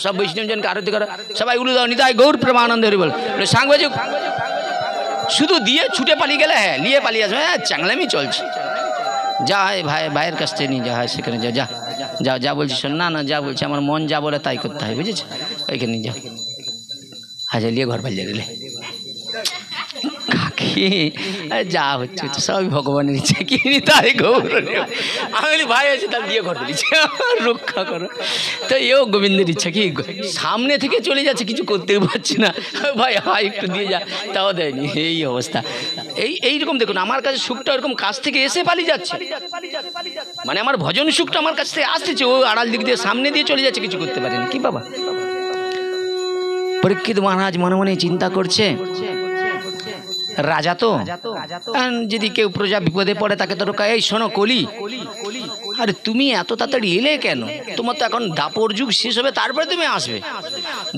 সব বৈষ্ণবজনকে আরতি করো, সবাই উলু দাও, নিতাই গৌর প্রেমানন্দ হরি বল। সাংবাদিক শুধু দিয়ে ছুটে পালিয়ে গেলে, হ্যাঁ নিয়ে পালিয়ে আসবে, হ্যাঁ চাংলামি চলছে। যা হয় ভাইয়ের কাছ থেকে নিয়ে যা হয় সেখানে যা যা যা যা বলছি শোন, না যা বলছি আমার মন যা বলে তাই করতে হয়, বুঝেছে? ওইখানে যা, হাজার নিয়ে ঘর পালিয়ে গেলে কাকি, যা হচ্ছে সবই ভগবানের ইচ্ছা, কি তাই গৌর। আমি ভাই আছে, তার দিয়ে ঘর পেয়েছি, রক্ষা করো। তো এও গোবিন্দের ইচ্ছা, কি সামনে থেকে চলে যাচ্ছে, কিছু করতেও পারছি না, ভাই হাই একটু দিয়ে যা, তাও দেয়নি। এই অবস্থা, এইরকম দেখুন, আমার কাছে সুখটা এরকম কাছ থেকে এসে পালিয়ে যাচ্ছে, মানে আমার ভজন সুখটা আমার কাছ থেকে আসতেছে, ও আড়াল দিক দিয়ে সামনে দিয়ে চলে যাচ্ছে, কিছু করতে পারেনি। কি বাবা! পরীক্ষিত মহারাজ মনে মনে চিন্তা করছে, রাজা তো, যদি কেউ প্রজা বিপদে পড়ে তাকে তো রক্ষা। এই শোনো কলি, আরে তুমি এত তাড়াতাড়ি এলে কেন? তোমার তো এখন দাপর যুগ শেষ হবে, তারপরে তুমি আসবে।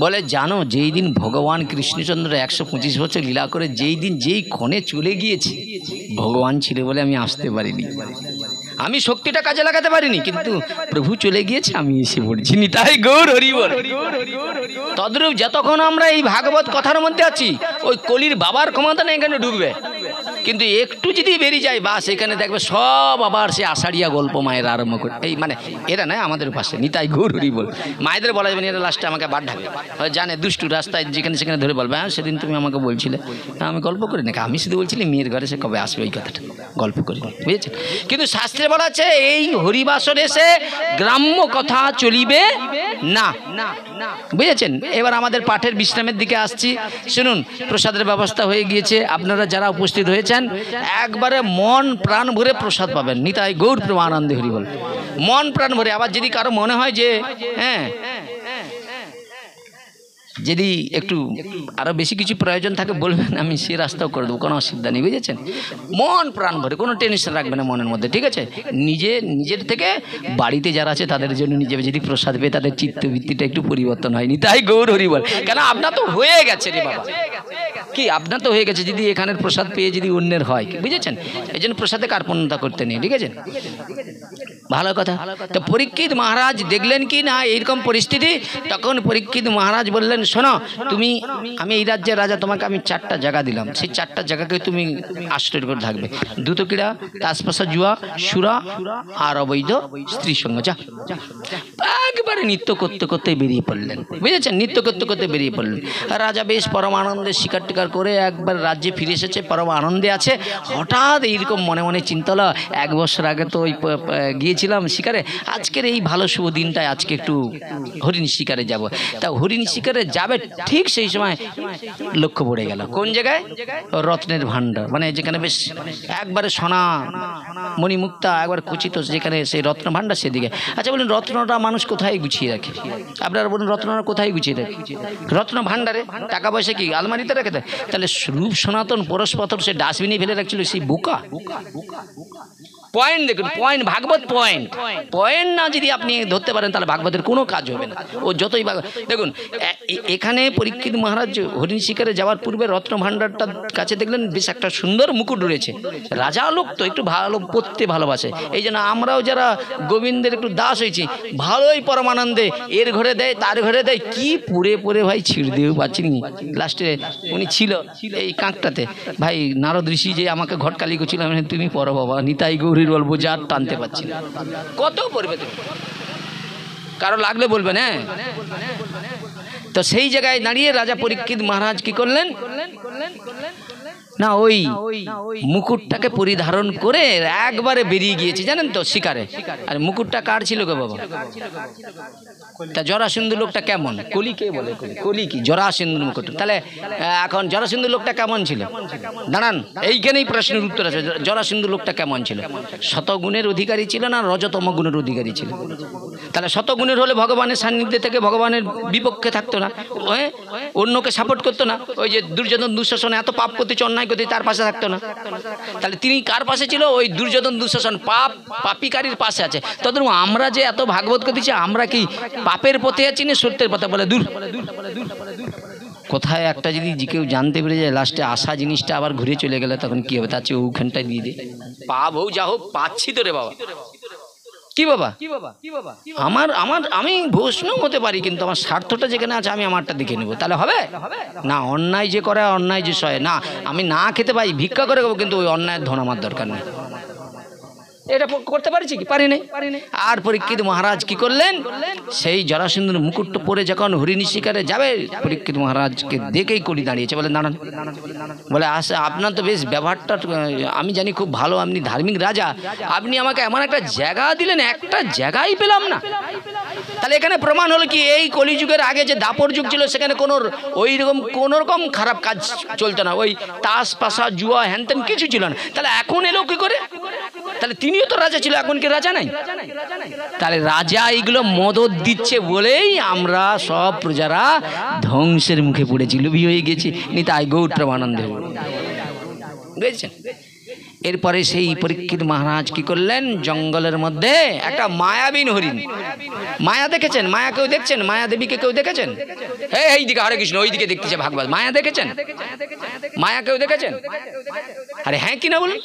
বলে জানো, যেই দিন ভগবান কৃষ্ণচন্দ্র 125 বছর লীলা করে যেই দিন যেই ক্ষণে চলে গিয়েছে, ভগবান ছিল বলে আমি আসতে পারিনি, আমি শক্তিটা কাজে লাগাতে পারিনি, কিন্তু প্রভু চলে গিয়েছে, আমি এসে পড়ছি। তাই গৌর হরি বল। তদ্রূপ যতক্ষণ আমরা এই ভাগবত কথার মধ্যে আছি, ওই কলির বাবার ক্ষমতা না এখানে ঢুকবে, কিন্তু একটু যদি বেরিয়ে যায়, বাস এখানে দেখবে সব আবার সে আষাঢ়িয়া গল্প মায়ের আরম্ভ করে। এই মানে এরা নয়, আমাদের পাশে নিতাই গৌর হরি বল। মায়েদের বলা যাবে না, এরা লাস্টে আমাকে বাদ ঢাকে, জানে দুষ্টু রাস্তায় যেখানে সেখানে ধরে বলবে, হ্যাঁ সেদিন তুমি আমাকে বলছিলে, আমি গল্প করি নাকি, আমি শুধু বলছিলি মেয়ের ঘরে সে কবে আসবে, ওই কথাটা গল্প করি, বুঝেছেন? কিন্তু শাস্ত্রে বলা আছে, এই হরিবাসরে এসে গ্রাম্য কথা চলিবে না, বুঝেছেন? এবার আমাদের পাঠের বিশ্রামের দিকে আসছি, শুনুন। প্রসাদের ব্যবস্থা হয়ে গিয়েছে, আপনারা যারা উপস্থিত হয়েছেন একবারে মন প্রাণ ভরে প্রসাদ পাবেন। নিতাই গৌর প্রেমানন্দে হরি বল। মন প্রাণ ভরে। আবার যদি কারো মনে হয় যে যদি একটু আরো বেশি কিছু প্রয়োজন থাকে বলবেন, আমি সে রাস্তাও করে দেবো, কোনো অসুবিধা নেই, বুঝেছেন? মন প্রাণ ভরে, কোনো টেনশন রাখবেন না মনের মধ্যে, ঠিক আছে? নিজের থেকে বাড়িতে যারা আছে তাদের জন্য নিজে যদি প্রসাদ পেয়ে তাদের চিত্তবৃত্তিটা একটু পরিবর্তন হয়নি, তাই গৌর হরি বল। কেন আপনার তো হয়ে গেছে রে বাবা, কি আপনার তো হয়ে গেছে, যদি এখানের প্রসাদ পেয়ে যদি অন্যের হয়, বুঝেছেন? এই জন্য প্রসাদে কার্পণ্যতা করতে নেই, ঠিক আছে? ভালো কথা। তো পরীক্ষিত মহারাজ দেখলেন কি না এইরকম পরিস্থিতি, তখন পরীক্ষিত মহারাজ বললেন, শোনো তুমি, আমি এই রাজ্যের রাজা, তোমাকে আমি 4টা জায়গা দিলাম, সেই 4টা জায়গাকে তুমি আশ্রয় করে থাকবে। দ্রুত ক্রীড়া, তাসপাশা, জুয়া, সুরা আর অবৈধ স্ত্রী সঙ্গ। যা একবারে নৃত্য করতে করতে বেরিয়ে পড়লেন, বুঝেছেন? নৃত্য করতে করতে বেরিয়ে পড়লেন। রাজা বেশ পরম আনন্দে শিকার টিকার করে একবার রাজ্যে ফিরে এসেছে, পরম আনন্দে আছে। হঠাৎ এইরকম মনে মনে চিন্তা হলো, 1 বছর আগে তো ওই গিয়েছিলাম শিকারে, আজকের এই ভালো শুভ দিনটায় আজকে একটু হরিণ শিকারে যাব। তা হরিণ শিকারে যাবে ঠিক সেই সময় লক্ষ্য পড়ে গেল কোন জায়গায়? রত্নের ভাণ্ডার, মানে যেখানে বেশ একবারে সোনা মণিমুক্তা একবার কুচিত, যেখানে সেই রত্ন ভাণ্ডার, সেদিকে। আচ্ছা বলুন, রত্নটা মানুষ কোথায় গুছিয়ে রাখে? আপনারা বলুন, রত্নটা কোথায় গুছিয়ে রাখে? রত্ন ভাণ্ডারে। টাকা পয়সা কি আলমারিতে রাখে? তাহলে রূপ সনাতন পরশ পাথর সে ডাস্টবিনে ফেলে রাখছিল সেই বোকা। পয়েন্ট দেখুন, পয়েন্ট, ভাগবত পয়েন্ট, পয়েন্ট না যদি আপনি ধরতে পারেন তাহলে ভাগবতের কোনো কাজ হবে না। ও যতই দেখুন, এখানে পরীক্ষিত মহারাজ হরিণ শিকারে যাওয়ার পূর্বে রত্ন ভাণ্ডারটার কাছে দেখলেন বেশ একটা সুন্দর মুকুট রয়েছে। রাজা লোক তো একটু ভালো পড়তে ভালোবাসে, এই জন্য আমরাও যারা গোবিন্দের একটু দাস হয়েছি ভালোই পরমানন্দে এর ঘরে দেয় তার ঘরে দেয়, কি পুড়ে পুড়ে ভাই ছিঁড় দিয়েও পাচ্ছিনি। লাস্টে উনি ছিল এই কাঁকটাতে, ভাই নারদ ঋষি যে আমাকে ঘটকালি করছিল, তুমি পড়ো বাবা, নিতাই গৌরীর বলবো, যা টানতে পারছি না। কত পড়বে তুমি, কারো লাগলে বলবেন। হ্যাঁ, তো সেই জায়গায় দাঁড়িয়ে রাজা পরীক্ষিত মহারাজ কি করলেন না, ওই মুকুটটাকে পরিধারণ করে একবারে বেরিয়ে গিয়েছে, জানেন তো, শিকারে। আর মুকুটটা কার ছিল গো বাবা? তা জরাসন্ধু লোকটা কেমন? কলি কে বলে? কলি কি জরাসন্ধুর মুকুট? তাহলে এখন জরাসন্ধু লোকটা কেমন ছিল? দাঁড়ান, এইখানেই প্রশ্নের উত্তর আছে। জরাসন্ধু লোকটা কেমন ছিল? শতগুণের অধিকারী ছিল না রজতম গুণের অধিকারী ছিল? তাহলে শতগুণের হলে ভগবানের সান্নিধ্যে থেকে ভগবানের বিপক্ষে থাকতো না, অন্যকে সাপোর্ট করতো না। ওই যে দুর্যোধন দুঃশাসন এত পাপ করতেছে, অন্যায় করতে, তার পাশে থাকতো না। তাহলে তিনি কার পাশে ছিল? ওই দুর্যোধন দুঃশাসন পাপিকারীর পাশে আছে। তখন আমরা যে এত ভাগবত করতেছি, আমরা কি পাপের পথে আছি না সত্যের পথে? বলে দূর। কোথায় একটা যদি কেউ জানতে পেরে যায়, লাস্টে আসা জিনিসটা আবার ঘুরে চলে গেলে তখন কি হবে? তার চেয়ে ওখানটায় দিয়ে দে, পাপ হোক যা হোক, পাচ্ছি তো রে বাবা। কি বাবা, আমি বৈষ্ণব হতে পারি, কিন্তু আমার স্বার্থটা যেখানে আছে আমি আমারটা দেখে নেবো, তাহলে হবে না? অন্যায় যে করে, অন্যায় যে সয় না, আমি না খেতে পাই, ভিক্ষা করে খাবো, কিন্তু ওই অন্যায়ের ধন আমার দরকার নেই। এটা করতে পারছি কি? পারি নাই। আর পরীক্ষিত মহারাজ কি করলেন? সেই জরাসন্ধুর মুকুটটা পরে যখন হরিণ শিকারে যাবে, পরীক্ষিত মহারাজকে দেখেই কলি দাঁড়িয়েছে, বলে দাঁড়ান। বলে আসে, আপনার তো বেশ ব্যবহারটা আমি জানি খুব ভালো, আপনি ধার্মিক রাজা, আপনি আমাকে এমন একটা জায়গা দিলেন, একটা জায়গাই পেলাম না। তাহলে এখানে প্রমাণ হলো কি, এই কলিযুগের আগে যে দাপর যুগ ছিল সেখানে কোন রকম খারাপ কাজ চলতো না, ওই তাস পাশা জুয়া হ্যানত্যান কিছু ছিল না। তাহলে এখন এলো কি করে? তাহলে তিনিও তো রাজা ছিল, এখন কি রাজা নাই? তাহলে রাজা এইগুলো মদত দিচ্ছে বলেই আমরা সব প্রজারা ধ্বংসের মুখে পড়েছি, লোভী হয়ে গেছি। নিতাই গৌর প্রেমানন্দে, বুঝেছেন? এরপরে সেই পরীক্ষিত মহারাজ কি করলেন? জঙ্গলের মধ্যে একটা মায়াবিন হরিণ, মায়া দেখেছেন? মায়া কেউ দেখছেন? মায়া দেবীকে কেউ দেখেছেন? এই দিকে হরে কৃষ্ণ, ওই দিকে দেখতেছে ভাগবত। মায়া দেখেছেন? মায়া কেউ দেখেছেন? আরে হ্যাঁ কি না বলুন,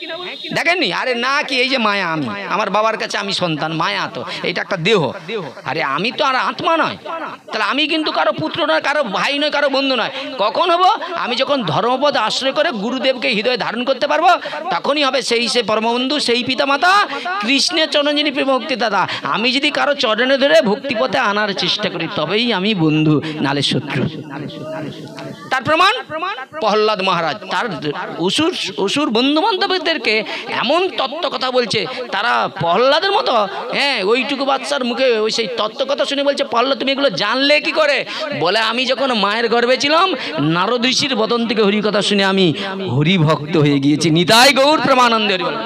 দেখেননি? আরে না, কি এই যে মায়া, আমি আমার বাবার কাছে আমি সন্তান, মায়া তো এটা একটা দেহ। আরে আমি তো আর আত্মা নয়, তাহলে আমি কিন্তু কারো পুত্র নয়, কারো ভাই নয়, কারো বন্ধু নয়। কখন হবো? আমি যখন ধর্মপদ আশ্রয় করে গুরুদেবকে হৃদয়ে ধারণ করতে পারবো, তখনই হবে সেই সে পরমবন্ধু, সেই পিতা মাতা, কৃষ্ণের চরণে যিনি প্রেম ভক্তি দাদা। আমি যদি কারো চরণে ধরে ভক্তিপথে আনার চেষ্টা করি, তবেই আমি বন্ধু, নালে শত্রু। তার প্রমাণ প্রহ্লাদ মহারাজ তার অসুর বন্ধু বান্ধবদেরকে এমন তত্ত্ব কথা বলছে, তারা প্রহ্লাদের মতো ওইটুকু বাচ্চার মুখে ওই সেই তত্ত্ব কথা শুনে বলছে, প্রহ্লাদ তুমি এগুলো জানলে কি করে? বলে আমি যখন মায়ের গর্ভে ছিলাম, নারদ ঋষির বদন থেকে হরি কথা শুনে আমি হরি ভক্ত হয়ে গিয়েছি। নিতাই গৌর প্রেমানন্দে হরি বল।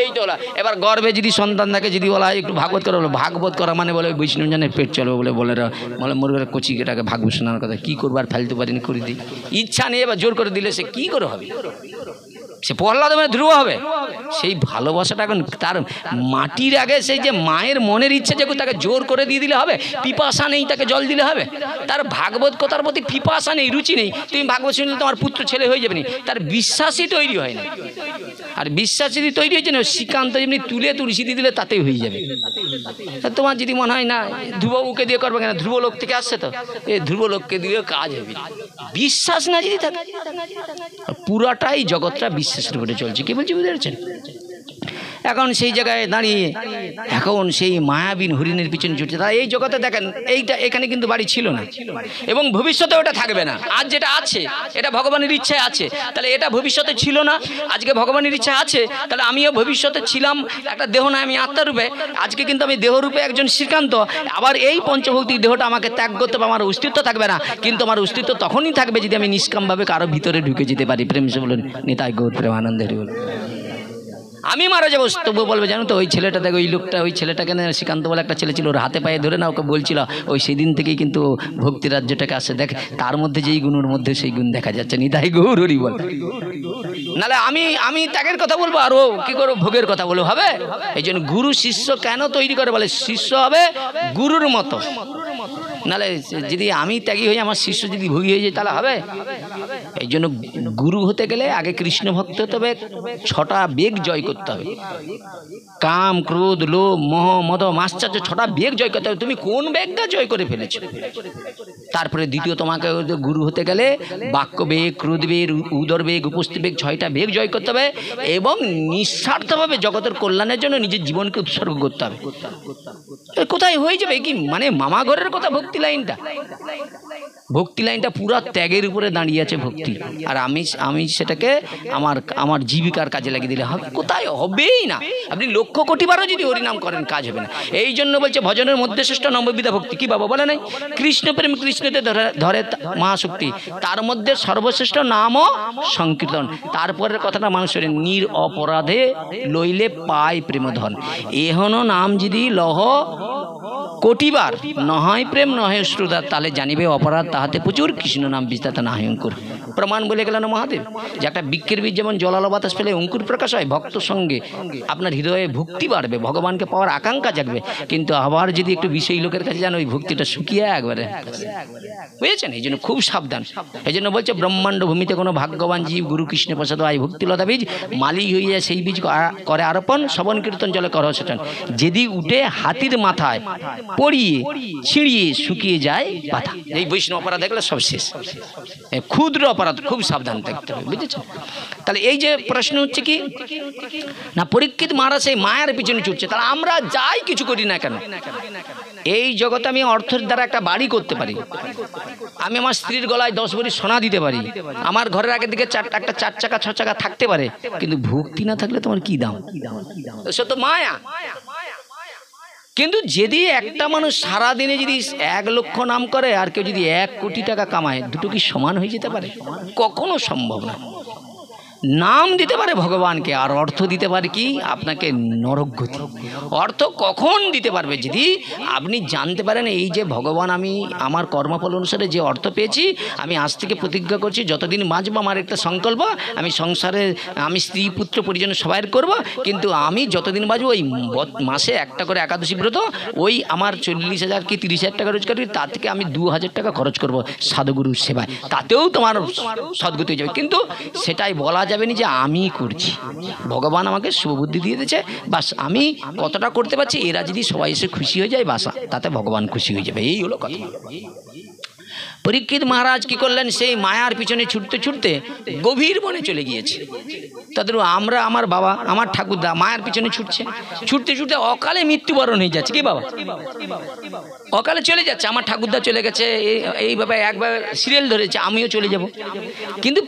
এই তো এবার গর্ভে যদি সন্তান থাকে, যদি বলা হয় একটু ভাগবত করা, বলে ভাগবত করা মানে বলে বৈষ্ণবজনের পেট চলবে বলে মুরগের কচিটাকে ভাগবত শোনার কথা কি করবো, আর ফেলতে পারিনি, করে দিই, ইচ্ছা নেই, এবার জোর করে দিলে সে কি করে হবে? সে প্রহ্লাদ মানে ধ্রুব হবে? সেই ভালোবাসাটা এখন তার মাটির আগে, সেই যে মায়ের মনের ইচ্ছা, যে তাকে জোর করে দিয়ে দিলে হবে? পিপাসা নেই, তাকে জল দিলে হবে? তার ভাগবত কথার প্রতি পিপাসা নেই, রুচি নেই, তুমি ভাগবত শুনলে তোমার পুত্র ছেলে হয়ে যাবে না, তার বিশ্বাসই তৈরি হয় না। আর বিশ্বাস যদি তৈরি হয়েছে না, শ্রীকান্ত যেমনি তুলে তুলসী দিয়ে দিলে তাতেই হয়ে যাবে। তোমার যদি মনে হয় না ধ্রুবকে দিয়ে করবে, কেন, ধ্রুব লোক থেকে আসছে তো, এই ধ্রুব লোককে দিয়ে কাজ হবে। বিশ্বাস না যদি থাকে, পুরাটাই জগৎটা বিশ্বাসের উপরে চলছে। কি বলছি বুঝতে পারছেন? এখন সেই জায়গায় দাঁড়িয়ে এখন সেই মায়াবিন হরিণের পিছনে ছুটছে। তারা এই জগতে দেখেন, এইটা এখানে কিন্তু বাড়ি ছিল না, এবং ভবিষ্যতে ওটা থাকবে না। আজ যেটা আছে এটা ভগবানের ইচ্ছায় আছে, তাহলে এটা ভবিষ্যতে ছিল না, আজকে ভগবানের ইচ্ছা আছে, তাহলে আমিও ভবিষ্যতে ছিলাম একটা দেহ না, আমি আত্মারূপে, আজকে কিন্তু আমি দেহরূপে একজন শ্রীকান্ত। আবার এই পঞ্চভৌতিক দেহটা আমাকে ত্যাগ করতে হবে, আমার অস্তিত্ব থাকবে না, কিন্তু আমার অস্তিত্ব তখনই থাকবে যদি আমি নিষ্কামভাবে কারো ভিতরে ঢুকে যেতে পারি। প্রেম সে বলুন নিতাই গৌর প্রেমানন্দের বলুন। আমি মারা যাবো, তবু বলবে জানো তো ওই ছেলেটা দেখো, ওই লোকটা, ওই ছেলেটাকে না, শ্রীকান্ত বলে একটা ছেলে ছিল, ওর হাতে পায়ে ধরে না ওকে বলছিল, ওই সেদিন থেকেই কিন্তু ভক্তি রাজ্যটাকে আসে, দেখ তার মধ্যে যেই গুণের মধ্যে সেই গুণ দেখা যাচ্ছে। নিতাই গৌর হরি বল। নাহলে আমি ত্যাগের কথা বলবো, আর ও কি করবো, ভোগের কথা বলবো, হবে? এই জন্য গুরু শিষ্য কেন তৈরি করে, বলে শিষ্য হবে গুরুর মতো। নাহলে যদি আমি ত্যাগী হয়ে আমার শিষ্য যদি ভোগী হয়ে যায় তাহলে হবে? এই জন্য গুরু হতে গেলে আগে কৃষ্ণ ভক্ত হতে হবে, 6টা বেগ জয় করতে হবে। কাম, ক্রোধ, লোভ, মোহ, মদ, মাশ্চর্য, 6টা বেগ জয় করতে হবে। তুমি কোন বেগটা জয় করে ফেলেছো? তারপরে দ্বিতীয়, তোমাকে গুরু হতে গেলে বাক্য বেগ, ক্রোধ বেগ, উদর বেগ, উপস্থিত বেগ, 6টা বেগ জয় করতে হবে, এবং নিঃস্বার্থভাবে জগতের কল্যাণের জন্য নিজের জীবনকে উৎসর্গ করতে হবে। কোথায় হয়ে যাবে কি, মানে মামা ঘরের কথা ভক্তি লাইনটা, ভক্তি লাইনটা পুরা ত্যাগের উপরে দাঁড়িয়ে আছে ভক্তি। আর আমি সেটাকে আমার জীবিকার কাজে লাগিয়ে দিলে হবে? কোথায় হবেই না। আপনি 1,00,000 কোটিবারও যদি হরিনাম করেন কাজ হবে না। এই জন্য বলছে ভজনের মধ্যে শ্রেষ্ঠ নববিধা ভক্তি। কি বাবা বলে নাই, কৃষ্ণ প্রেম কৃষ্ণতে ধরে মহাশক্তি, তার মধ্যে সর্বশ্রেষ্ঠ নামও সংকীর্তন। তারপরের কথাটা মানুষের নির অপরাধে লইলে পায় প্রেমধন, এহনো নাম যদি লহ কোটিবার, নয় প্রেম নহে শ্রুদার, তাহলে জানিবে অপরাধ তাহাতে প্রচুর, কৃষ্ণ নাম বিস্তাতা না হয় অঙ্কুর। প্রমাণ বলে গেলেন মহাদেব, যে একটা বৃক্ষের বীজ যেমন জলালো বাতাস পেলে অঙ্কুর প্রকাশ হয়, ভক্ত সঙ্গে আপনার হৃদয়ে ভক্তি বাড়বে, ভগবানকে পাওয়ার আকাঙ্ক্ষা জাগবে। কিন্তু আবার যদি একটু বিষয়ী লোকের কাছে যান, ওই ভক্তিটা শুকিয়ে একবারে, বুঝেছেন? এই জন্য খুব সাবধান। এই জন্য বলছে ব্রহ্মাণ্ড ভূমিতে কোনো ভাগ্যবান জীব গুরু কৃষ্ণ প্রসাদ আয় ভক্তিলতা বীজ, মালি হইয়া সেই বীজ করে আরোপণ, শ্রবণ কীর্তন জলে কর সেটন, যেদি উঠে হাতির মাথায় পড়িয়ে ছিঁড়িয়ে শুকিয়ে যায় পাতা। এই বৈষ্ণব অপরাধ দেখলে সব শেষ, ক্ষুদ্র অপরাধ খুব সাবধান থাকতে হবে, বুঝেছেন? তাহলে এই যে প্রশ্ন হচ্ছে কি না, পরীক্ষিত মহারাজ সেই মায়ের পিছনে ছুটছে, তাহলে আমরা যাই কিছু করি না কেন, এই জগতে আমি অর্থের দ্বারা একটা বাড়ি করতে পারি, আমি আমার স্ত্রীর গলায় 10 ভরি সোনা দিতে পারি, আমার ঘরের আগের দিকে একটা 4 চাকা 6 চাকা থাকতে পারে, কিন্তু ভক্তি না থাকলে তোমার কি দাম? সে তো মায়া। কিন্তু যদি একটা মানুষ সারাদিনে যদি 1,00,000 নাম করে, আর কেউ যদি 1 কোটি টাকা কামায়, দুটো কি সমান হয়ে যেতে পারে? কখনো সম্ভব না। নাম দিতে পারে ভগবানকে, আর অর্থ দিতে পারে কি আপনাকে নরকগতি। অর্থ কখন দিতে পারবে? যদি আপনি জানতে পারেন এই যে ভগবান, আমি আমার কর্মফল অনুসারে যে অর্থ পেয়েছি, আমি আজ থেকে প্রতিজ্ঞা করছি যতদিন বাঁচবো, আমার একটা সংকল্প, আমি সংসারে আমি স্ত্রী পুত্র পরিজন সবাই করব, কিন্তু আমি যতদিন বাঁচবো ওই মাসে একটা করে একাদশী ব্রত, ওই আমার 40,000 কি 30,000 টাকা রোজগার করি, তার থেকে আমি 2,000 টাকা খরচ করব সাধুগুরুর সেবায়, তাতেও তোমার সদ্গতি হয়ে যাবে। কিন্তু সেটাই বলা যাবে না যে আমি করছি, ভগবান আমাকে শুভবুদ্ধি দিয়ে দিয়েছে, বাস আমি কতটা করতে পারছি, এরা যদি সবাই এসে খুশি হয়ে যায়, বাসা তাতে ভগবান খুশি হয়ে যাবে। এই হলো কথা। পরীক্ষিত মহারাজ কি করলেন, সেই মায়ার পিছনে ছুটতে ছুটতে গভীর বনে চলে গিয়েছে। তাদের আমরা, আমার বাবা, আমার ঠাকুরদা মায়ের পিছনে ছুটছে, ছুটতে ছুটতে অকালে মৃত্যুবরণ হয়ে যাচ্ছে। কি বাবা, অকালে চলে যাচ্ছে। আমার ঠাকুরদা চলে গেছে, এইভাবে একবার সিরিয়াল ধরেছে, আমিও চলে যাব। কিন্তু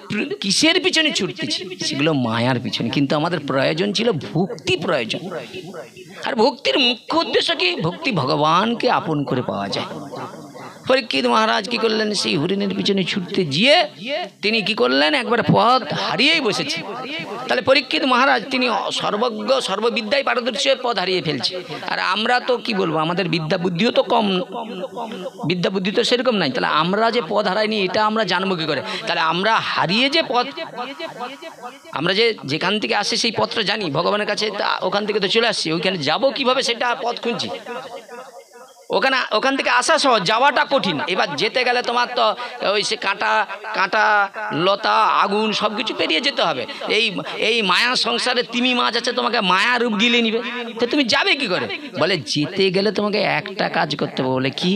কিসের পিছনে ছুটতেছি? সেগুলো মায়ার পিছনে। কিন্তু আমাদের প্রয়োজন ছিল ভক্তি প্রয়োজন। আর ভক্তির মুখ্য উদ্দেশ্য কি? ভক্তি ভগবানকে আপন করে পাওয়া যায়। পরীক্ষিত মহারাজ কি করলেন, সেই হরিণের পিছনে ছুটতে গিয়ে তিনি কি করলেন, একবার পথ হারিয়েই বসেছে। তাহলে পরীক্ষিত মহারাজ তিনি সর্বজ্ঞ, সর্ববিদ্যায় পারদর্শী, পথ হারিয়ে ফেলছে। আর আমরা তো কি বলবো, আমাদের বিদ্যা বুদ্ধিও তো কম, বিদ্যা বুদ্ধি তো সেরকম নাই। তাহলে আমরা যে পথ হারাইনি এটা আমরা জানবো কি করে? তাহলে আমরা হারিয়ে যে পথ, আমরা যে যেখান থেকে আসি সেই পথটা জানি, ভগবানের কাছে ওখান থেকে তো চলে আসছি, ওইখানে যাবো কিভাবে সেটা পথ খুঁজছি। ওখান থেকে আসা সহজ, যাওয়াটা কঠিন। এবার যেতে গেলে তোমার তো ওই সে কাঁটা লতা আগুন সব কিছু পেরিয়ে যেতে হবে। এই মায়া সংসারে তিমি মাছ আছে, তোমাকে মায়া রূপ গিলে নিবে, তো তুমি যাবে কি করে? বলে যেতে গেলে তোমাকে একটা কাজ করতে হবে। বলে কি?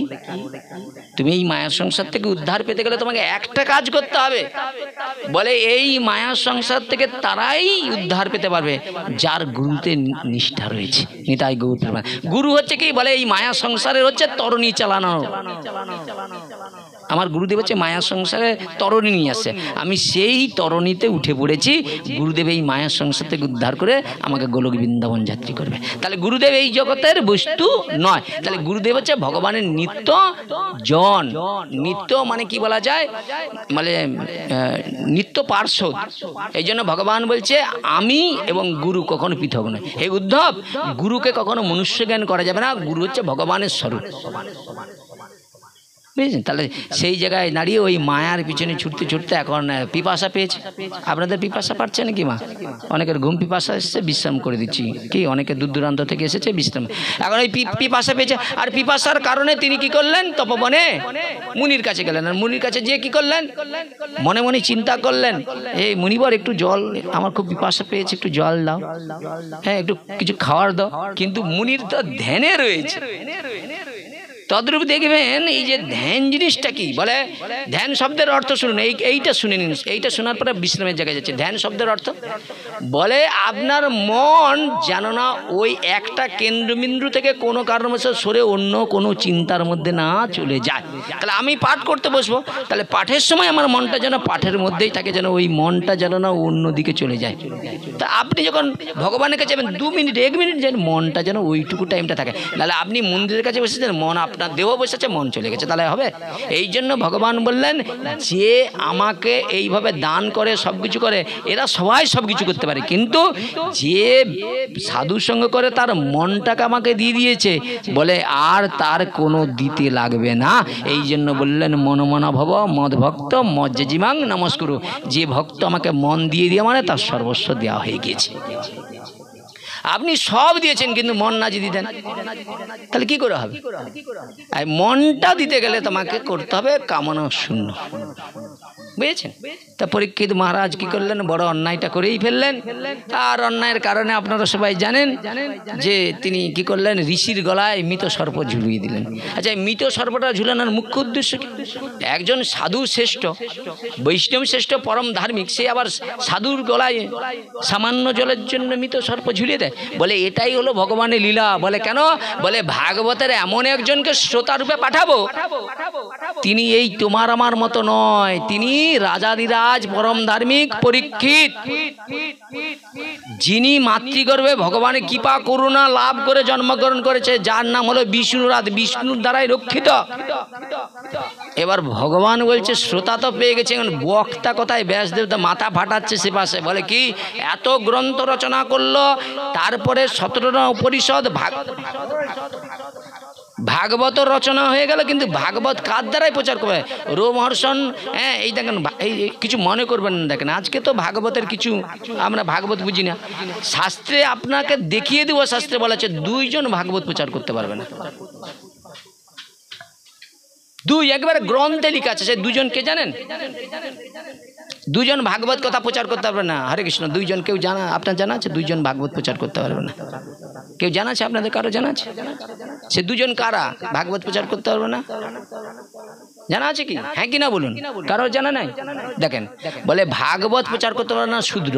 তুমি এই মায়ার সংসার থেকে উদ্ধার পেতে গেলে তোমাকে একটা কাজ করতে হবে। বলে এই মায়ার সংসার থেকে তারাই উদ্ধার পেতে পারবে যার গুরুতে নিষ্ঠা রয়েছে। নিতাই গৌর প্রেমানন্দ। গুরু হচ্ছে কি? বলে এই মায়া সংসারের হচ্ছে তরণী চালানো। আমার গুরুদেব হচ্ছে মায়া সংসারে তরণী নিয়ে আসছে, আমি সেই তরণীতে উঠে পড়েছি। গুরুদেব এই মায়ার সংসার থেকে উদ্ধার করে আমাকে গোলক বৃন্দাবন যাত্রী করবে। তাহলে গুরুদেব এই জগতের বস্তু নয়। তাহলে গুরুদেব হচ্ছে ভগবানের নিত্য জন। নিত্য মানে কি বলা যায়, মানে নিত্য পার্শ্বদ। এই জন্য ভগবান বলছে আমি এবং গুরু কখনো পৃথক নয়। হে উদ্ধব, গুরুকে কখনো মনুষ্য জ্ঞান করা যাবে না, গুরু হচ্ছে ভগবানের স্বরূপ। বুঝেছেন? তাহলে সেই জায়গায় দাঁড়িয়ে ওই মায়ার পিছনে ছুটতে ছুটতে এখন পিপাসা পেয়েছে। আপনাদের পিপাসা পাচ্ছে নাকি মা? অনেকের ঘুম পিপাসা এসেছে, বিশ্রাম করে দিচ্ছি। কি অনেকে দূর দূরান্ত থেকে এসেছে, বিশ্রাম। এখন ওই পিপাসা পেয়েছে, আর পিপাসার কারণে তিনি কি করলেন, তপবনে মুনির কাছে গেলেন। আর মুনির কাছে যেয়ে কি করলেন, মনে মনে চিন্তা করলেন, এই মুনিবর একটু জল, আমার খুব পিপাসা পেয়েছে, একটু জল দাও, হ্যাঁ একটু কিছু খাওয়ার দাও। কিন্তু মুনির তো ধ্যানে রয়েছে। তদ্রূপ দেখবেন এই যে ধ্যান জিনিসটা কি, বলে ধ্যান শব্দের অর্থ শুনুন, এইটা শুনে নিন। এইটা শোনার পরে বিশ্রামের জায়গায় যাচ্ছে। ধ্যান শব্দের অর্থ বলে আপনার মন যেন না ওই একটা কেন্দ্রবিন্দু থেকে কোনো কারণবশত সরে অন্য কোনো চিন্তার মধ্যে না চলে যায়। তাহলে আমি পাঠ করতে বসবো, তাহলে পাঠের সময় আমার মনটা যেন পাঠের মধ্যেই থাকে, যেন ওই মনটা যেন না অন্যদিকে চলে যায়। তা আপনি যখন ভগবানের কাছে যাবেন 2 মিনিট 1 মিনিট যেন মনটা যেন ওইটুকু টাইমটা থাকে। তাহলে আপনি মন্দিরের কাছে বসেছেন, মন আপনার দেহ বসেছে, মন চলে গেছে, তাহলে হবে? এই জন্য ভগবান বললেন যে আমাকে এইভাবে দান করে সব কিছু করে, এরা সবাই সব কিছু করতে পারে, কিন্তু যে সাধুর সঙ্গে করে তার মনটাকে আমাকে দিয়ে দিয়েছে, বলে আর তার কোনো দিতে লাগবে না। এই জন্য বললেন মনমনা ভব মদ ভক্ত মজ্জেজিমাং নমস্কুরু। যে ভক্ত আমাকে মন দিয়ে দিয়ে মানে তার সর্বস্ব দেওয়া হয়ে গেছে। আপনি সব দিয়েছেন কিন্তু মন না যদি দেন তাহলে কি করে হবে? আর মনটা দিতে গেলে তোমাকে করতে হবে কামনা শূন্য। বুঝেছেন? তা পরীক্ষিত মহারাজ কি করলেন, বড় অন্যায়টা করেই ফেললেন। আর অন্যায়ের কারণে আপনারা সবাই জানেন যে তিনি কি করলেন, ঋষির গলায় মৃত সর্প ঝুলিয়ে দিলেন। আচ্ছা, মৃত সর্পটা ঝুলানোর মুখ্য উদ্দেশ্য কি? একজন সাধু শ্রেষ্ঠ, বৈষ্ণব শ্রেষ্ঠ, পরম ধার্মিক, সে আবার সাধুর গলায় সামান্য জলের জন্য মৃত সর্প ঝুলিয়ে দেয়? বলে এটাই হলো ভগবানের লীলা। বলে কেন? বলে ভাগবতের এমন একজনকে শ্রোতা রূপে পাঠাবো, তিনি এই তোমার আমার মতো নয়, তিনি রাজাধিরাজ পরম ধার্মিক পরীক্ষিত, যিনি মাতৃগর্ভে ভগবানের কৃপা করুণা লাভ করে জন্মগ্রহণ করেছে, যার নাম হলো বিষ্ণুরাজ, বিষ্ণুর দ্বারাই রক্ষিত। এবার ভগবান বলছে শ্রোতা তো পেয়ে গেছে, এখন বক্তা কোথায়? ব্যাসদেব তো মাথা ফাটাচ্ছে সে পাশে, বলে কি এত গ্রন্থ রচনা করলো, তারপরে 17টা উপনিষদ ভাগবত রচনা হয়ে গেল, কিন্তু ভাগবত কার দ্বারাই প্রচার করবে? রোমহর্ষণ। হ্যাঁ, এই দেখেন, এই কিছু মনে করবেন না, দেখেন আজকে তো ভাগবতের কিছু আমরা ভাগবত বুঝি না। শাস্ত্রে আপনাকে দেখিয়ে দেবো, শাস্ত্রে বলা আছে 2 জন ভাগবত প্রচার করতে পারবে না। 2 একবারে গ্রন্থে লেখা আছে, সে 2 জন কে জানেন? 2 জন ভাগবত কথা প্রচার করতে পারবে না। হরে কৃষ্ণ। 2 জন, কেউ জানা? আপনার জানা আছে 2 জন ভাগবত প্রচার করতে পারবে না? কেউ জানা আছে আপনাদের? কারো জানা আছে? সে 2 জন কারা ভাগবত প্রচার করতে পারবে না? জানা আছে কি? হ্যাঁ কি না বলুন? কারো জানা নাই? দেখেন, বলে ভাগবত প্রচার করতে পারবে না শূদ্র।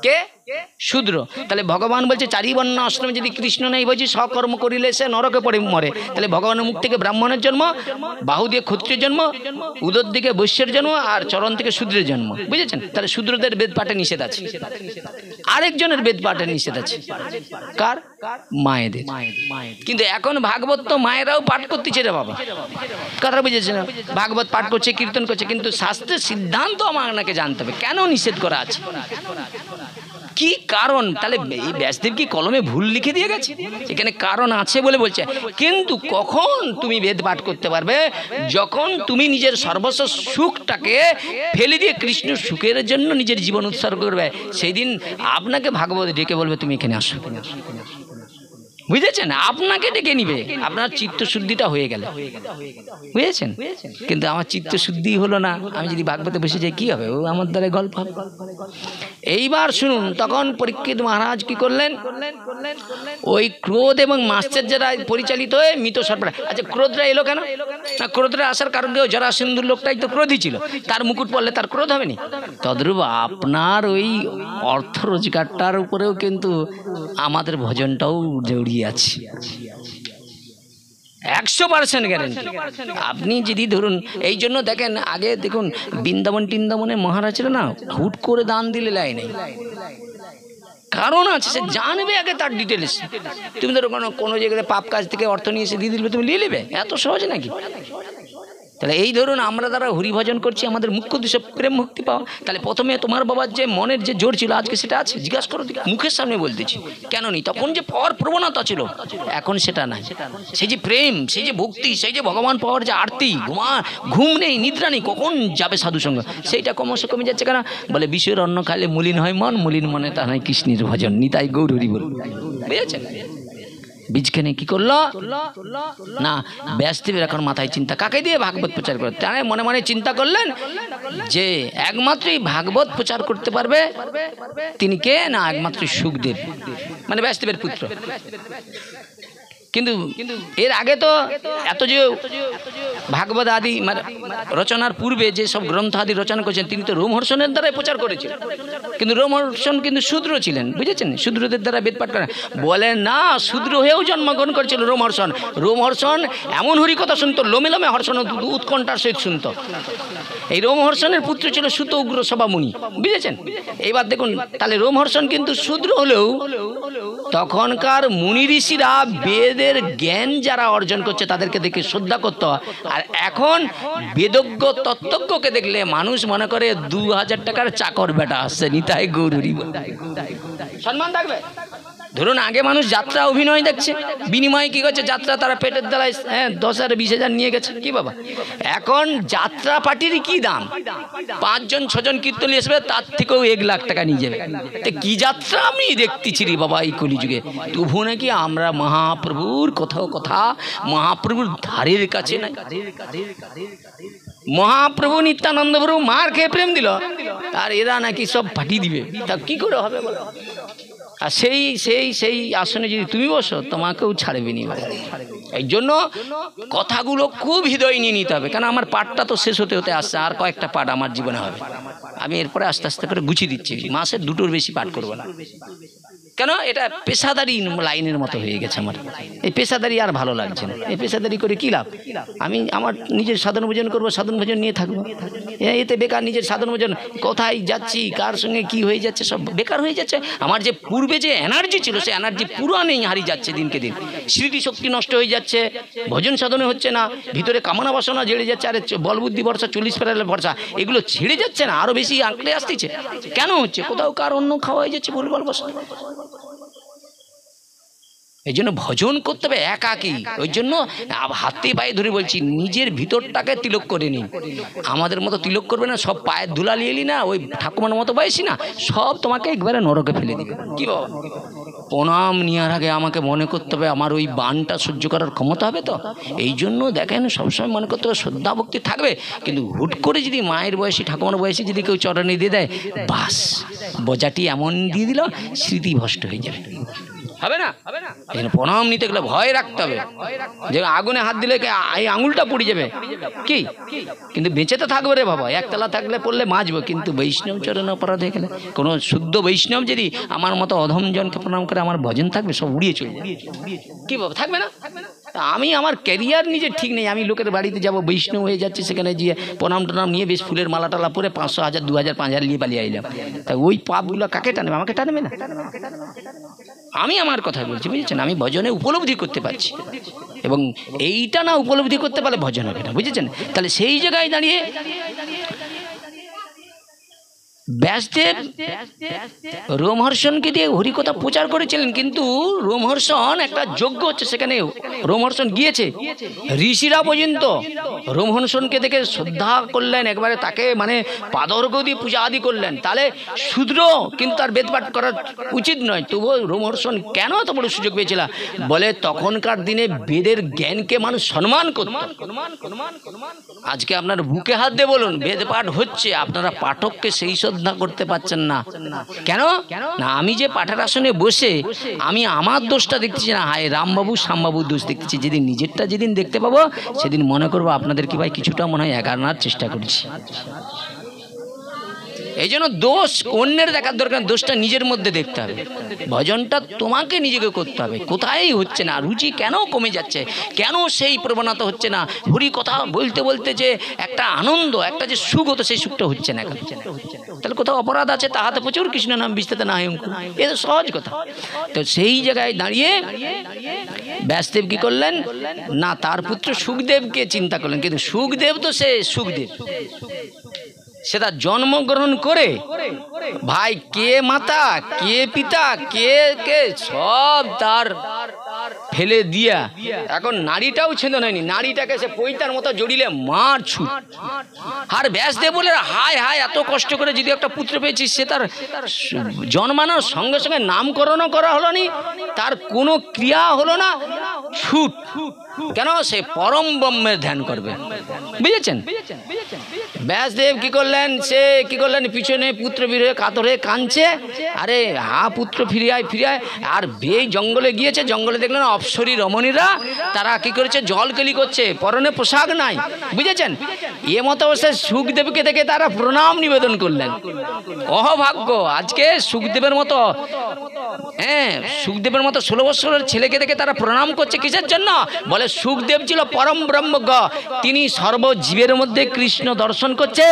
কে? শূদ্র। তাহলে ভগবান বলছে চারি বর্ণ আশ্রমে যদি কৃষ্ণ নেই বলছি সকর্ম করিলে সে নরকে পড়ে মরে। তাহলে ভগবানের মুখ থেকে ব্রাহ্মণের জন্ম, বাহু দিয়ে ক্ষত্রিয়ের জন্ম, উদর দিকে বৈশ্যের জন্ম, আর চরণ থেকে শূদ্রের জন্ম। বুঝেছেন? তাহলে শূদ্রদের বেদ পাঠে নিষেধ আছে। আরেকজনের বেদ পাঠে নিষেধ আছে, কার? মায়েদের। কিন্তু এখন ভাগবত তো মায়েরাও পাঠ করতেছে রে বাবা, কথা বুঝেছে না? ভাগবত পাঠ করছে, কীর্তন করছে, কিন্তু শাস্ত্রের সিদ্ধান্ত আমাকে জানতে হবে কেন নিষেধ করা আছে, কি কারণ। তাহলে এই ব্যাসদেব কি কলমে ভুল লিখে দিয়ে গেছে? এখানে কারণ আছে বলে বলছে। কিন্তু কখন তুমি বেদ পাঠ করতে পারবে? যখন তুমি নিজের সর্বস্ব সুখটাকে ফেলে দিয়ে কৃষ্ণ সুখের জন্য নিজের জীবন উৎসর্গ করবে। সেই দিন আপনাকে ভাগবত ডেকে বলবে তুমি এখানে আসো, বুঝেছেন? আপনাকে ডেকে নিবে, আপনার চিত্তশুদ্ধিটা হয়ে গেল, বুঝেছেন? কিন্তু আমার চিত্তশুদ্ধি হলো না, আমি যদি ভাগবতে বসে যাই কি হবে? ও আমার দ্বারা গল্প হবে। এইবার শুনুন, তখন পরীক্ষিত মহারাজ কি করলেন? ওই ক্রোধ এবং মাস্টার যারা পরিচালিত হয়ে মৃত সর্পরা। আচ্ছা, ক্রোধরা এলো কেন? না, ক্রোধরা আসার কারণ কি? জরাসন্ধুর লোকটাই তো ক্রোধই ছিল, তার মুকুট পড়লে তার ক্রোধ হবে না? তদ্রূপ আপনার ওই অর্থ রোজগারটার উপরেও কিন্তু আমাদের ভজনটাও জড়িয়ে আছে, 100% গ্যারেন্টি। আপনি যদি ধরুন, এই জন্য দেখেন আগে দেখুন বৃন্দাবন টিন্দাবনে মহারাজরা না হুট করে দান দিলে লাই নেই, কারণ আছে, সে জানবে আগে তার ডিটেলস। তুমি ধরো কোনো জায়গায় পাপ কাজ থেকে অর্থ নিয়ে এসে দিয়ে দিলে তুমি নিয়ে নেবে, এত সহজ নাকি? তাহলে এই ধরুন আমরা যারা হরিভজন করছি, আমাদের মুখ্য উদ্দেশ্য প্রেম মুক্তি পাওয়া। তাহলে প্রথমে তোমার বাবার যে মনের যে জোর ছিল, আজকে সেটা আছে? জিজ্ঞাসা করো, মুখের সামনে বলতেছি, কেন নেই? তখন যে পাওয়ার প্রবণতা ছিল, এখন সেটা নাই। সেই যে প্রেম, সেই যে ভক্তি, সেই যে ভগবান পাওয়ার যে আরতি, ঘুম নেই, নিদ্রা নেই, কখন যাবে সাধুসঙ্গ, সেইটা ক্রমশ কমে যাচ্ছে। কেন? বলে বিষয়ের অন্ন খাইলে মলিন হয় মন, মলিন মনে তা হয় কৃষ্ণের ভজন, নিতাই গৌর হরি বল। বুঝেছেন? বীজখানে কি করলো না, ব্যাসদেবের এখন মাথায় চিন্তা, কাকে দিয়ে ভাগবত প্রচার করে? তাই মনে মনে চিন্তা করলেন যে একমাত্রই ভাগবত প্রচার করতে পারবে তিনি কে? না, একমাত্র সুখদেব, মানে ব্যাসদেবের পুত্র। কিন্তু এর আগে তো এত যে ভাগবত আদি রচনার পূর্বে যে সব গ্রন্থ আদি রচনা করেছেন, তিনি তো রোমহর্ষণের দ্বারাই প্রচার করেছিলেন। কিন্তু রোমহর্ষণ কিন্তু শূদ্র ছিলেন, বুঝেছেন? শূদ্রদের দ্বারা বেদ পাঠ করেন। বলেন না, শূদ্র হয়েও জন্মগ্রহণ করেছিল রোমহর্ষণ। রোমহর্ষণ এমন হরি কথা শুনতো, লোমে লোমে হর্ষণ উৎকণ্ঠার সহিত শুনতো। এই রোমহর্ষণের পুত্র ছিল সুত উগ্র সভামুনি, বুঝেছেন? এইবার দেখুন, তাহলে রোমহর্ষণ কিন্তু শূদ্র হলেও তখনকার মুনি ঋষিরা বেদের জ্ঞান যারা অর্জন করছে তাদেরকে দেখে শ্রদ্ধা করতে হয়। আর এখন বেদজ্ঞ তত্ত্বজ্ঞকে দেখলে মানুষ মনে করে 2000 টাকার চাকর বেটা আসছে, নিতাই গৌরী সম্মান থাকবে। ধরুন আগে মানুষ যাত্রা অভিনয় দেখছে, বিনিময়ে কি করছে? যাত্রা তারা পেটের দ্বারায় 10,000 20,000 নিয়ে গেছে, কি বাবা? এখন যাত্রা পার্টির কি দাম? 5 জন 6 জন কীর্তনী আসবে, তার থেকেও 1 লাখ টাকা নিয়ে যাবে। কি যাত্রা আমি দেখতেছি রে বাবা এই কলিযুগে। তবু নাকি আমরা মহাপ্রভুর কোথাও কথা, মহাপ্রভুর ধারের কাছে নাই। মহাপ্রভু নিত্যানন্দ প্রভু মার খেয়ে প্রেম দিল, আর এরা নাকি সব পাঠিয়ে দিবে, তা কি করে হবে বলো? আর সেই আসনে যদি তুমি বসো, তোমাকেও ছাড়বে নি। এই জন্য কথাগুলো খুব হৃদয় নিয়ে নিতে হবে। কারণ আমার পাঠটা তো শেষ হতে হতে আসছে, আর কয়েকটা পাঠ আমার জীবনে হবে। আমি এরপরে আস্তে আস্তে করে গুছিয়ে দিচ্ছি, মাসে 2টোর বেশি পাঠ করবো না। কেন? এটা পেশাদারি লাইনের মতো হয়ে গেছে আমার। এই পেশাদারি আর ভালো লাগছে না। এই পেশাদারি করে কি লাভ? আমি আমার নিজের সাধন ভোজন করবো, সাধন ভোজন নিয়ে থাকবো। এতে বেকার নিজের সাধন ভোজন, কোথায় যাচ্ছি, কার সঙ্গে কি হয়ে যাচ্ছে, সব বেকার হয়ে যাচ্ছে। আমার যে পূর্বে যে এনার্জি ছিল, সে এনার্জি পুরো নেই, হারিয়ে যাচ্ছে দিনকে দিন। স্মৃতি শক্তি নষ্ট হয়ে যাচ্ছে, ভোজন সাধনে হচ্ছে না, ভিতরে কামনা বাসনা জেড়ে যাচ্ছে। আরে বলবুদ্ধি ভরসা, 40 ফেরালে ভরসা, এগুলো ছেড়ে যাচ্ছে না, আরো বেশি আঁকড়ে আসতেছে। কেন হচ্ছে? কোথাও কার অন্য খাওয়া হয়ে যাচ্ছে, ভুলভাল বসা। এই জন্য ভজন করতে হবে একাকী। ওই জন্য হাতে পায়ে ধরে বলছি, নিজের ভিতরটাকে তিলক করে নিন। আমাদের মতো তিলক করবে না, সব পায়ের ধুলা লিয়ে না, ওই ঠাকুমার মতো বয়সী না, সব তোমাকে একবারে নরকে ফেলে দিবে। কি বাবা? প্রণাম নেওয়ার আগে আমাকে মনে করতে হবে আমার ওই বানটা সহ্য করার ক্ষমতা হবে তো। এই জন্য দেখেন সবসময় মনে করতে হবে শ্রদ্ধা ভক্তি থাকবে। কিন্তু হুট করে যদি মায়ের বয়সী, ঠাকুমার বয়সী যদি কেউ চরণে দিয়ে দেয়, বাস বোঝাটি এমন দিয়ে দিল, স্মৃতি ভ্রষ্ট হয়ে যাবে। হবে না। এখানে প্রণাম নিতে গেলে ভয় রাখতে হবে যে আগুনে হাত দিলে এই আঙুলটা পুড়ে যাবে কি, কিন্তু বেঁচে তো থাকবে রে বাবা, একতলা থাকলে পড়লে মাজবো, কিন্তু বৈষ্ণব চরণ অপরাধে গেলে কোনো শুদ্ধ বৈষ্ণব যদি আমার মতো অধম জনকে প্রণাম করে আমার ভজন থাকবে, সব উড়িয়ে চলে যাবে, কি বাবা থাকবে না। আমি আমার ক্যারিয়ার নিজে ঠিক নেই, আমি লোকের বাড়িতে যাব বৈষ্ণব হয়ে যাচ্ছে, সেখানে গিয়ে প্রণাম টনাম নিয়ে বেশ ফুলের মালা টালা পরে 500 1000 2000 5000 নিয়ে পালিয়ে আইলাম, তা ওই পাপগুলো কাকে টানবে? আমাকে টানবে না। আমি আমার কথা বলছি, বুঝেছেন, আমি ভজনে উপলব্ধি করতে পারছি, এবং এইটা না উপলব্ধি করতে পারলে ভজন হবে না, বুঝেছেন। তাহলে সেই জায়গায় দাঁড়িয়ে ব্যাসদেব রোমহর্ষণকে দিয়ে হরিকথা প্রচার করেছিলেন, কিন্তু রোমহর্ষণ একটা যজ্ঞ হচ্ছে, সেখানে রোমহর্ষণ গিয়েছে, ঋষিরা পর্যন্ত রোমহর্ষণকে দেখে শ্রদ্ধা করলেন, একবারে তাকে মানে পাদর্ঘ্য দিয়ে পূজা আদি করলেন। তাহলে শূদ্র কিন্তু তার বেদপাঠ করা উচিত নয়, তবুও রোমহর্ষণ কেন এত বড় সুযোগ পেয়েছিল? বলে তখনকার দিনে বেদের জ্ঞানকে মানুষ সম্মান করত। আজকে আপনার বুকে হাত দিয়ে বলুন বেদপাঠ হচ্ছে, আপনারা পাঠককে সেই শ্রদ্ধা করতে পারছেন না, কেন না? আমি যে পাঠের আসনে বসে আমি আমার দোষটা দেখতেছি না, হায় রামবাবু শ্যামবাবুর দোষ দেখতেছি। যেদিন নিজেরটা যেদিন দেখতে পাবো সেদিন মনে করবো আপনাদের কি ভাই কিছুটা মনে হয় এগারোনার চেষ্টা করছি। এই জন্য দোষ অন্যের দেখার দরকার, দোষটা নিজের মধ্যে দেখতে হবে। ভজনটা তোমাকে নিজেকে করতে হবে, কোথায় হচ্ছে না, রুচি কেন কমে যাচ্ছে, কেন সেই প্রবণতা হচ্ছে না, হরি কথা বলতে বলতে যে একটা আনন্দ, একটা যে সুখ হতো সেই সুখটা হচ্ছে না, তাহলে কোথাও অপরাধ আছে। তাহাতে প্রচুর কৃষ্ণ নাম বিস্তাতে না হয়, এ তো সহজ কথা। তো সেই জায়গায় দাঁড়িয়ে ব্যাসদেব কি করলেন না, তার পুত্র সুখদেবকে চিন্তা করলেন, কিন্তু সুখদেব তো সে সুখদেব, সে তার জন্মগ্রহণ করে ভাই কে মাতা কে পিতা কে কে সব তার ফেলে দিয়া এখন নারীটাও ছেদ হয়নি, নারীটাকে সে পৈতার মতো জড়িলে মার ছুট। আর ব্যাসদেব বলে হায় হায় এত কষ্ট করে যদি একটা পুত্র পেয়েছিস, সে তার জন্মানোর সঙ্গে সঙ্গে নামকরণও করা হলো নি, তার কোনো ক্রিয়া হলো না, ছুট। কেন? সে পরম ব্রহ্মের ধ্যান করবে, বুঝেছেন। ব্যাসদেব কি করলেন, সে কি করলেন, পিছনে পুত্র বিরহে কাতরে কাঁদছে, আরে হা পুত্র ফিরে আয় ফিরে আয়। আর এই জঙ্গলে গিয়েছে, জঙ্গলে দেখলেন অপ্সরী রমণীরা, তারা কি করেছে জলকেলি করছে, পরনে পোশাক নাই, বুঝেছেন। এ মতো অবস্থায় সুখদেবকে দেখে তারা প্রণাম নিবেদন করলেন। অহভাগ্য, আজকে সুখদেবের মতো, হ্যাঁ সুখদেবের মতো 16 বছরের ছেলেকে দেখে তারা প্রণাম করছে, কিসের জন্য? বলে সুখদেব ছিল পরম ব্রহ্মজ্ঞ, তিনি সর্বজীবের মধ্যে কৃষ্ণ দর্শন করছে।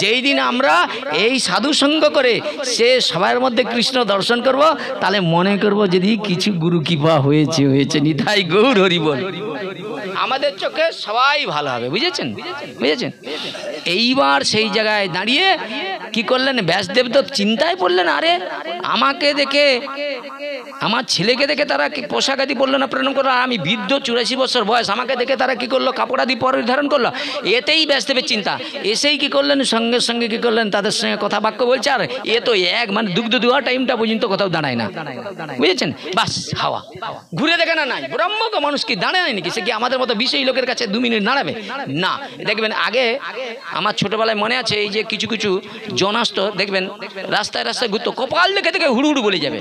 যেই দিন আমরা এই সাধু সঙ্গ করে সে সবার মধ্যে কৃষ্ণ দর্শন করব, তাহলে মনে করব যদি কিছু গুরু কৃপা হয়েছে হয়েছে, নিতাই গৌর হরি বল, আমাদের চোখে সবাই ভালো হবে, বুঝেছেন বুঝেছেন। এইবার সেই জায়গায় দাঁড়িয়ে কি করলেন ব্যাসদেব, তো চিন্তায় পড়লেন, আরে আমাকে দেখে আমার ছেলেকে দেখে তারা কি পোশাক আদি পরলো না, প্রণাম করলো, আর আমি বৃদ্ধ 84 বছর বয়স, আমাকে দেখে তারা কি করলো কাপড় আদি পরিধারণ করলো। এতেই ব্যাসদেবের চিন্তা, এসেই কি করলেন সঙ্গে সঙ্গে কি করলেন তাদের সঙ্গে কথা বাক্য বলছে, আর এ তো এক মানে দুগ্ধ দুয়া টাইমটা পর্যন্ত কোথাও দাঁড়ায় না, বুঝেছেন। বাস হাওয়া ঘুরে দেখে না, নাই ব্রহ্মজ্ঞ মানুষ কি দাঁড়ায় নাকি, সে কি আমাদের মতো বিষয়ী লোকের কাছে 2 মিনিট দাঁড়াবে না। দেখবেন আগে আমার ছোটবেলায় মনে আছে, এই যে কিছু কিছু জন আসতো দেখবেন রাস্তায় রাস্তায় ঘুরতো, কপাল দেখে দেখে হুড়ু হুড়ু বলে যাবে,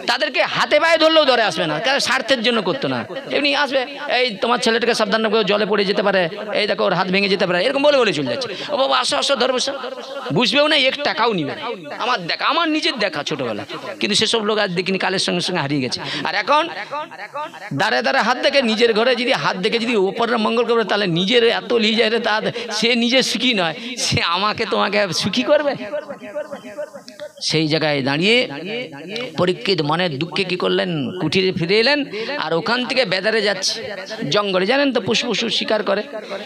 তাদেরকে হাতে পায়ে ধরলেও ধরে আসবে না, তারা স্বার্থের জন্য করতো না, এমনি আসবে, এই তোমার ছেলেটাকে সাবধান করে জলে পড়ে যেতে পারে, এই দেখো ওর হাত ভেঙে যেতে পারে, এরকম বলে বলে চলে যাচ্ছে। ও বাবা আসো আসো ধরবে, বুঝবেও না, 1 টাকাও নিবে। আমার দেখা, আমার নিজের দেখা ছোটবেলা, কিন্তু সেসব লোক আজ দেখিনি, কালের সঙ্গে সঙ্গে হারিয়ে গেছে। আর এখন দাঁড়ায় দাঁড়ায় হাত দেখে, নিজের ঘরে যদি হাত দেখে যদি ওপরের মঙ্গল করবে, তাহলে নিজের এত লিয়ে যায়, তা সে নিজে সুখী নয়, সে আমাকে তোমাকে সুখী করবে। সেই জায়গায় দাঁড়িয়ে পরীক্ষিত মনের দুঃখে কি করলেন, কুঠিরে ফিরে এলেন, আর ওখান থেকে বেদারে যাচ্ছে, জঙ্গলে জানেন তো পশু পশু শিকার করে।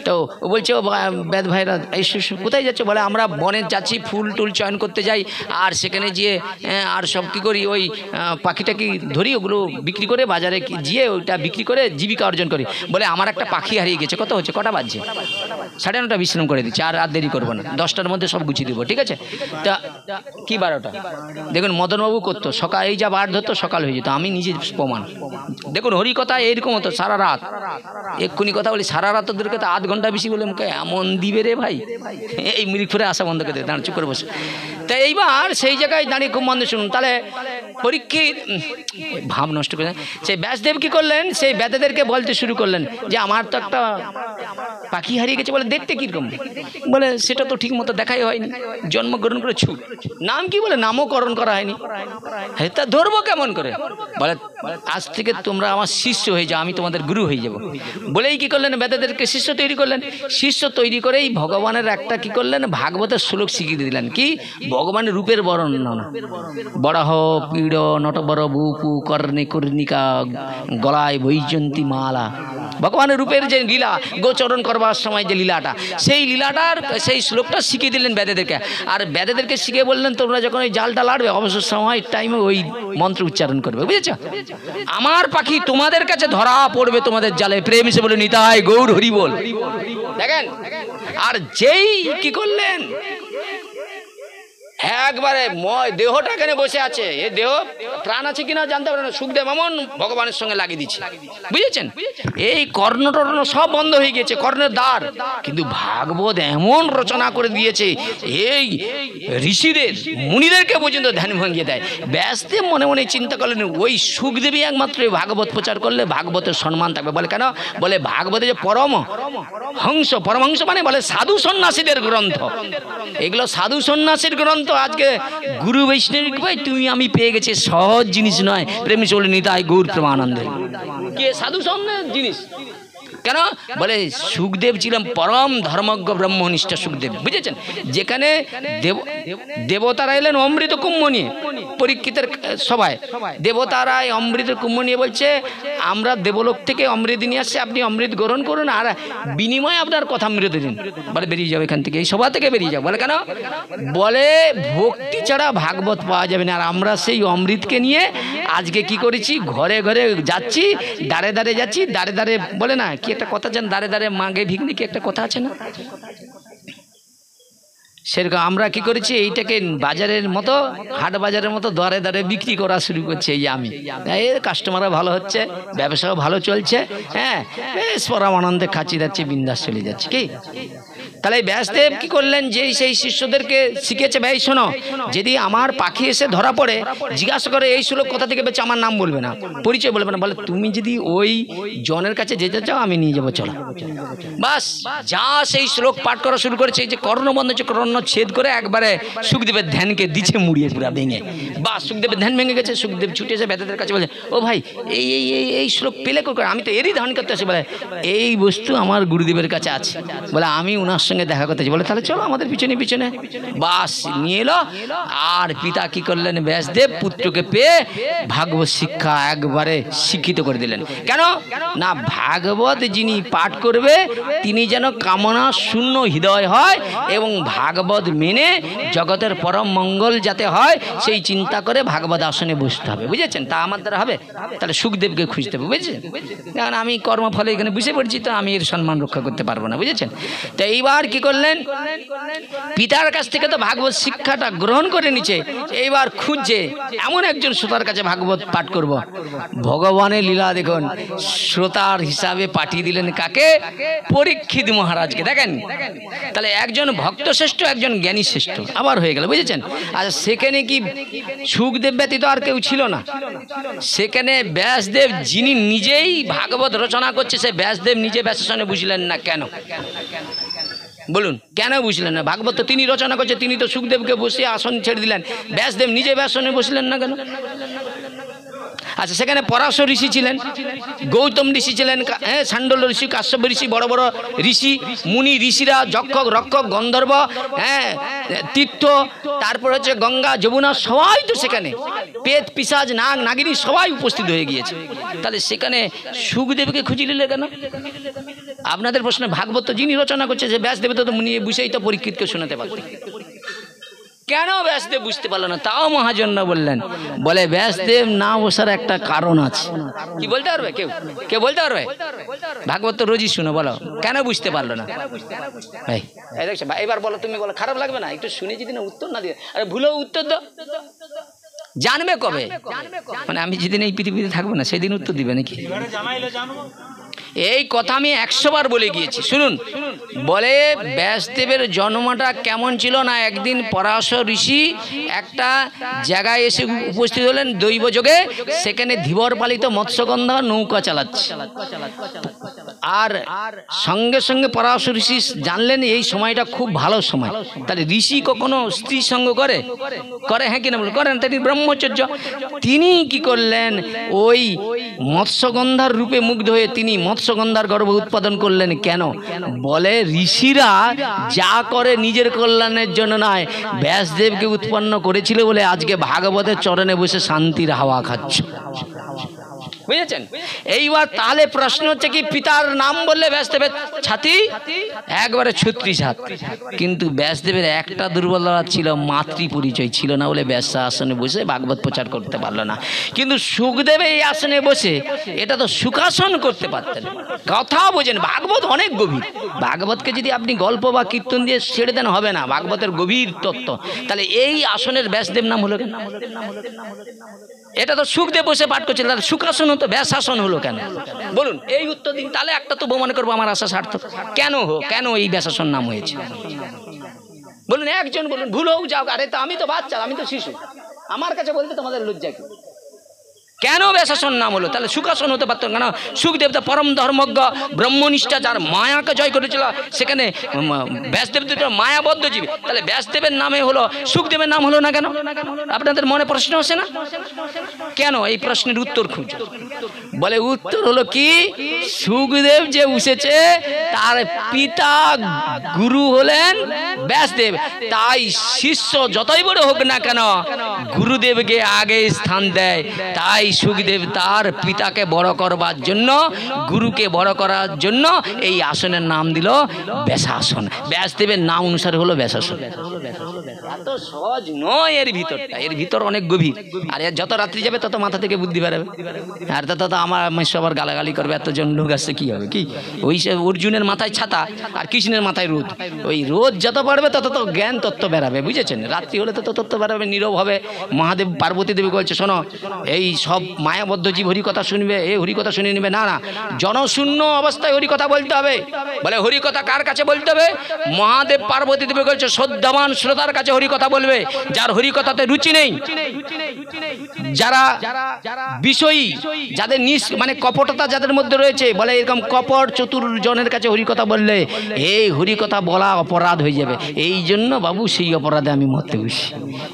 তো ও বলছে, ও বেদ ভাইরা এই কোথায় যাচ্ছে? বলে আমরা বনে যাচ্ছি, ফুল টুল চয়ন করতে যাই, আর সেখানে গিয়ে আর সব কি করি, ওই পাখিটাকে ধরি, ওগুলো বিক্রি করে বাজারে গিয়ে ওইটা বিক্রি করে জীবিকা অর্জন করি। বলে আমার একটা পাখি হারিয়ে গেছে, কত হচ্ছে, কটা বাজছে, 9:30 বিশ্রাম করে দিচ্ছি, আর দেরি করবো না, 10টার মধ্যে সব গুছিয়ে দেবো, ঠিক আছে। তা কি 12টা দেখুন মদনবাবু করতো, সকাল এই যা বার ধরতো সকাল হয়ে যেত, আমি নিজে প্রমাণ। দেখুন হরি কথা এইরকম হতো, সারা রাত এক্ষুনি কথা বলি, সারা রাত ওদেরকে তো 8 ঘন্টা বেশি বলে মুখে এমন দিবে রে ভাই, এই মিরিক ফুরে আসা বন্ধ করে দেবে, দাঁড় চুপ করে বসে। তাই এইবার সেই জায়গায় দাঁড়িয়ে খুব মন্দ শুনুন। তাহলে পরীক্ষিত ভাব নষ্ট করে সেই ব্যাসদেব কি করলেন, সেই বেদেদেরকে বলতে শুরু করলেন যে আমার তো একটা পাখি হারিয়ে গেছে। বলে দেখতে কিরকম? বলে সেটা তো ঠিক মতো দেখাই হয়নি, জন্মগ্রহণ করে ছুট, নাম কি? বলে নামকরণ করা হয়নি। হ্যাঁ, তা ধরবো কেমন করে? বলে আজ থেকে তোমরা আমার শিষ্য হয়ে যাও, আমি তোমাদের গুরু হয়ে যাব। বলেই কি করলেন, বেদেদেরকে শিষ্য তৈরি করলেন। শিষ্য তৈরি করেই ভগবানের একটা কি করলেন, ভাগবতের শ্লোক শিখিয়ে দিলেন। কি? ভগবানের রূপের বর্ণনা, বরাহ পীড় নটবর বুপু কর্ণে কর্ণিকা গলায় বৈজন্তী মালা, ভগবানের রূপের যে লীলা, গোচরণ করবার সময় যে লীলাটা, সেই লীলাটার সেই শ্লোকটা শিখিয়ে দিলেন বেদেদেরকে। আর বেদেদেরকে শিখে বললেন তোমরা যখন ওই জালটা লাড়বে অবসর সময় টাইমে ওই মন্ত্র উচ্চারণ করবে, বুঝেছ? আমার পাখি তোমাদের কাছে ধরা পড়বে তোমাদের জালে, প্রেম সে বলে নিতাই গৌর হরি বল। দেখেন, আর যেই কি করলেন, একবারে দেহটা এখানে বসে আছে, এ দেহ প্রাণ আছে কিনা জানতে পারে না, সুখদেব এমন ভগবানের সঙ্গে লাগিয়ে দিচ্ছে, বুঝেছেন? এই কর্ণ টর্ণ সব বন্ধ হয়ে গিয়েছে, কর্ণের দ্বার। কিন্তু ভাগবত এমন রচনা করে দিয়েছে, এই ঋষিদের মুনিদেরকে পর্যন্ত ধ্যান ভাঙিয়ে দেয়। ব্যাসদেব মনে মনে চিন্তা করলেন ওই সুখদেবী একমাত্র ভাগবত প্রচার করলে ভাগবতের সম্মান থাকবে। বলে কেন? বলে ভাগবতে যে পরমহংস, পরমহংস মানে বলে সাধু সন্ন্যাসীদের গ্রন্থ, এগুলো সাধু সন্ন্যাসীর গ্রন্থ। আজকে গুরু বৈষ্ণব ভাই তুমি আমি পেয়ে গেছি, সহজ জিনিস নয়। প্রেমী চলে নিতাই গৌর প্রেমানন্দে, কে সাধু সন্ন্যাস জিনিস কেন? বলে সুখদেব ছিলেন পরম ধর্মজ্ঞ ব্রহ্মনিষ্ঠ সুখদেব, বুঝেছেন? যেখানে দেবতারা এলেন অমৃত কুম্ভ নিয়ে, পরীক্ষিতের সবাই দেবতারা অমৃত কুম্ভ নিয়ে বলছে আমরা দেবলোক থেকে অমৃত নিয়ে আসছে, আপনি অমৃত গ্রহণ করুন আর বিনিময়ে আপনার কথা অমৃত দিন। বলে বেরিয়ে যাও এখান থেকে, এই সভা থেকে বেরিয়ে যাও। বলে কেন? বলে ভক্তি ছাড়া ভাগবত পাওয়া যাবে না। আর আমরা সেই অমৃতকে নিয়ে আজকে কি করেছি, ঘরে ঘরে যাচ্ছি, দাঁড়ে দাঁড়ে যাচ্ছি, দাঁড়ে দাঁড়ে বলে না কি একটা কথা জান, দাঁড়ে দাঁড়ে মাগে ভিগনি, কি একটা কথা আছে না, সেরকম আমরা কি করেছি, এইটাকে বাজারের মতো, হাট বাজারের মতো দরে দরে বিক্রি করা শুরু করছে। এই আমি এর কাস্টমারও ভালো হচ্ছে, ব্যবসাও ভালো চলছে, হ্যাঁ বেশ পরমানন্দে খাচ্ছি যাচ্ছে, বিন্দাস চলে যাচ্ছে। কি তাহলে ব্যাসদেব কি করলেন, যে সেই শিষ্যদেরকে শিখেছে, ভাই শোনো, যদি আমার পাখি এসে ধরা পড়ে জিজ্ঞাসা করে এই শ্লোক কোথা থেকে পেয়েছে, আমার নাম বলবে না, পরিচয় বলবে না, বলে তুমি যদি ওই জনের কাছে যেতে চাও আমি নিয়ে যাবো, চলো। বাস যা সেই শ্লোক পাঠ করা শুরু করেছে, এই যে কর্ণবন্ধ হচ্ছে, কর্ণ ছেদ করে একবারে সুখদেবের ধ্যানকে দিচ্ছে মুড়িয়ে পুরা ভেঙে। বাস সুখদেবের ধ্যান ভেঙে গেছে। সুখদেব ছুটে এসে বেদেদের কাছে বলে ও ভাই এই এই এই এই শ্লোক পেলে করে, আমি তো এরই ধারণ করতে আসি। বলে এই বস্তু আমার গুরুদেবের কাছে আছে, বলে আমি ওনার সঙ্গে দেখা করতেছি। বলে তাহলে চলো আমাদের পিছনে পিছনে। বাস নিয়ে এলো। আর পিতা কি করলেন, ব্যাসদেব পুত্রকে পেয়ে ভাগবত শিক্ষা একবারে শিক্ষিত করে দিলেন। কেন না, ভাগবত যিনি পাঠ করবে তিনি যেন কামনা শূন্য হৃদয় হয় এবং ভাগবত মেনে জগতের পরম মঙ্গল যাতে হয় সেই চিন্তা করে ভাগবত আসনে বসতে হবে, বুঝেছেন? তা আমার দ্বারা হবে? তাহলে সুখদেবকে খুঁজতে হবে, বুঝেছেন? কারণ আমি কর্মফলে এখানে বসে পড়ছি, তো আমি এর সম্মান রক্ষা করতে পারবো না, বুঝেছেন? তো এইবার কি করলেন, পিতার কাছ থেকে তো ভাগবত শিক্ষাটা গ্রহণ করে নিচ্ছে, এইবার খুঁজছে এমন একজন শ্রোতার কাছে ভাগবত পাঠ করব। ভগবানের লীলা দেখুন, শ্রোতার হিসাবে পাঠিয়ে দিলেন কাকে? পরীক্ষিত মহারাজকে। দেখেন তাহলে একজন ভক্ত শ্রেষ্ঠ, একজন জ্ঞানী শ্রেষ্ঠ আবার হয়ে গেল, বুঝেছেন? আর সেখানে কি সুখদেব ব্যতীত আর কেউ ছিল না, সেখানে ব্যাসদেব যিনি নিজেই ভাগবত রচনা করছে, সে ব্যাসদেব নিজে ব্যাসাসনে বুঝলেন না। কেন বলুন, কেন বুঝলেন না? ভাগবত তো তিনি রচনা করছে, তিনি তো সুখদেবকে বসিয়ে আসন ছেড়ে দিলেন, ব্যাসদেব নিজে ব্যাসাসনে বসলেন না কেন? আচ্ছা, সেখানে পরাশর ঋষি ছিলেন, গৌতম ঋষি ছিলেন, হ্যাঁ সান্ডল্য ঋষি, কাশ্যপ ঋষি, বড় বড় ঋষি মুনি ঋষিরা, যক্ষক রক্ষক গন্ধর্ব, হ্যাঁ তীর্থ, তারপর হচ্ছে গঙ্গা যমুনা, সবাই তো সেখানে, পেট পিশাচ নাগ নাগিনী সবাই উপস্থিত হয়ে গিয়েছে। তাহলে সেখানে সুখদেবকে খুঁজে নিলে কেন? আপনাদের প্রশ্নে ভাগবত যিনি রচনা করছে যে ব্যাসদেব, তো মুনি বুঝেই তো পরীক্ষিতকে শোনাতে পারতেন, কেন ব্যাসদেব বুঝতে পারলো না? তাও মহাজন্য বললেন, বলে ব্যাসদেব না বসার একটা কারণ আছে। কি বলতে পারবে কেউ? কেউ বলতে পারবে? ভাগবত তো রোজই শুনো, বলো কেন বুঝতে পারলো না? ভাই দেখছো, এবার বলো, তুমি বলো, খারাপ লাগবে না? একটু শুনে যদি না উত্তর না দিয়ে, আরে ভুলো উত্তর দাও, জানবে কবে? মানে আমি যেদিন এই পৃথিবীতে থাকবো না সেদিন উত্তর দিবে নাকি? এই কথা আমি 100 বার বলে গিয়েছি, শুনুন। বলে ব্যাসদেবের জন্মটা কেমন ছিল না, একদিন পরাশর ঋষি একটা জায়গায় এসে উপস্থিত হলেন দৈবযোগে, সেখানে ধীবর পালিত মৎস্যগন্ধা নৌকা চালাচ্ছে। আর সঙ্গে সঙ্গে পরাশর ঋষি জানলেন এই সময়টা খুব ভালো সময়। তাহলে ঋষি কখনো স্ত্রী সঙ্গ করে? হ্যাঁ কিনা বলুন, করেন। তিনি ব্রহ্মচর্য। তিনি কি করলেন, ওই মৎস্যগন্ধার রূপে মুগ্ধ হয়ে তিনি মৎস্যগন্ধার গর্ভ উৎপাদন করলেন। কেন? বলে ঋষিরা যা করে নিজের কল্যাণের জন্য নয়, ব্যাসদেবকে উৎপন্ন করেছিল বলে আজকে ভাগবতের চরণে বসে শান্তির হাওয়া খাচ্ছ। বুঝেছেন? এইবার তাহলে প্রশ্ন হচ্ছে কি, পিতার নাম বললে ব্যাসদেবের ছাতি একবারে 36 হাত। কিন্তু ব্যাসদেবের একটা দুর্বলতা ছিল, মাতৃ পরিচয় ছিল না বলে ব্যাস আসনে বসে ভাগবত প্রচার করতে পারলো না। কিন্তু সুখদেব এই আসনে বসে এটা তো সুখাসন করতে পারতেন। কথা বোঝেন, ভাগবত অনেক গভীর। ভাগবতকে যদি আপনি গল্প বা কীর্তন দিয়ে ছেড়ে দেন হবে না, ভাগবতের গভীর তত্ত্ব। তাহলে এই আসনের ব্যাসদেব নাম হলো কেন? এটা তো সুখদেব বসে পাঠ করছিল, তাহলে সুখাসন হতো, ব্যাসাসন হলো কেন বলুন? এই উত্তর দিন। তাহলে একটা তো মনে করবো আমার আশা সার্থক। কেন এই ব্যাসাসন নাম হয়েছে বলুন? একজন বলুন, ভুল হোক যাও। আরে তো আমি তো বাচ্চা, আমি তো শিশু, আমার কাছে বলতে তোমাদের লজ্জা কি? কেন ব্যাসাসন নাম হলো? তাহলে সুখাসন হতে পারত কেন? সুখদেব তো পরম ধর্মজ্ঞ ব্রহ্মনিষ্ঠা, যার মায়াকে জয় করেছিল। সেখানে ব্যাসদেব তো মায়াবদ্ধ জীবী। তাহলে ব্যাসদেবের নামে হলো, সুখদেবের নাম হলো না কেন? আপনাদের মনে প্রশ্ন আসে না কেন? এই প্রশ্নের উত্তর খুঁজে। বলে উত্তর হলো কি, সুখদেব যে উঠেছে তার পিতা গুরু হলেন ব্যাসদেব। তাই শিষ্য যতই বড় হোক না কেন গুরুদেবকে আগে স্থান দেয়। তাই সুখদেব তার পিতাকে বড় করবার জন্য, গুরুকে বড় করার জন্য এই আসনের নাম দিল ব্যাসাসন। ব্যাসদেবের নাম অনুসারে হলো ব্যাসাসন। এত সহজ নয় এর ভিতরটা, এর ভিতর অনেক গভীর। আর যত রাত্রি যাবে তত মাথা থেকে বুদ্ধি বেরোবে। আর তত আমার সবার গালাগালি করবে, এতজন লোক আসছে কি হবে? কি ওই অর্জুনের মাথায় ছাতা আর কৃষ্ণের মাথায় রোদ। ওই রোদ যত বাড়বে তত তো জ্ঞান তত্ত্ব বেরাবে। বুঝেছেন? রাত্রি হলে তত তত্ত্ব বেরাবে। নীরব হবে। মহাদেব পার্বতী দেবী বলছে, শোনো, এই সব মায়াবদ্ধ জীব হরিকথা শুনবে, এই হরিকথা শুনে নেবে না। না, জনশূন্য অবস্থায় হরিকথা বলতে হবে। বলে হরিকথা কার কাছে বলতে হবে? মহাদেব পার্বতী দেবী বলছে শ্রদ্ধাবান শ্রোতার কাছে হরিকথা বলবে, যার হরিকথাতে রুচি নেই, যারা বিষয়ী, যাদের মানে কপটতা যাদের মধ্যে রয়েছে। বলে এরকম কপট চতুর জনের কাছে হরিকথা বললে এই হরিকথা বলা অপরাধ হয়ে যাবে। এই জন্য বাবু সেই অপরাধে আমি মরতে বসি।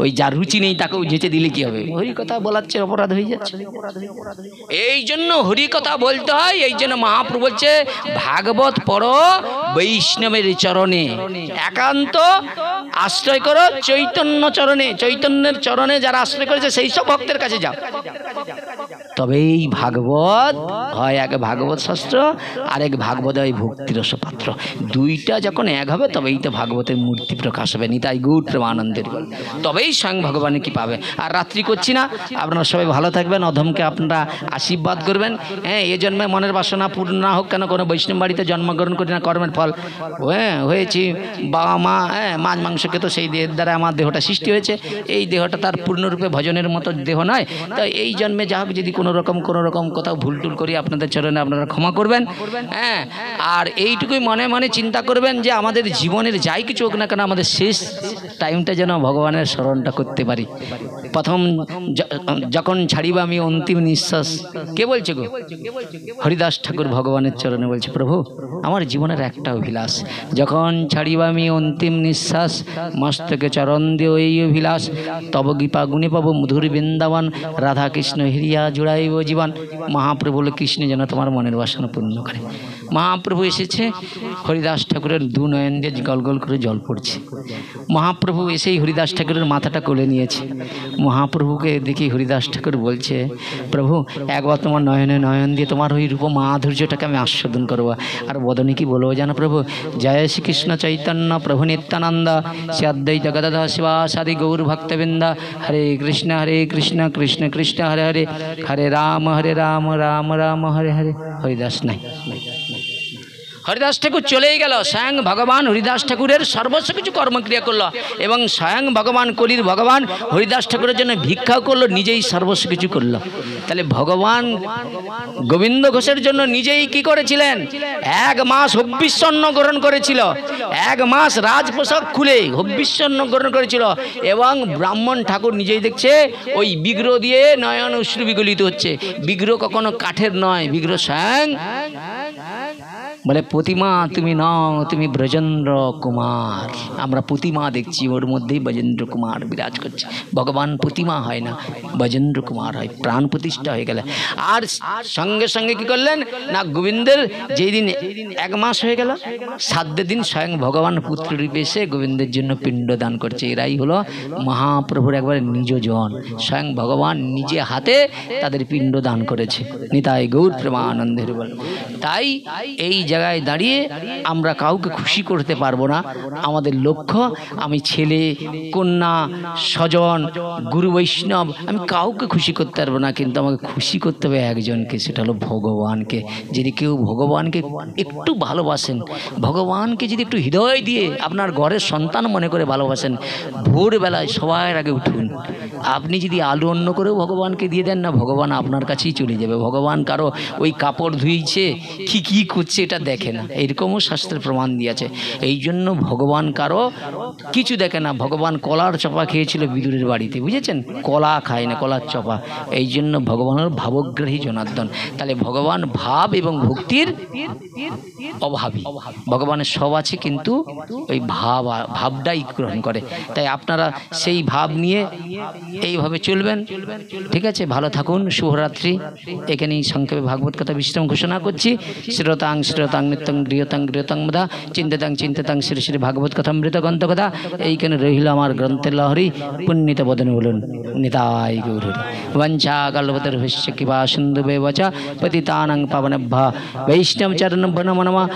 ওই যার রুচি নেই তাকেও যেচে দিলে কি হবে? হরিকথা বলাচ্ছে অপরাধ হয়ে যাচ্ছে। এই জন্য হরিকথা বলতে হয়। এই জন্য মহাপ্রভু বলছে ভাগবত পড়ো বৈষ্ণবের চরণে, একান্ত আশ্রয় করো চৈতন্য চরণে। চৈতন্যের চরণে যারা আশ্রয় করেছে সেই সব ভক্তের কাছে যাও, তবেই ভাগবত হয়। এক ভাগবত শাস্ত্র আর এক ভাগবত হয় ভক্তিরস পাত্র। দুইটা যখন এক হবে তবেই তো ভাগবতের মূর্তি প্রকাশ হবে। নিতাই গৌর প্রেমানন্দের বল, তবেই স্বয়ং ভগবান কি পাবে। আর রাত্রি করছি না, আপনারা সবাই ভালো থাকবেন। অধমকে আপনারা আশীর্বাদ করবেন। হ্যাঁ, এ জন্মে মনের বাসনা পূর্ণ না হোক কেন, কোনো বৈষ্ণব বাড়িতে জন্মগ্রহণ করি না, কর্মের ফল হয়েছি। বাবা মা মাছ মাংসকে তো সেই দেহের দ্বারা আমার দেহটা সৃষ্টি হয়েছে। এই দেহটা তার পূর্ণরূপে ভজনের মতো দেহ নয়। তো এই জন্মে যা হোক যদি কোনো রকম কোথাও ভুল টুল করি আপনাদের চরণে আপনারা ক্ষমা করবেন। হ্যাঁ, আর এইটুকুই মনে মনে চিন্তা করবেন যে আমাদের জীবনের যাই কিছু হোক না কেন, আমাদের শেষ টাইমটা যেন ভগবানের স্মরণটা করতে পারি। প্রথম যখন ছাড়িব আমি অন্তিম নিঃশ্বাস, কে বলছে গো? হরিদাস ঠাকুর ভগবানের চরণে বলছে, প্রভু আমার জীবনের একটা অভিলাষ, যখন ছাড়িব আমি অন্তিম নিঃশ্বাস, মস্তকে চরণ দিও এই অভিলাষ, তব কৃপা গুণে পাবো মধুর বৃন্দাবন, রাধা কৃষ্ণ হিরিয়া জুড়াইব জীবন। মহাপ্রভু বলে কৃষ্ণ যেন তোমার মনের বাসনা পূর্ণ করে। মহাপ্রভু এসেছে, হরিদাস ঠাকুরের দু নয়ন দিয়ে গল গল করে জল পড়ছে। মহাপ্রভু এসেই হরিদাস ঠাকুরের মাথাটা কোলে নিয়েছে। মহাপ্রভুকে দেখি হরিদাস ঠাকুর বলছে, প্রভু একবার তোমার নয়নে নয়ন দিয়ে তোমার ওই রূপ মাধুর্যটাকে আমি আস্বাদন করবো। আর বদনে কি বলবো জানো প্রভু? জয় শ্রীকৃষ্ণ চৈতন্য প্রভু নিত্যানন্দ, শ্রী অদ্বৈত গদাধর শিবাসাদি গৌর ভক্তবৃন্দ, হরে কৃষ্ণ কৃষ্ণ কৃষ্ণ হরে হরে, হরে রাম রাম রাম হরে হরে। হরিদাস নাই। হরিদাস ঠাকুর চলেই গেল, স্বয়ং ভগবান হরিদাস ঠাকুরের সর্বস্ব কিছু কর্মক্রিয়া করলো এবং স্বয়ং ভগবান কলির ভগবান হরিদাস ঠাকুরের জন্য ভিক্ষাও করলো, নিজেই সর্বস্ব কিছু করলো। তাহলে ভগবান গোবিন্দ ঘোষের জন্য নিজেই কি করেছিলেন? 1 মাস হবিষ্যন্ন গ্রহণ করেছিল, 1 মাস রাজপোষাক খুলে হবিষ্যন্ন গ্রহণ করেছিল এবং ব্রাহ্মণ ঠাকুর নিজেই দেখছে ওই বিগ্রহ দিয়ে নয়ন অশ্রু বিগলিত হচ্ছে। বিগ্রহ কখনো কাঠের নয়, বিগ্রহ স্বয়ং বলে প্রতিমা তুমি নও, তুমি ব্রজেন্দ্র কুমার। আমরা প্রতিমা দেখছি, ওর মধ্যেই ব্রজেন্দ্র কুমার বিরাজ করছে। ভগবান প্রতিমা হয় না, ব্রজেন্দ্র কুমার হয়, প্রাণ প্রতিষ্ঠা হয়ে গেলে। আর সঙ্গে সঙ্গে কি করলেন না, গোবিন্দের যেই দিন 1 মাস হয়ে গেল, 7 দিন স্বয়ং ভগবান পুত্র রূপে এসে গোবিন্দের জন্য পিণ্ড দান করছে। এরাই হলো মহাপ্রভুর একবারে নিজজন, স্বয়ং ভগবান নিজে হাতে তাদের পিণ্ড দান করেছে। নিতাই গৌর প্রেমানন্দের বল। তাই এই জায়গায় দাঁড়িয়ে আমরা কাউকে খুশি করতে পারবো না। আমাদের লক্ষ্য, আমি ছেলে কন্যা স্বজন গুরু বৈষ্ণব আমি কাউকে খুশি করতে পারবো না, কিন্তু আমাকে খুশি করতে হবে একজনকে, সেটা হলো ভগবানকে। যদি কেউ ভগবানকে একটু ভালোবাসেন, ভগবানকে যদি একটু হৃদয় দিয়ে আপনার ঘরের সন্তান মনে করে ভালোবাসেন, ভোরবেলায় সবার আগে উঠুন। আপনি যদি আলু অন্ন করেও ভগবানকে দিয়ে দেন না, ভগবান আপনার কাছেই চলে যাবে। ভগবান কারো ওই কাপড় ধুইছে কি করছে এটা দেখে না, এরকমও শাস্ত্রের প্রমাণ দিয়েছে। এই জন্য ভগবান কারো কিছু দেখে না। ভগবান কলার চপা খেয়েছিল বিদুরের বাড়িতে, বুঝেছেন? কলা খায় না, কলার চপা। এই জন্য ভগবানের ভাবগ্রাহী জনার্দন। তাহলে ভগবান ভাব এবং ভক্তির অভাবী। ভগবানের সব আছে, কিন্তু ওই ভাবটাই গ্রহণ করে। তাই আপনারা সেই ভাব নিয়ে এইভাবে চলবেন, ঠিক আছে? ভালো থাকুন, শুভরাত্রি। এখানেই সংক্ষেপে ভাগবত কথা বিশ্রাম ঘোষণা করছি। শ্রোতাং শ্রোতাং নিত্যং গৃহতাং গৃহতাং মদা চিন্তিতাং চিন্তিতাং শ্রী শ্রী ভাগবত কথা মৃত গ্রন্থ কথা। এইখানে রহিল আমার গ্রন্থের লহরী, পুণ্যিত বদনে বলুন নিতাই গৌর হরি। বঞ্চা কল্পতরুভ্যশ্চ কৃপা সিন্ধুভ্যেব চ পতিতানাং পাবনেভ্যঃ বৈষ্ণব চরণভ্যো নমো নমঃ।